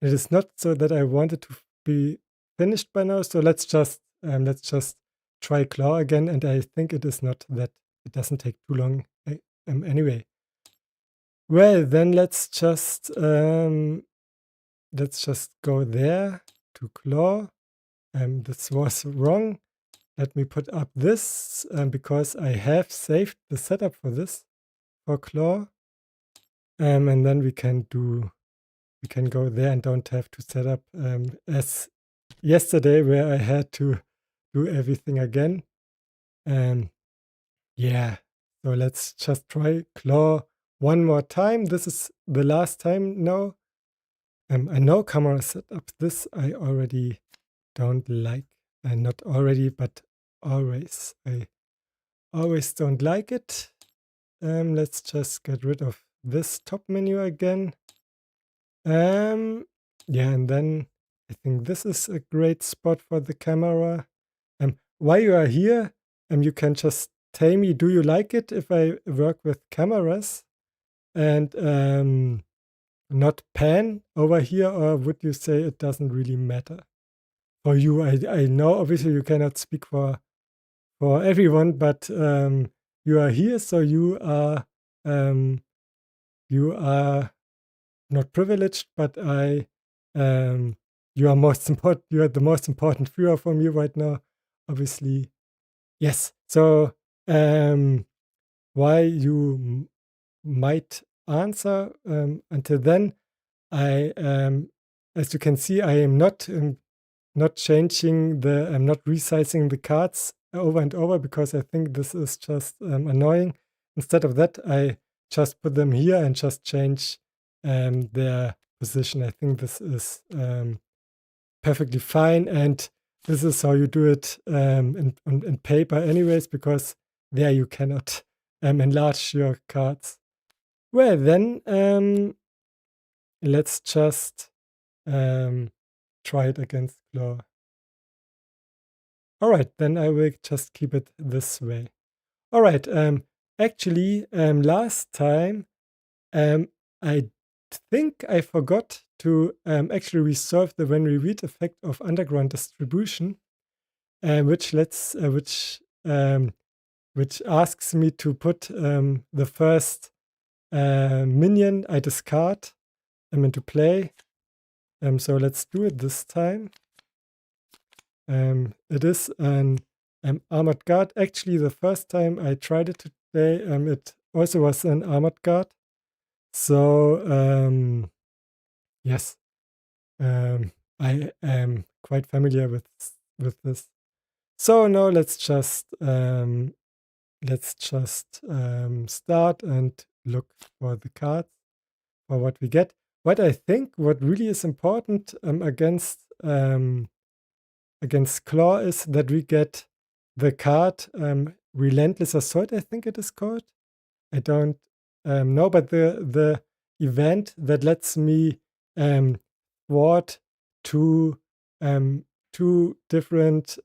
It is not so that I wanted to be finished by now. So let's just try Claw again, and I think it is not that it doesn't take too long. Anyway, well then let's just go there to Claw. This was wrong. Let me put up this because I have saved the setup for this for Claw. And then we can go there and don't have to set up as yesterday where I had to do everything again. Yeah, so let's just try Claw one more time. This is the last time now. I know camera setup. This I already don't like. Not already, but always. I always don't like it. Let's just get rid of this top menu again. Yeah, and then I think this is a great spot for the camera. While you are here, you can just tell me, do you like it if I work with cameras and not pan over here, or would you say it doesn't really matter for you? I know obviously you cannot speak for everyone, but you are here, so you are not privileged, but you are most important. You are the most important viewer for me right now, obviously. Yes. So why you might answer until then, I as you can see, I am not changing I'm not resizing the cards over and over because I think this is just annoying. Instead of that, I just put them here and just change their position. I think this is perfectly fine, and this is how you do it in paper anyways, because there you cannot enlarge your cards. Well, then let's just try it against Claw. All right, then I will just keep it this way. All right, actually, last time I think I forgot to actually resolve the when we read effect of underground distribution, which asks me to put the first minion I discard into play. So let's do it this time. It is an armored guard. Actually, the first time I tried it today, it also was an armored guard. So yes, I am quite familiar with this. So now let's just start and look for the cards, for what we get. What I think what really is important against Claw is that we get the card Relentless Assault, I think it is called. I don't know, but the event that lets me thwart two two different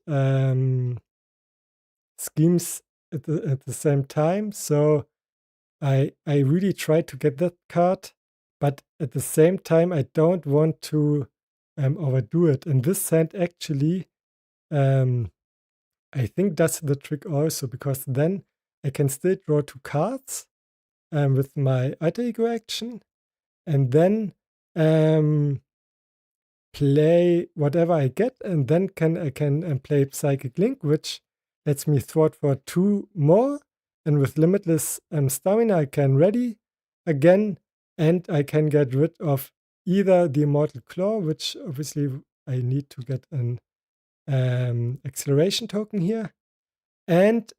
schemes at the same time. So I really try to get that card, but at the same time I don't want to overdo it. And this hand actually I think that's the trick also, because then I can still draw two cards with my alter ego action, and then play whatever I get, and then I can play Psychic Link, which lets me thwart for two more, and with limitless stamina I can ready again, and I can get rid of either the Immortal Claw, which obviously I need to get an acceleration token here, and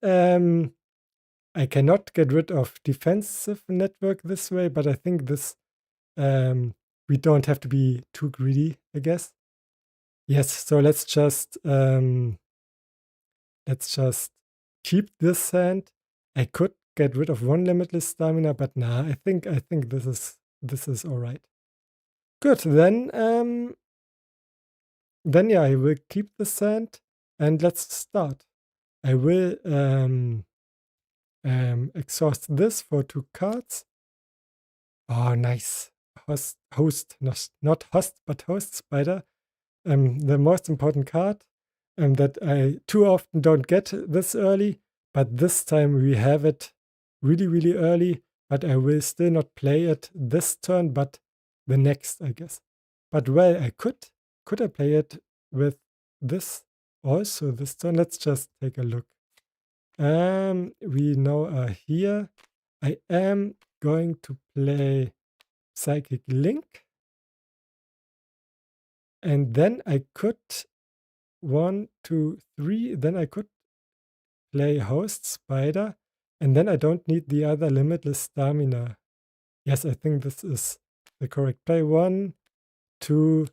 I cannot get rid of defensive network this way, but I think this we don't have to be too greedy, I guess. Yes, so let's just keep this hand. I could get rid of one limitless stamina, but nah, I think this is all right. Good, then yeah, I will keep this hand and let's start. I will exhaust this for two cards. Oh, nice. Host, not host, but host spider. The most important card that I too often don't get this early, but this time we have it really, really early. But I will still not play it this turn, but the next, I guess. But well, I could I play it with this also this turn? Let's just take a look. We now are here. I am going to play Psychic Link. And then I could 1, 2, 3. Then I could play Host Spider. And then I don't need the other limitless stamina. Yes, I think this is the correct play. 1, 2,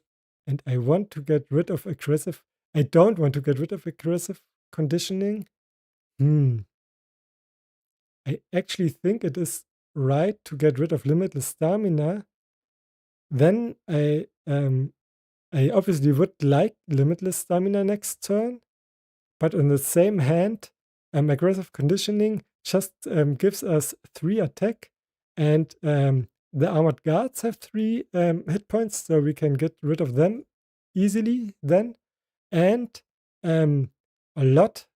and I want to get rid of aggressive. I don't want to get rid of aggressive conditioning. I actually think it is right to get rid of limitless stamina. Then I obviously would like limitless stamina next turn, but on the same hand, aggressive conditioning just gives us 3 attack, and the armored guards have 3 hit points, so we can get rid of them easily then. And a lot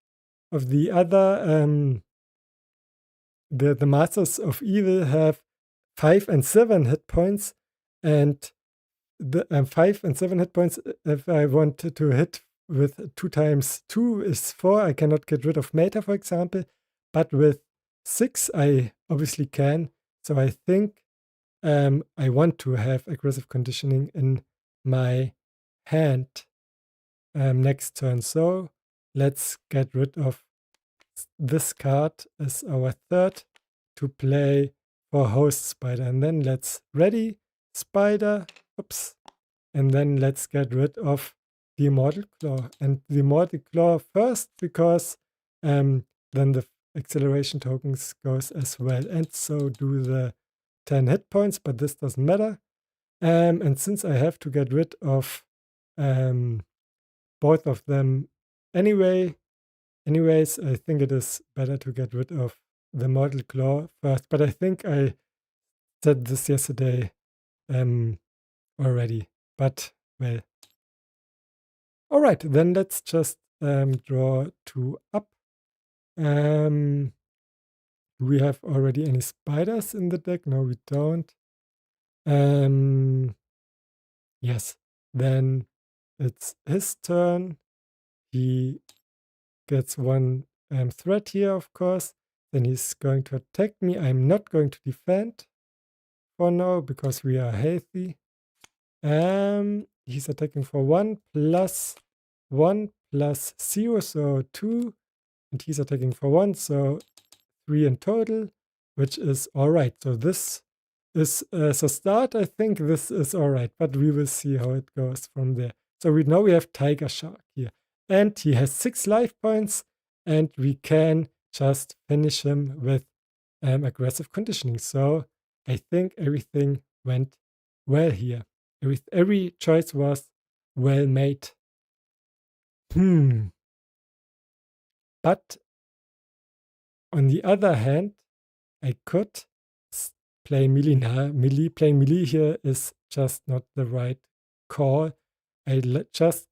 of the other the Masters of Evil have 5 and 7 hit points, and the 5 and 7 hit points, if I want to hit with 2 times 2 is 4, I cannot get rid of Meta, for example, but with 6 I obviously can. So I think I want to have aggressive conditioning in my hand next turn. So let's get rid of this card as our third to play for Host Spider. And then let's ready Spider. Oops. And then let's get rid of the Immortal Claw. And the Immortal Claw first, because then the acceleration tokens goes as well. And so do the 10 hit points, but this doesn't matter. And since I have to get rid of both of them anyways, I think it is better to get rid of the Immortal Claw first. But I think I said this yesterday already. But well. All right, then let's just draw 2 up. Do we have already any spiders in the deck? No, we don't. Yes. Then it's his turn. He gets one threat here, of course. Then he's going to attack me. I'm not going to defend for now because we are healthy. He's attacking for 1 plus 1 plus 0, so 2. And he's attacking for 1, so 3 in total, which is alright. So this is as a start, I think this is alright, but we will see how it goes from there. So we know we have Tiger Shark here. And he has 6 life points, and we can just finish him with aggressive conditioning. So I think everything went well here. Every choice was well made. But on the other hand, I could play melee. Nah, playing melee here is just not the right call. I just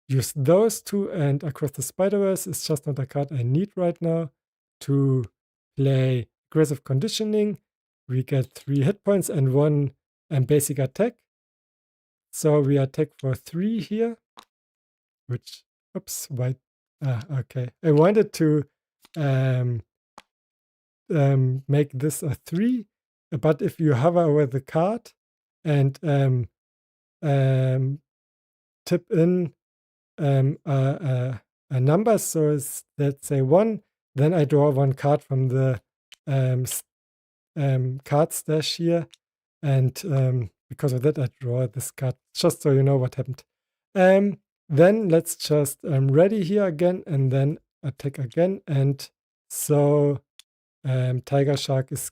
use those two, and Across the Spider-Verse is just not a card I need right now to play aggressive conditioning. We get 3 hit points and 1 basic attack. So we attack for 3 here, which, oops, why? Okay. I wanted to make this a 3, but if you hover over the card and tip in a number, so let's say 1, then I draw 1 card from the card stash here, and because of that I draw this card, just so you know what happened. Then let's just ready here again and then attack again, and so Tiger Shark is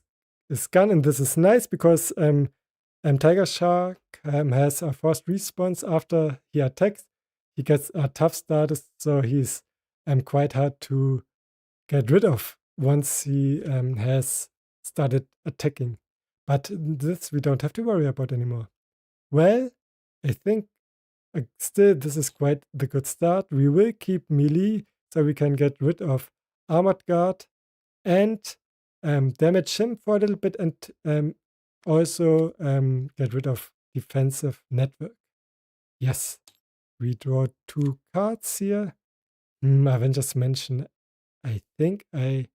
gone, and this is nice because Tiger Shark has a forced response after he attacks. He gets a tough status, so he's quite hard to get rid of once he has started attacking. But this we don't have to worry about anymore. Well, I think still this is quite the good start. We will keep melee so we can get rid of Armored Guard and damage him for a little bit, and also get rid of defensive network. Yes, we draw 2 cards here. Avengers Mansion, I think I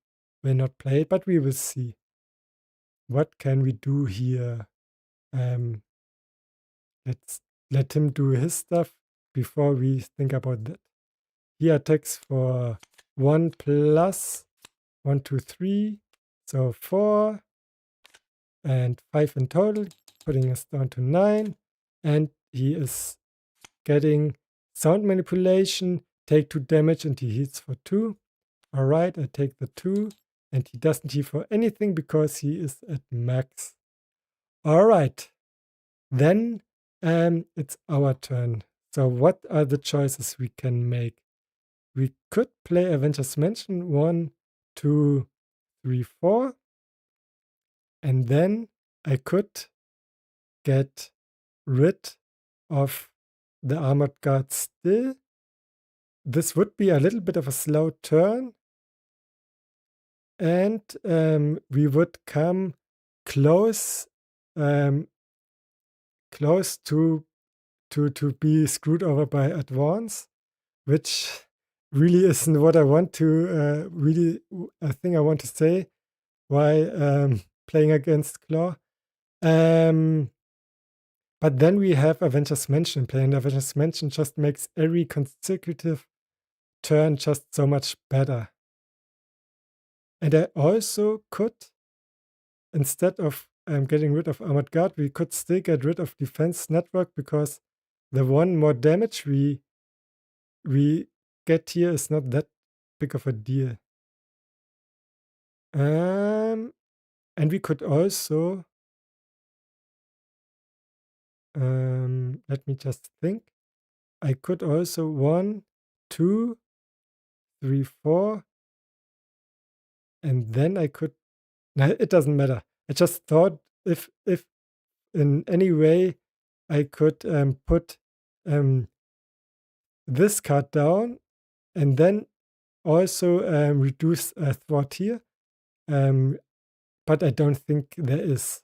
will not play it, but we will see. What can we do here? Let's let him do his stuff before we think about that. He attacks for 1 plus 1, 2, 3, so 4 and 5 in total, putting us down to 9. And he is getting sound manipulation, take 2 damage, and he hits for 2. Alright, I take the 2, and he doesn't heal for anything because he is at max. Alright, then it's our turn. So what are the choices we can make? We could play Avengers Mansion 1, 2, 3, 4. And then I could get rid of the Armored Guard still. This would be a little bit of a slow turn. And we would come close close to be screwed over by Advance, which really isn't what I want to a thing I want to say while playing against Claw. But then we have Avengers Mansion in play, and Avengers Mansion just makes every consecutive turn just so much better. And I also could, instead of getting rid of Armored Guard, we could still get rid of Defense Network, because the 1 more damage we get here is not that big of a deal. And we could also let me just think. I could also 1, 2, 3, 4, and then I could. No, it doesn't matter. I just thought if in any way I could put this card down and then also reduce a thwart here, but I don't think there is.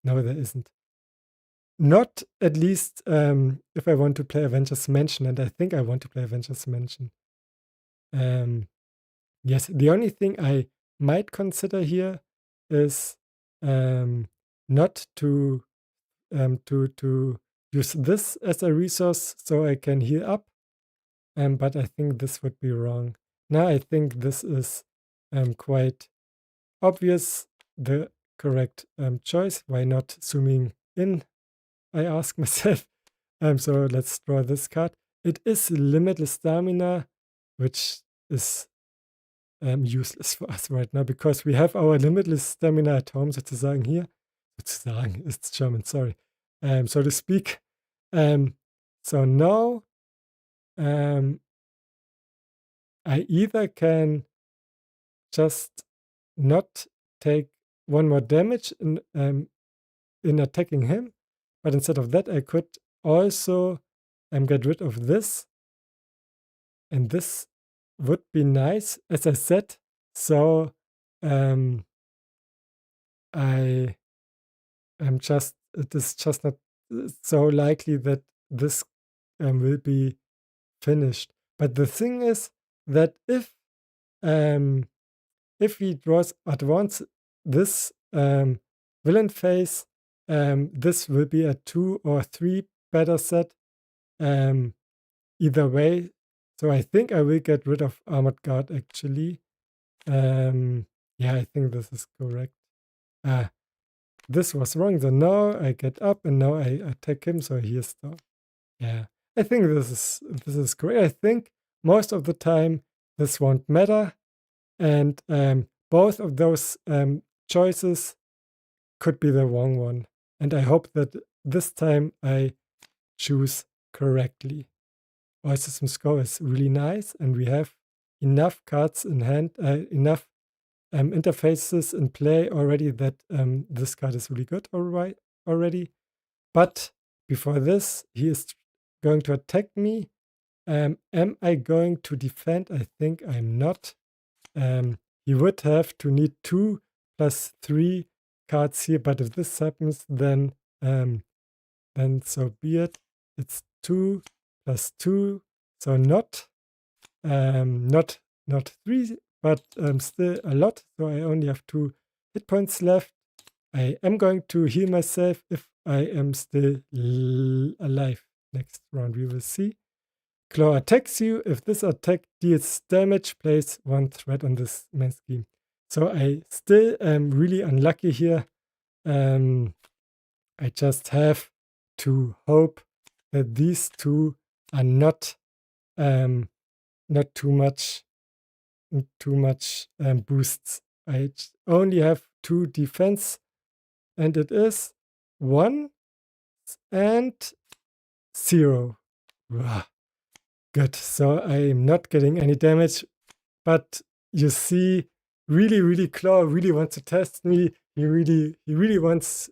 No, there isn't. Not at least if I want to play Avengers Mansion, and I think I want to play Avengers Mansion. Yes, the only thing I might consider here is not to use this as a resource so I can heal up. But I think this would be wrong. Now I think this is quite obvious, the correct choice. Why not zooming in? I ask myself. So let's draw this card. It is limitless stamina, which is useless for us right now because we have our limitless stamina at home, sozusagen here. Sozusagen, it's German, sorry. So to speak. So now I either can just not take one more damage in attacking him, but instead of that, I could also get rid of this, and this would be nice, as I said. So I am just it is just not so likely that this will be finished. But the thing is that if he draws at once this villain phase, this will be a 2 or 3 better set either way. So I think I will get rid of Armored Guard actually. Yeah, I think this is correct. This was wrong. So now I get up and now I attack him. So here's the yeah. I think this is correct. I think most of the time this won't matter. And both of those choices could be the wrong one. And I hope that this time I choose correctly. Our system's score is really nice, and we have enough cards in hand, enough interfaces in play already that this card is really good already. But before this, he is going to attack me. Am I going to defend? I think I'm not. You would have to need 2 plus 3 cards here, but if this happens, then so be it. It's 2 plus 2, so not 3, but still a lot. So I only have 2 hit points left. I am going to heal myself if I am still alive. Next round, we will see. Claw attacks you. If this attack deals damage, place 1 threat on this main scheme. So I still am really unlucky here. I just have to hope that these two are not too much boosts. I only have 2 defense, and it is 1 and 0. Wow. Good. So I'm not getting any damage, but you see, really, Claw really wants to test me. He really wants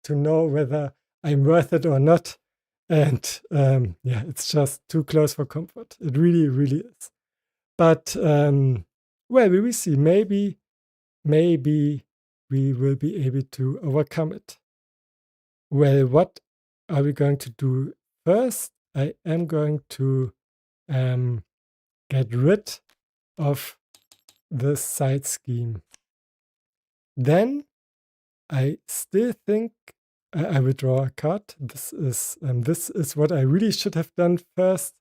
to know whether I'm worth it or not. And yeah, it's just too close for comfort. It really is. But well, we will see. Maybe we will be able to overcome it. Well, what are we going to do first? I am going to get rid of the side scheme. Then I still think I will draw a card. This is what I really should have done first.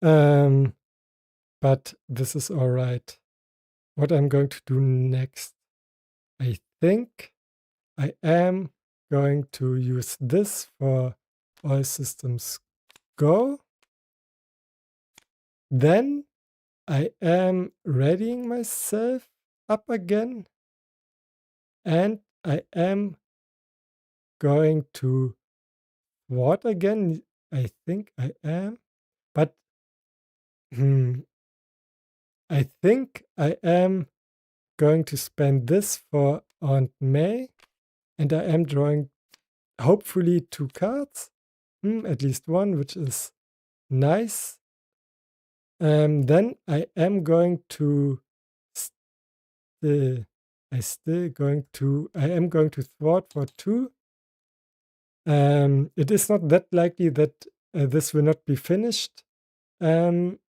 But this is all right. What I'm going to do next, I think I am going to use this for all systems go. Then I am readying myself up again, and I am going to thwart again. I think I am, but I think I am going to spend this for Aunt May, and I am drawing hopefully 2 cards, at least 1, which is nice. Then I am going to I am going to thwart for 2, It is not that likely that this will not be finished when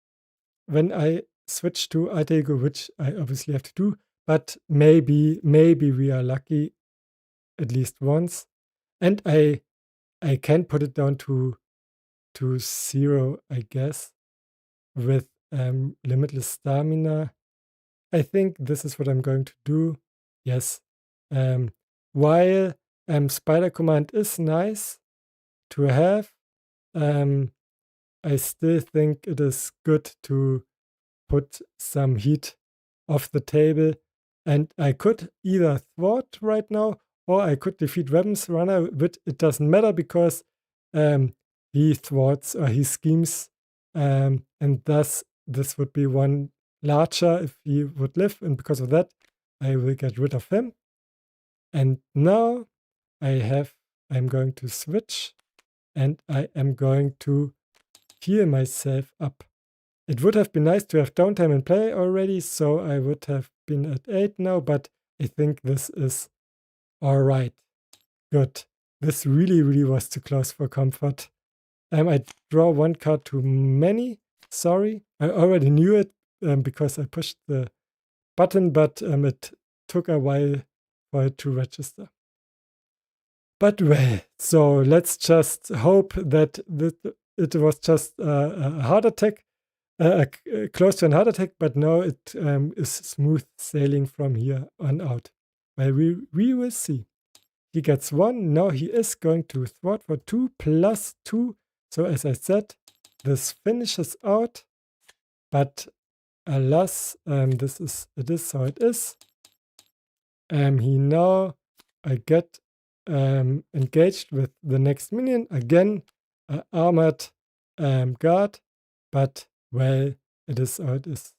I switch to alter ego, which I obviously have to do. But maybe we are lucky at least once, and I can put it down to 0, I guess, with limitless stamina. I think this is what I'm going to do. Yes. While Spider Command is nice to have, I still think it is good to put some heat off the table. And I could either thwart right now or I could defeat Weapons Runner, but it doesn't matter because he thwarts or he schemes. And thus, this would be one larger if he would live. And because of that, I will get rid of him. And now I'm going to switch and I am going to heal myself up. It would have been nice to have downtime and play already, so I would have been at 8 now, but I think this is all right. Good. This really, really was too close for comfort. I draw one card too many. Sorry. I already knew it because I pushed the button, but it took a while for it to register. But well, so let's just hope that it was just a heart attack. Close to an heart attack, but now it is smooth sailing from here on out. Well, we will see. He gets 1. Now he is going to thwart for 2 plus 2. So as I said, this finishes out. But alas, it is how it is. He now I get engaged with the next minion again, armored guard, but well, it is how it is.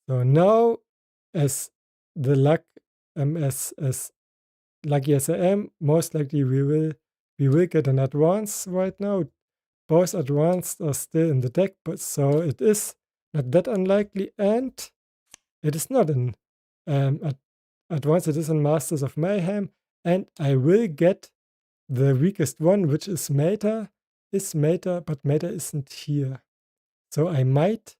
So now, as the luck, as lucky as I am, most likely we will get an advance right now. Both advanced are still in the deck, but so it is not that unlikely, and it is not an advance. It is in Masters of Mayhem, and I will get the weakest one, which is Meta. But Meta isn't here. So I might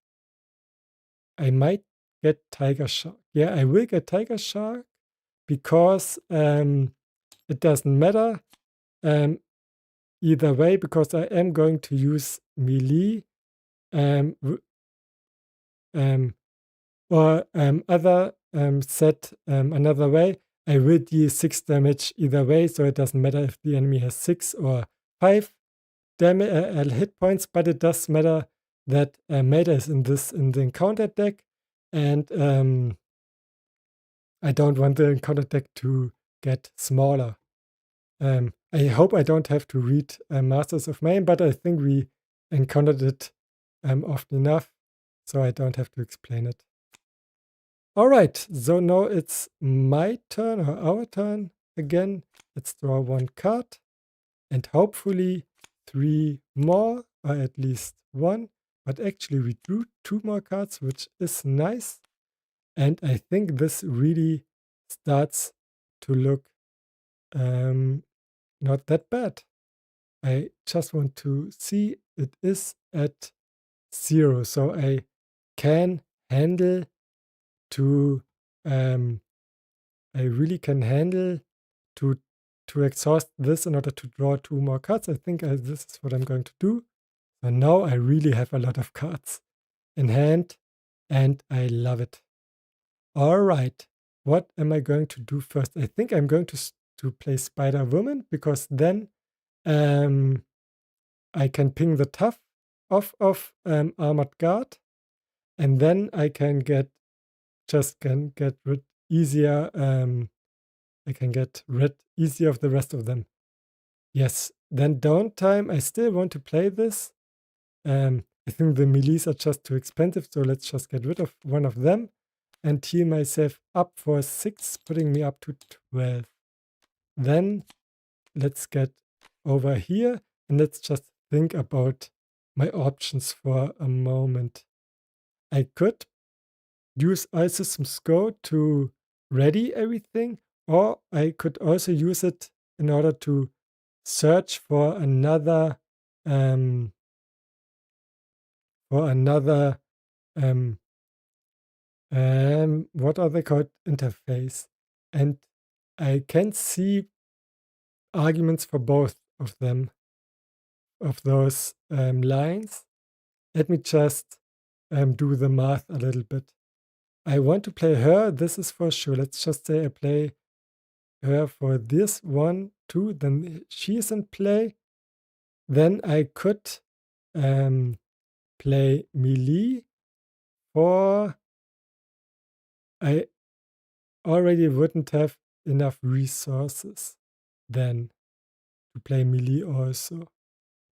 get Tiger Shark. Yeah, I will get Tiger Shark because it doesn't matter either way because I am going to use melee or other set another way. I will deal 6 damage either way, so it doesn't matter if the enemy has 6 or 5 damage hit points, but it does matter that Meta is in the encounter deck, and I don't want the encounter deck to get smaller. I hope I don't have to read Masters of Mayhem, but I think we encountered it often enough, so I don't have to explain it. All right, so now it's my turn or our turn again. Let's draw 1 card and hopefully 3 more, or at least 1. But actually we drew 2 more cards, which is nice. And I think this really starts to look not that bad. I just want to see it is at 0, so I can handle to I really can handle to exhaust this in order to draw 2 more cards. I think this is what I'm going to do. So now I really have a lot of cards in hand and I love it. All right, what am I going to do first? I think I'm going to play Spider Woman because then I can ping the tough off of Armored Guard, and then I can get rid easier. I can get rid easier of the rest of them. Yes. Then downtime. I still want to play this. I think the melees are just too expensive, so let's just get rid of one of them and heal myself up for 6, putting me up to 12. Then let's get over here and let's just think about my options for a moment. I could use iSystems Go to ready everything, or I could also use it in order to search for another um, um, what are they called? Interface. And I can see arguments for both of them, of those lines. Let me just do the math a little bit. I want to play her, this is for sure. Let's just say I play her for this 1, 2, then she is in play. Then I could play melee for... I already wouldn't have enough resources then to play melee also,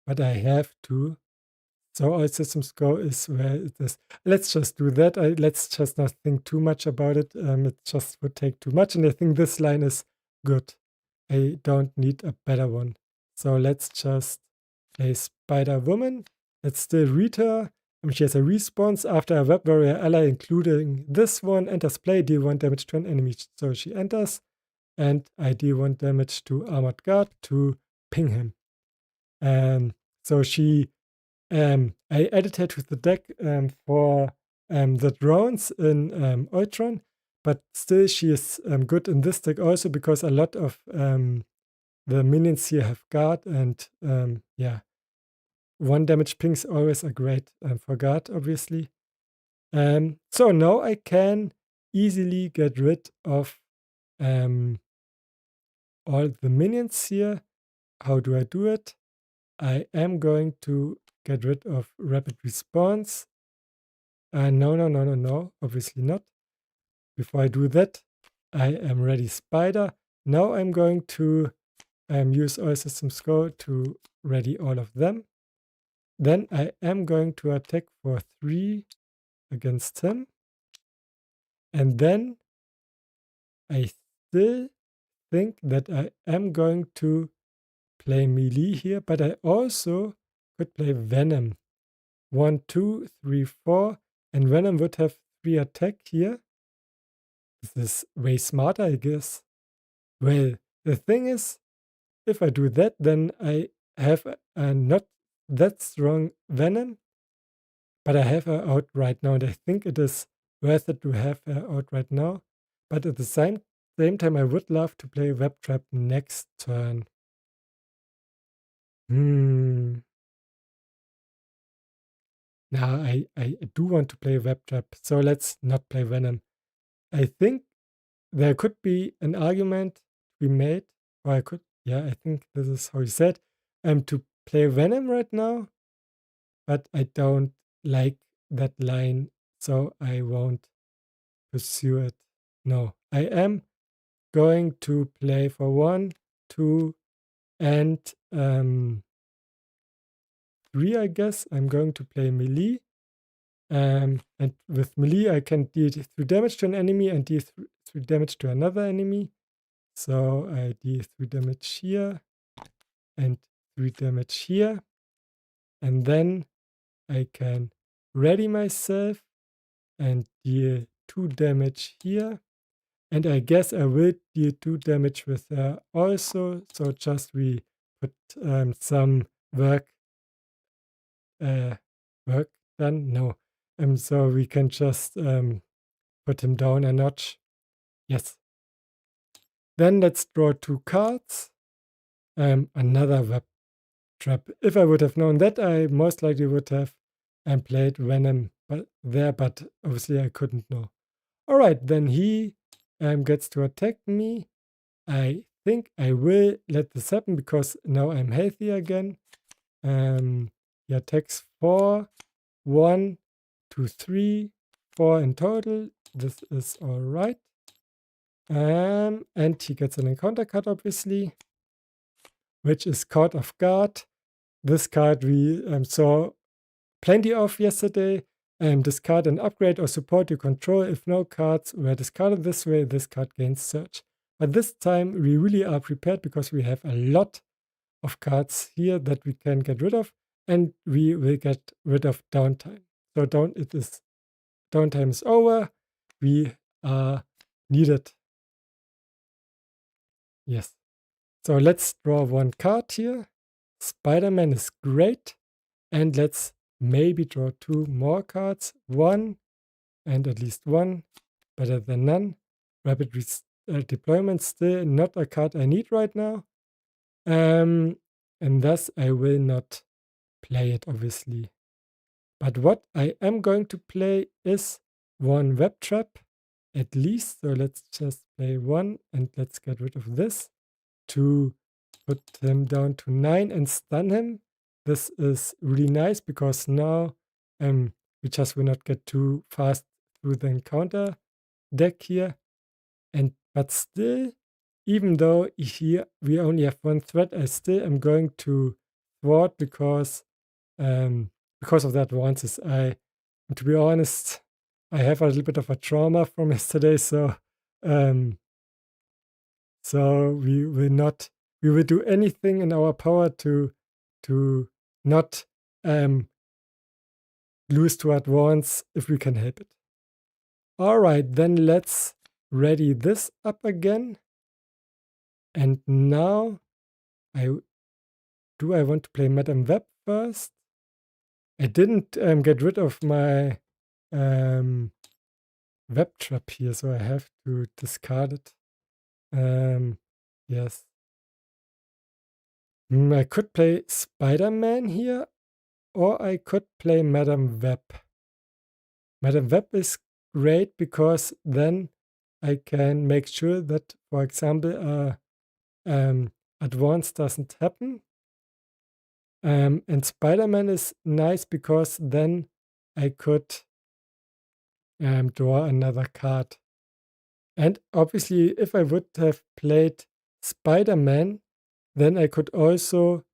but I have to. So all systems go is where it is. Let's just do that. Let's just not think too much about it. It just would take too much, and I think this line is good. I don't need a better one. So let's just play Spider-Woman. Let's still read her. She has a response after a web warrior ally, including this one, enters play, deal 1 damage to an enemy. So she enters, and I deal 1 damage to Armored Guard to ping him. So she... I added her to the deck for the drones in Ultron, but still she is good in this deck also because a lot of the minions here have guard, and yeah, 1 damage pings always are great for guard, obviously. So now I can easily get rid of all the minions here. How do I do it? I am going to get rid of rapid response. No, obviously not. Before I do that, I am ready Spider. Now I'm going to use all systems go to ready all of them. Then I am going to attack for 3 against him. And then I still think that I am going to play melee here, but I also could play Venom. 1, 2, 3, 4, and Venom would have 3 attack here. This is way smarter, I guess. Well, the thing is, if I do that, then I have a not that strong Venom, but I have her out right now, and I think it is worth it to have her out right now. But at the same time, I would love to play Web Trap next turn. No, I do want to play Web Trap, so let's not play Venom. I think there could be an argument to be made, or I could, yeah, I think this is how you said, to play Venom right now, but I don't like that line, so I won't pursue it. No, I am going to play for 1, 2, and 3, I guess. I'm going to play melee. And with melee, I can deal 3 damage to an enemy and deal 3 damage to another enemy. So I deal 3 damage here and 3 damage here. And then I can ready myself and deal 2 damage here. And I guess I will deal 2 damage with her also. So just we put some work done. No. So we can just put him down a notch. Yes. Then let's draw 2 cards. Another web trap. If I would have known that, I most likely would have played Venom but obviously I couldn't know. Alright, then he gets to attack me. I think I will let this happen because now I'm healthy again. He attacks 4, 1, 2, 3, 4 in total. This is alright. And he gets an encounter card, obviously, which is Caught Off Guard. This card we saw plenty of yesterday. Discard an upgrade or support you control. If no cards were discarded this way, this card gains search. But this time we really are prepared because we have a lot of cards here that we can get rid of, and we will get rid of downtime. So downtime is over. We are needed. Yes. So let's draw one card here. Spider-Man is great. And let's maybe draw 2 more cards. One and at least one. Better than none. Rapid deployment still not a card I need right now. And thus I will not play it, obviously. But what I am going to play is one web trap at least. So let's just play one and let's get rid of this to put him down to 9 and stun him. This is really nice because now we just will not get too fast through the encounter deck here. But still, even though here we only have one threat, I still am going to thwart because of the advances. To be honest, I have a little bit of a trauma from yesterday, so we will do anything in our power to not lose to advance if we can help it. All right, then let's ready this up again. And now I want to play Madame Web first? I didn't get rid of my web trap here, so I have to discard it. Yes. I could play Spider-Man here, or I could play Madame Web. Madame Web is great because then I can make sure that, for example, advance doesn't happen. And Spider-Man is nice because then I could draw another card. And obviously, if I would have played Spider-Man, then I could also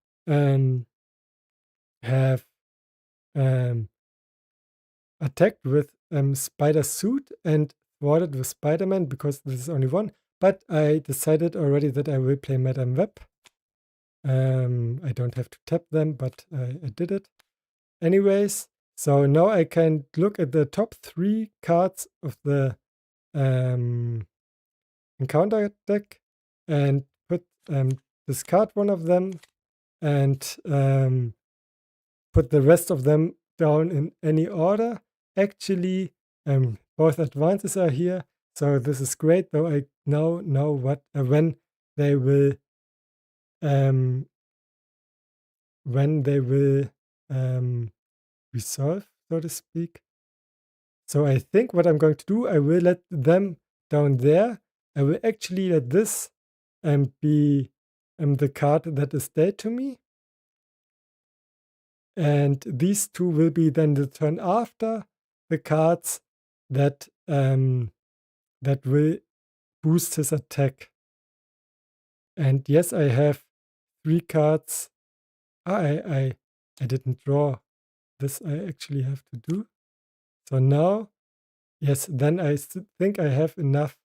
have attacked with Spider Suit and thwarted with Spider-Man because this is only one. But I decided already that I will play Madame Web. I don't have to tap them, but I did it. Anyways, so now I can look at the top 3 cards of the encounter deck and discard one of them and put the rest of them down in any order. Actually, both advances are here, so this is great. Though I now know what when they will resolve, so to speak. So I think what I'm going to do, I will let them down there. I will actually let this be the card that is dead to me. And these 2 will be then the turn after the cards that will boost his attack. And yes, I have 3 cards. I didn't draw. This I actually have to do. So now, yes, then I think I have enough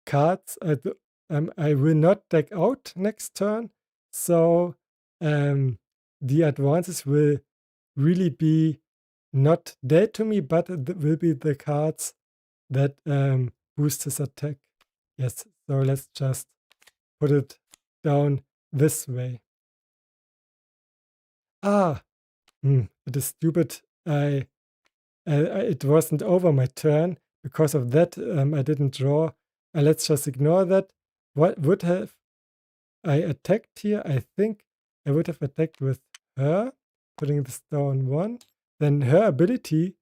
cards. I will not deck out next turn. So the advances will really be not dead to me, but it will be the cards that boost his attack. Yes, so let's just put it down this way. It is stupid. It wasn't over my turn. Because of that, I didn't draw. Let's just ignore that. What would have I attacked here? I think I would have attacked with her, putting this down 1. Then her ability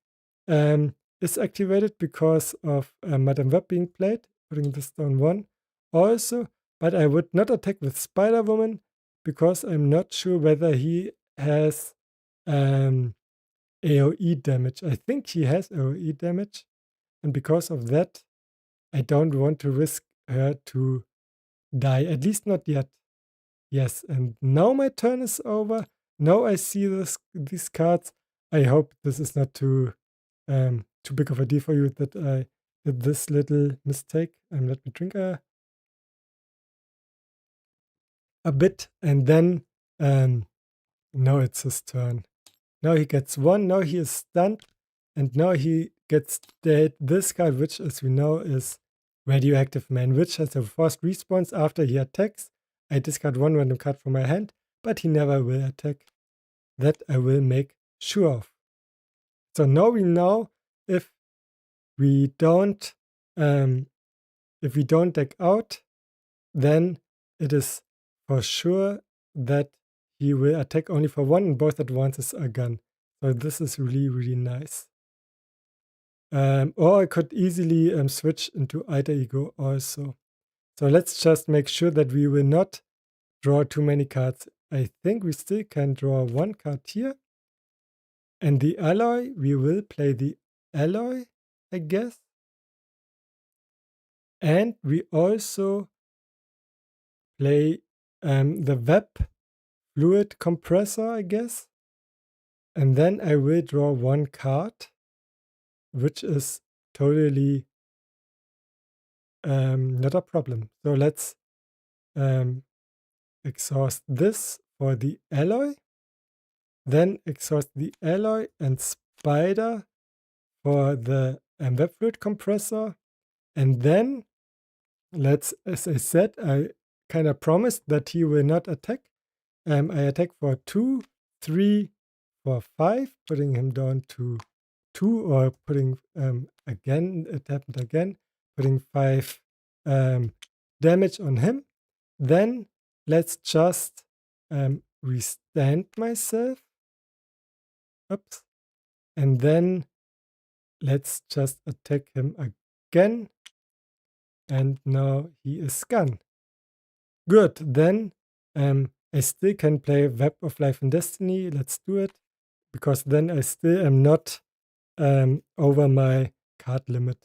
is activated because of Madame Web being played, putting this down 1. Also, but I would not attack with Spider-Woman because I'm not sure whether he has AoE damage. I think he has AoE damage. And because of that, I don't want to risk her to die. At least not yet. Yes, and now my turn is over. Now I see these cards. I hope this is not too big of a deal for you that I did this little mistake. Let me drink a bit, and then now it's his turn. Now he gets 1. Now he is stunned, and now he gets dead. This card, which as we know is Radioactive Man, which has a forced response after he attacks. I discard one random card from my hand, but he never will attack. That I will make sure of. So now we know if we don't deck out, then it is for sure that he will attack only for one and both advances are gone. So this is really, really nice. Or I could easily switch into Alter Ego also. So let's just make sure that we will not draw too many cards. I think we still can draw one card here. And the alloy, we will play the alloy, I guess. And we also play the web fluid compressor, I guess. And then I will draw one card, which is totally not a problem. So let's exhaust this for the alloy. Then exhaust the alloy and spider for the web fluid compressor. And then let's, as I said, I kind of promised that he will not attack. I attack for 2, 3, 4, 5, putting him down to 2, or putting again, it happened again, putting 5 damage on him. Then let's just restand myself. Oops. And then let's just attack him again. And now he is gone. Good. Then I still can play Web of Life and Destiny. Let's do it. Because then I still am not over my card limit,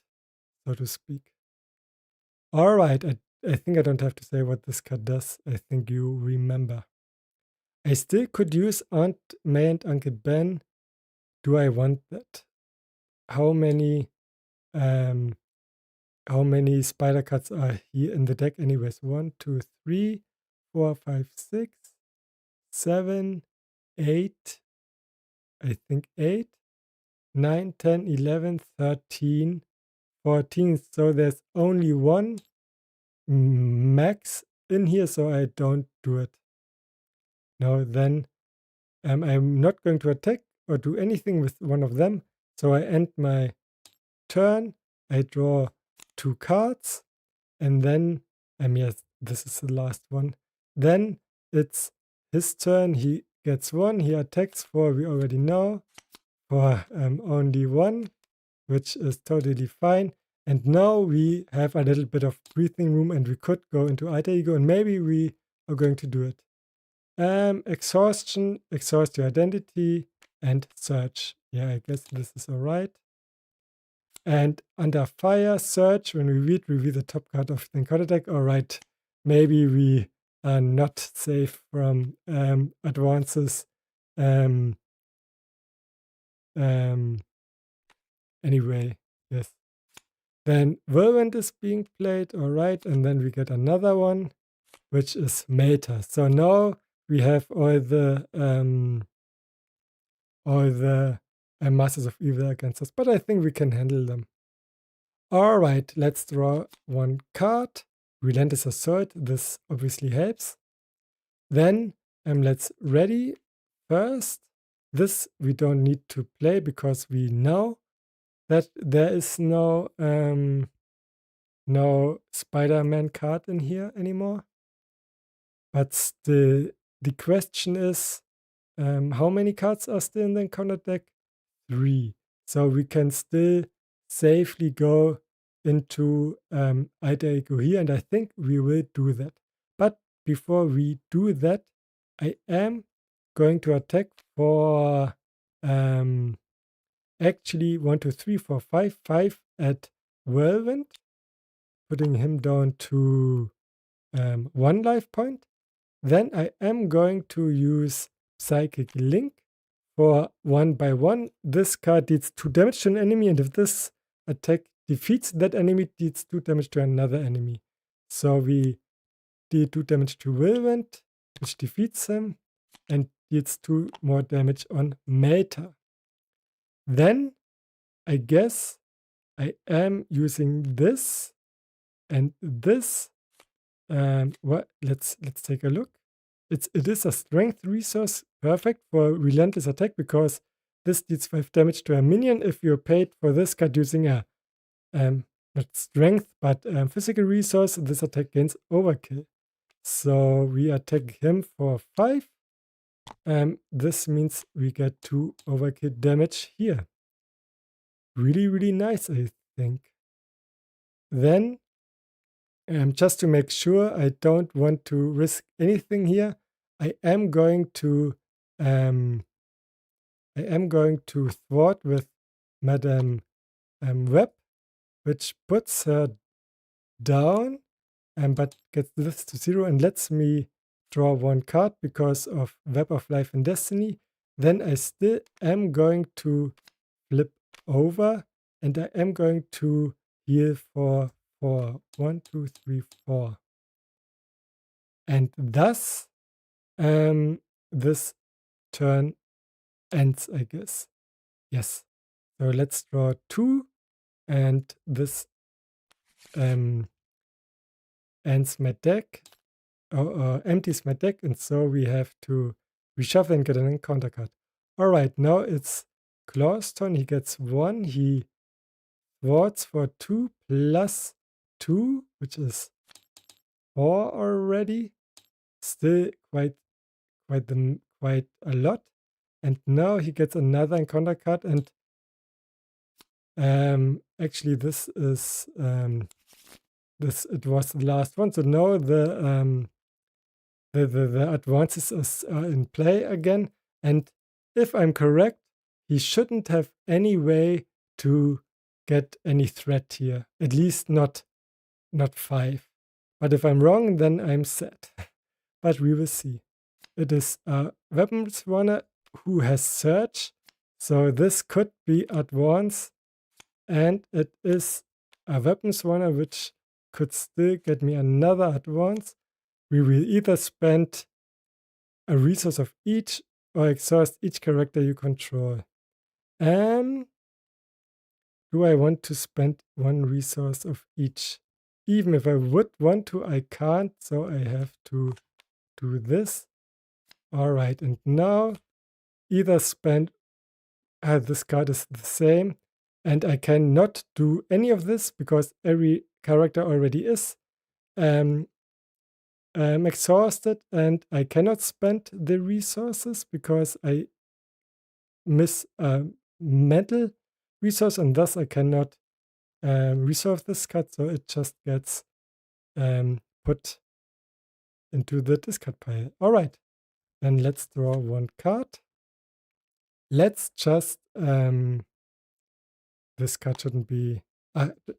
so to speak. All right. I think I don't have to say what this card does. I think you remember. I still could use Aunt May and Uncle Ben. Do I want that? How many spider cards are here in the deck anyways? 1, 2, 3, 4, 5, 6, 7, 8. I think 8, 9, 10, 11, 13, 14. So there's only one max in here, so I don't do it. Now then, I'm not going to attack or do anything with one of them. So I end my turn. I draw 2 cards. And then, yes, this is the last one. Then it's his turn. He gets 1. He attacks for, we already know, for only 1, which is totally fine. And now we have a little bit of breathing room and we could go into Alter Ego, and maybe we are going to do it. Exhaustion, exhaust your identity, and search. Yeah, I guess this is all right. And under fire, search, when we reveal the top card of the encounter deck. All right, maybe we are not safe from advances. Anyway, yes. Then Whirlwind is being played, all right, and then we get another one, which is Melter. So now we have all the Masters of Evil against us, but I think we can handle them. All right, let's draw one card. Relentless Assault, this obviously helps. Then let's ready first. This we don't need to play because we know that there is no Spider-Man card in here anymore. But still, the question is, how many cards are still in the encounter deck? 3. So we can still safely go into Alter Ego here, and I think we will do that. But before we do that, I am going to attack for actually 1, 2, 3, 4, 5, 5 at Whirlwind, putting him down to 1 life point. Then I am going to use Psychic Link for 1 by 1. This card deals 2 damage to an enemy, and if this attack defeats that enemy, it deals 2 damage to another enemy. So we deal 2 damage to Whirlwind, which defeats him, and deals 2 more damage on Melter. Then I guess I am using this and this what? Let's take a look. It is a strength resource, perfect for relentless attack because this deals 5 damage to a minion if you're paid for this card using a not strength but physical resource. This attack gains overkill. So we attack him for 5. This means we get 2 overkill damage here. Really, really nice, I think. Then, just to make sure I don't want to risk anything here, I am going to thwart with Madame Web, which puts her down, but gets this to 0 and lets me draw 1 card because of Web of Life and Destiny. Then I still am going to flip over and I am going to heal for 4. 1, 2, 3, 4. And thus, this turn ends, I guess. Yes. So let's draw 2, and this ends my deck, or empties my deck, and so we have to reshuffle and get an encounter card. All right, now it's Claw's turn. He gets 1. He thwarts for 2 plus 2, which is 4 already. Still quite a lot. And now he gets another encounter card, and actually this is it was the last one. So now the advances are in play again. And if I'm correct, he shouldn't have any way to get any threat here. At least not 5. But if I'm wrong, then I'm sad. But we will see. It is a weapons runner who has Surge. So this could be advance. And it is a weapons runner which could still get me another advance. We will either spend a resource of each or exhaust each character you control. Do I want to spend 1 resource of each? Even if I would want to, I can't, so I have to do this. All right, and now either spend, this card is the same, and I cannot do any of this because every character already is exhausted, and I cannot spend the resources because I miss a mental resource, and thus I cannot resolve this card, so it just gets put into the discard pile. All right, then let's draw 1 card. Let's just this card shouldn't be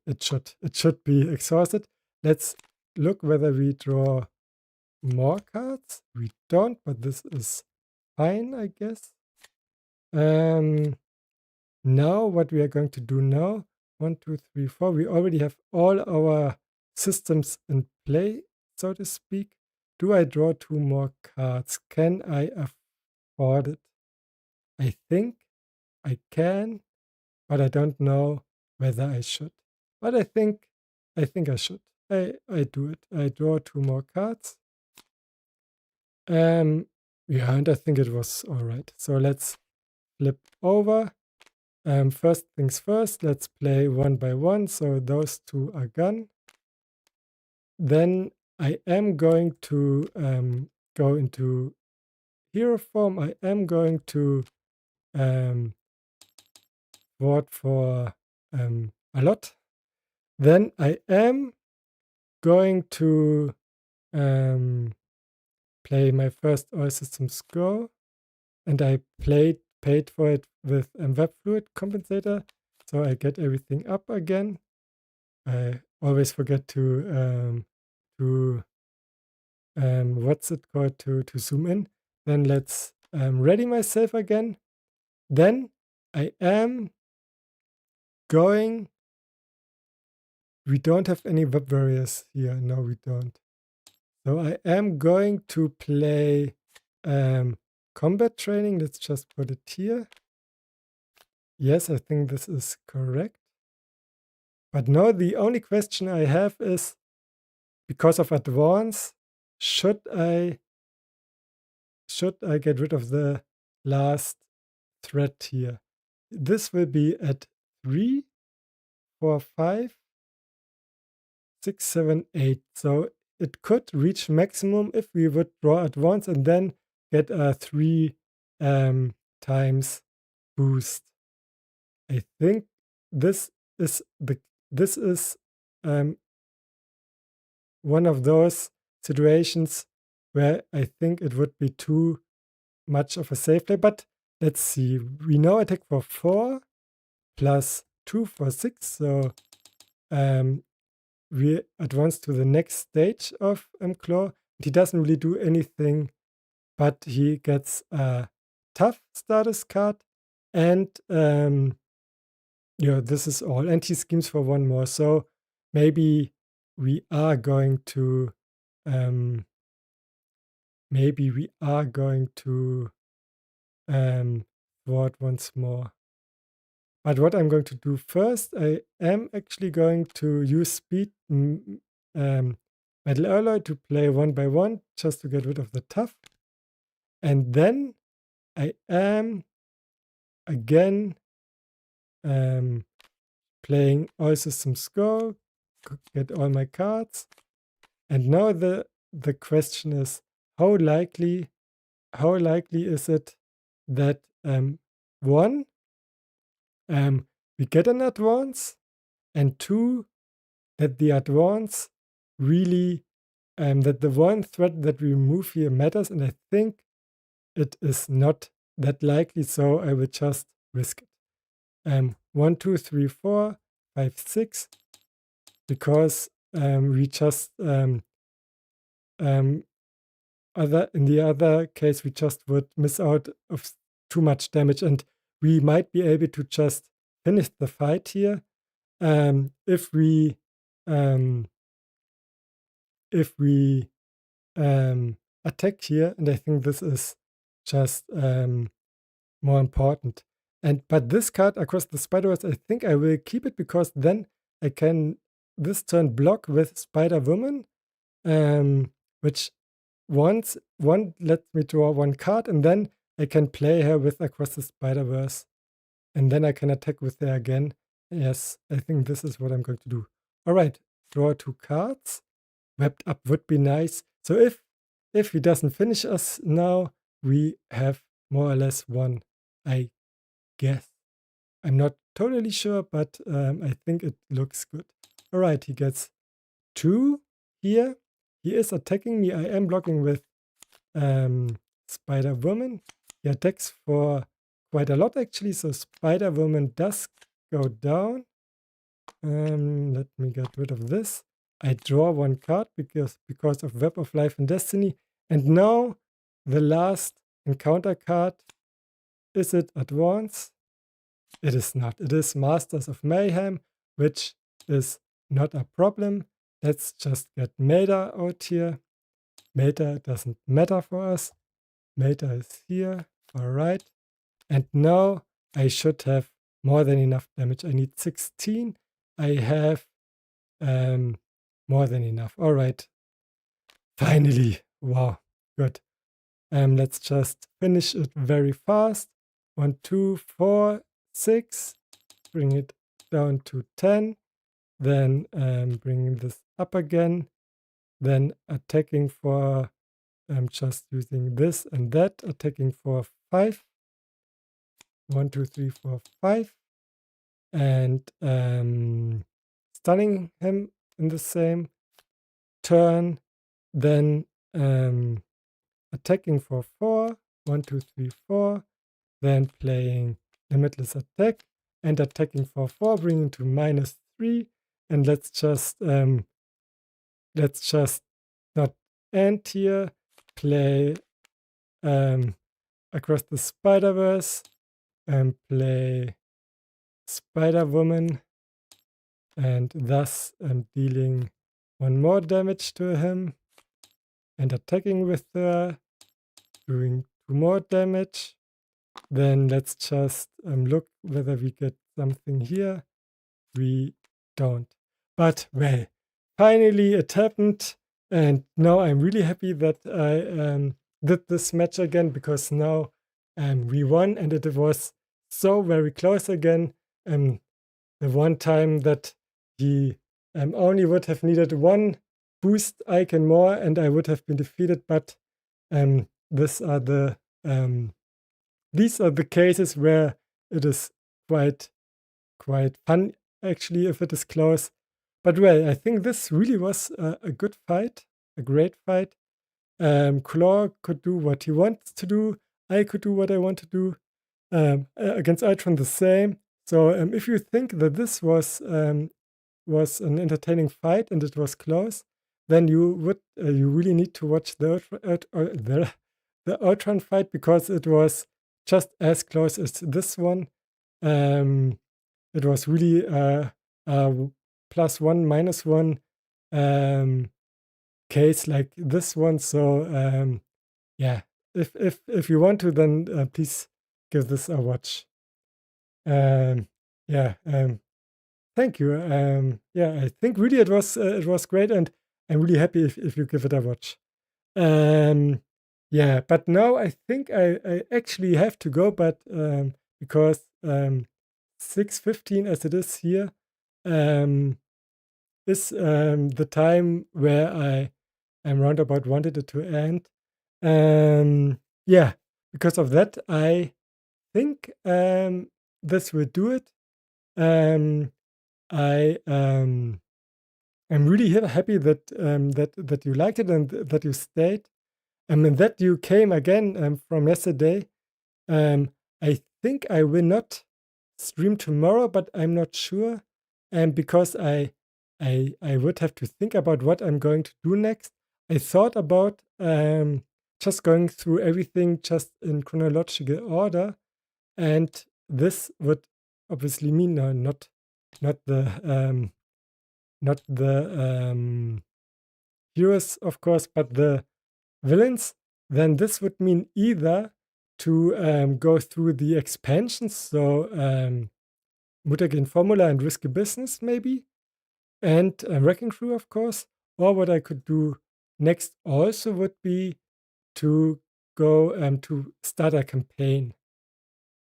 it should be exhausted. Let's look whether we draw more cards. We don't, but this is fine, I guess. Now what we are going to do now, 1, 2, 3, 4, we already have all our systems in play, so to speak. Do I draw 2 more cards? Can I afford it? I think I can, but I don't know whether I should. But I think I should. I do it. I draw 2 more cards. Yeah, and I think it was all right. So let's flip over. First things first, let's play 1 by 1. So those 2 are gone. Then I am going to go into hero form. I am going to vote for a lot. Then I am going to play my first All Systems Go, and I paid for it with Web Fluid Compensator, so I get everything up again. I always forget to what's it called, to zoom in. Then let's ready myself again. Then I am going. We don't have any web warriors here. No, we don't. So I am going to play combat training. Let's just put it here. Yes, I think this is correct. But now the only question I have is, because of advance, should I get rid of the last threat here? This will be at 3, 4, 5, 6, 7, 8. So it could reach maximum if we would draw at once and then get a 3 times boost. I think this is one of those situations where I think it would be too much of a safe play. But let's see. We now attack for 4 plus 2 for 6. So we advance to the next stage of Claw. He doesn't really do anything, but he gets a tough status card. And yeah, this is all. And he schemes for one more. So maybe we are going to thwart once more. But what I'm going to do first, I am actually going to use speed metal alloy to play 1 by 1 just to get rid of the tough. And then I am again playing all systems go, get all my cards. And now the question is, how likely is it that 1, we get an advance, and 2, that the advance really that the one threat that we remove here matters, and I think it is not that likely, so I will just risk it. 1, 2, 3, 4, 5, 6, because we just in the other case we just would miss out of too much damage, and we might be able to just finish the fight here if we attack here, and I think this is just more important. But this card across the Spider-Verse, I think I will keep it, because then I can this turn block with Spider-Woman, which one lets me draw 1 card, and then I can play her with Across the Spider-Verse, and then I can attack with her again. Yes, I think this is what I'm going to do. All right, draw 2 cards. Webbed up would be nice. So if he doesn't finish us now, we have more or less won, I guess. I'm not totally sure, but I think it looks good. All right, he gets 2 here. He is attacking me. I am blocking with Spider-Woman. He attacks for quite a lot, actually. So Spider-Woman does go down. Let me get rid of this. I draw 1 card because of Web of Life and Destiny. And now the last encounter card. Is it Advance? It is not. It is Masters of Mayhem, which is not a problem. Let's just get Meta out here. Meta doesn't matter for us. Meta is here. All right. And now I should have more than enough damage. I need 16. I have more than enough. All right. Finally. Wow. Good. Let's just finish it very fast. 1, 2, 4, 6. Bring it down to 10. Then bringing this up again. Then attacking for just using this and that. Attacking for 5. 1, 2, 3, 4, 5. And stunning him in the same turn. Then attacking for 4. 1, 2, 3, 4. Then playing Limitless Attack and attacking for 4, bringing to -3. And let's just not end here. Play Across the Spider-Verse and play Spider-Woman, and thus I'm dealing 1 more damage to him and attacking with her, doing 2 more damage. Then let's just look whether we get something here. We don't. But well, finally it happened, and now I'm really happy that I did this match again, because now we won, and it was so very close again. The one time that he only would have needed one boost icon more and I would have been defeated, but um, these are the um, these are the cases where it is quite fun, actually, if it is close. But well, I think this really was a good fight, a great fight. Claw could do what he wants to do. I could do what I want to do. Against Ultron, the same. So if you think that this was an entertaining fight and it was close, then you really need to watch the Ultron fight, because it was just as close as this one. Um, it was really a +1, -1 um, case like this one. So yeah, if you want to, then please give this a watch. Yeah. Thank you. Yeah, I think really it was great, and I'm really happy if you give it a watch. Um, yeah, but now I think I actually have to go, but because 6:15 as it is here um, is the time where I am roundabout wanted it to end. Yeah, because of that, I think this will do it. Um, I am really happy that that you liked it and that you stayed, and that you came again from yesterday. Um, I think I will not stream tomorrow, but I'm not sure, because I would have to think about what I'm going to do next. I thought about just going through everything just in chronological order, and this would obviously mean not the not the heroes, of course, but the villains. Then this would mean either to go through the expansions, so Mutagen Formula and Risky Business, maybe, and Wrecking Crew, of course. Or what I could do next also would be to go to start a campaign.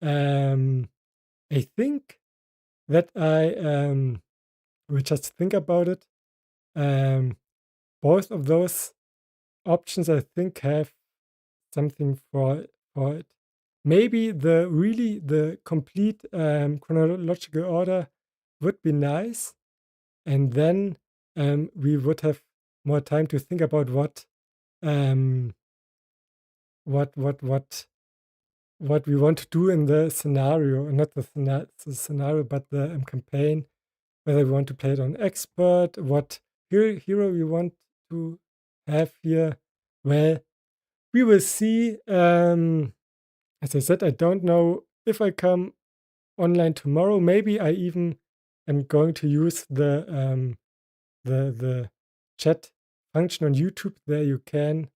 I think that I will just think about it. Both of those options, I think, have something for it. Maybe the complete chronological order would be nice, and then we would have more time to think about um, what we want to do in the scenario, not the scenario, but the campaign. Whether we want to play it on expert, what hero we want to have here. Well, we will see. As I said, I don't know if I come online tomorrow. Maybe I even am going to use the chat function on YouTube. There you can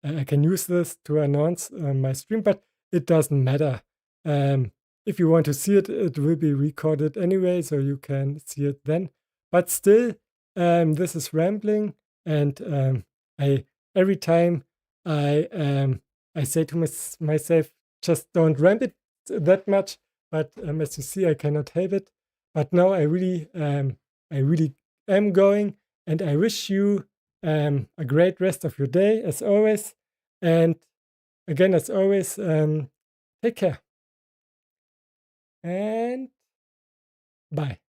I can use this to announce my stream, but it doesn't matter. Um, if you want to see it, it will be recorded anyway, so you can see it then. But still, this is rambling, and I every time I say to myself, just don't ramble it that much. But as you see, I cannot help it. But now I really am going, and I wish you a great rest of your day, as always. And again, as always, take care and bye.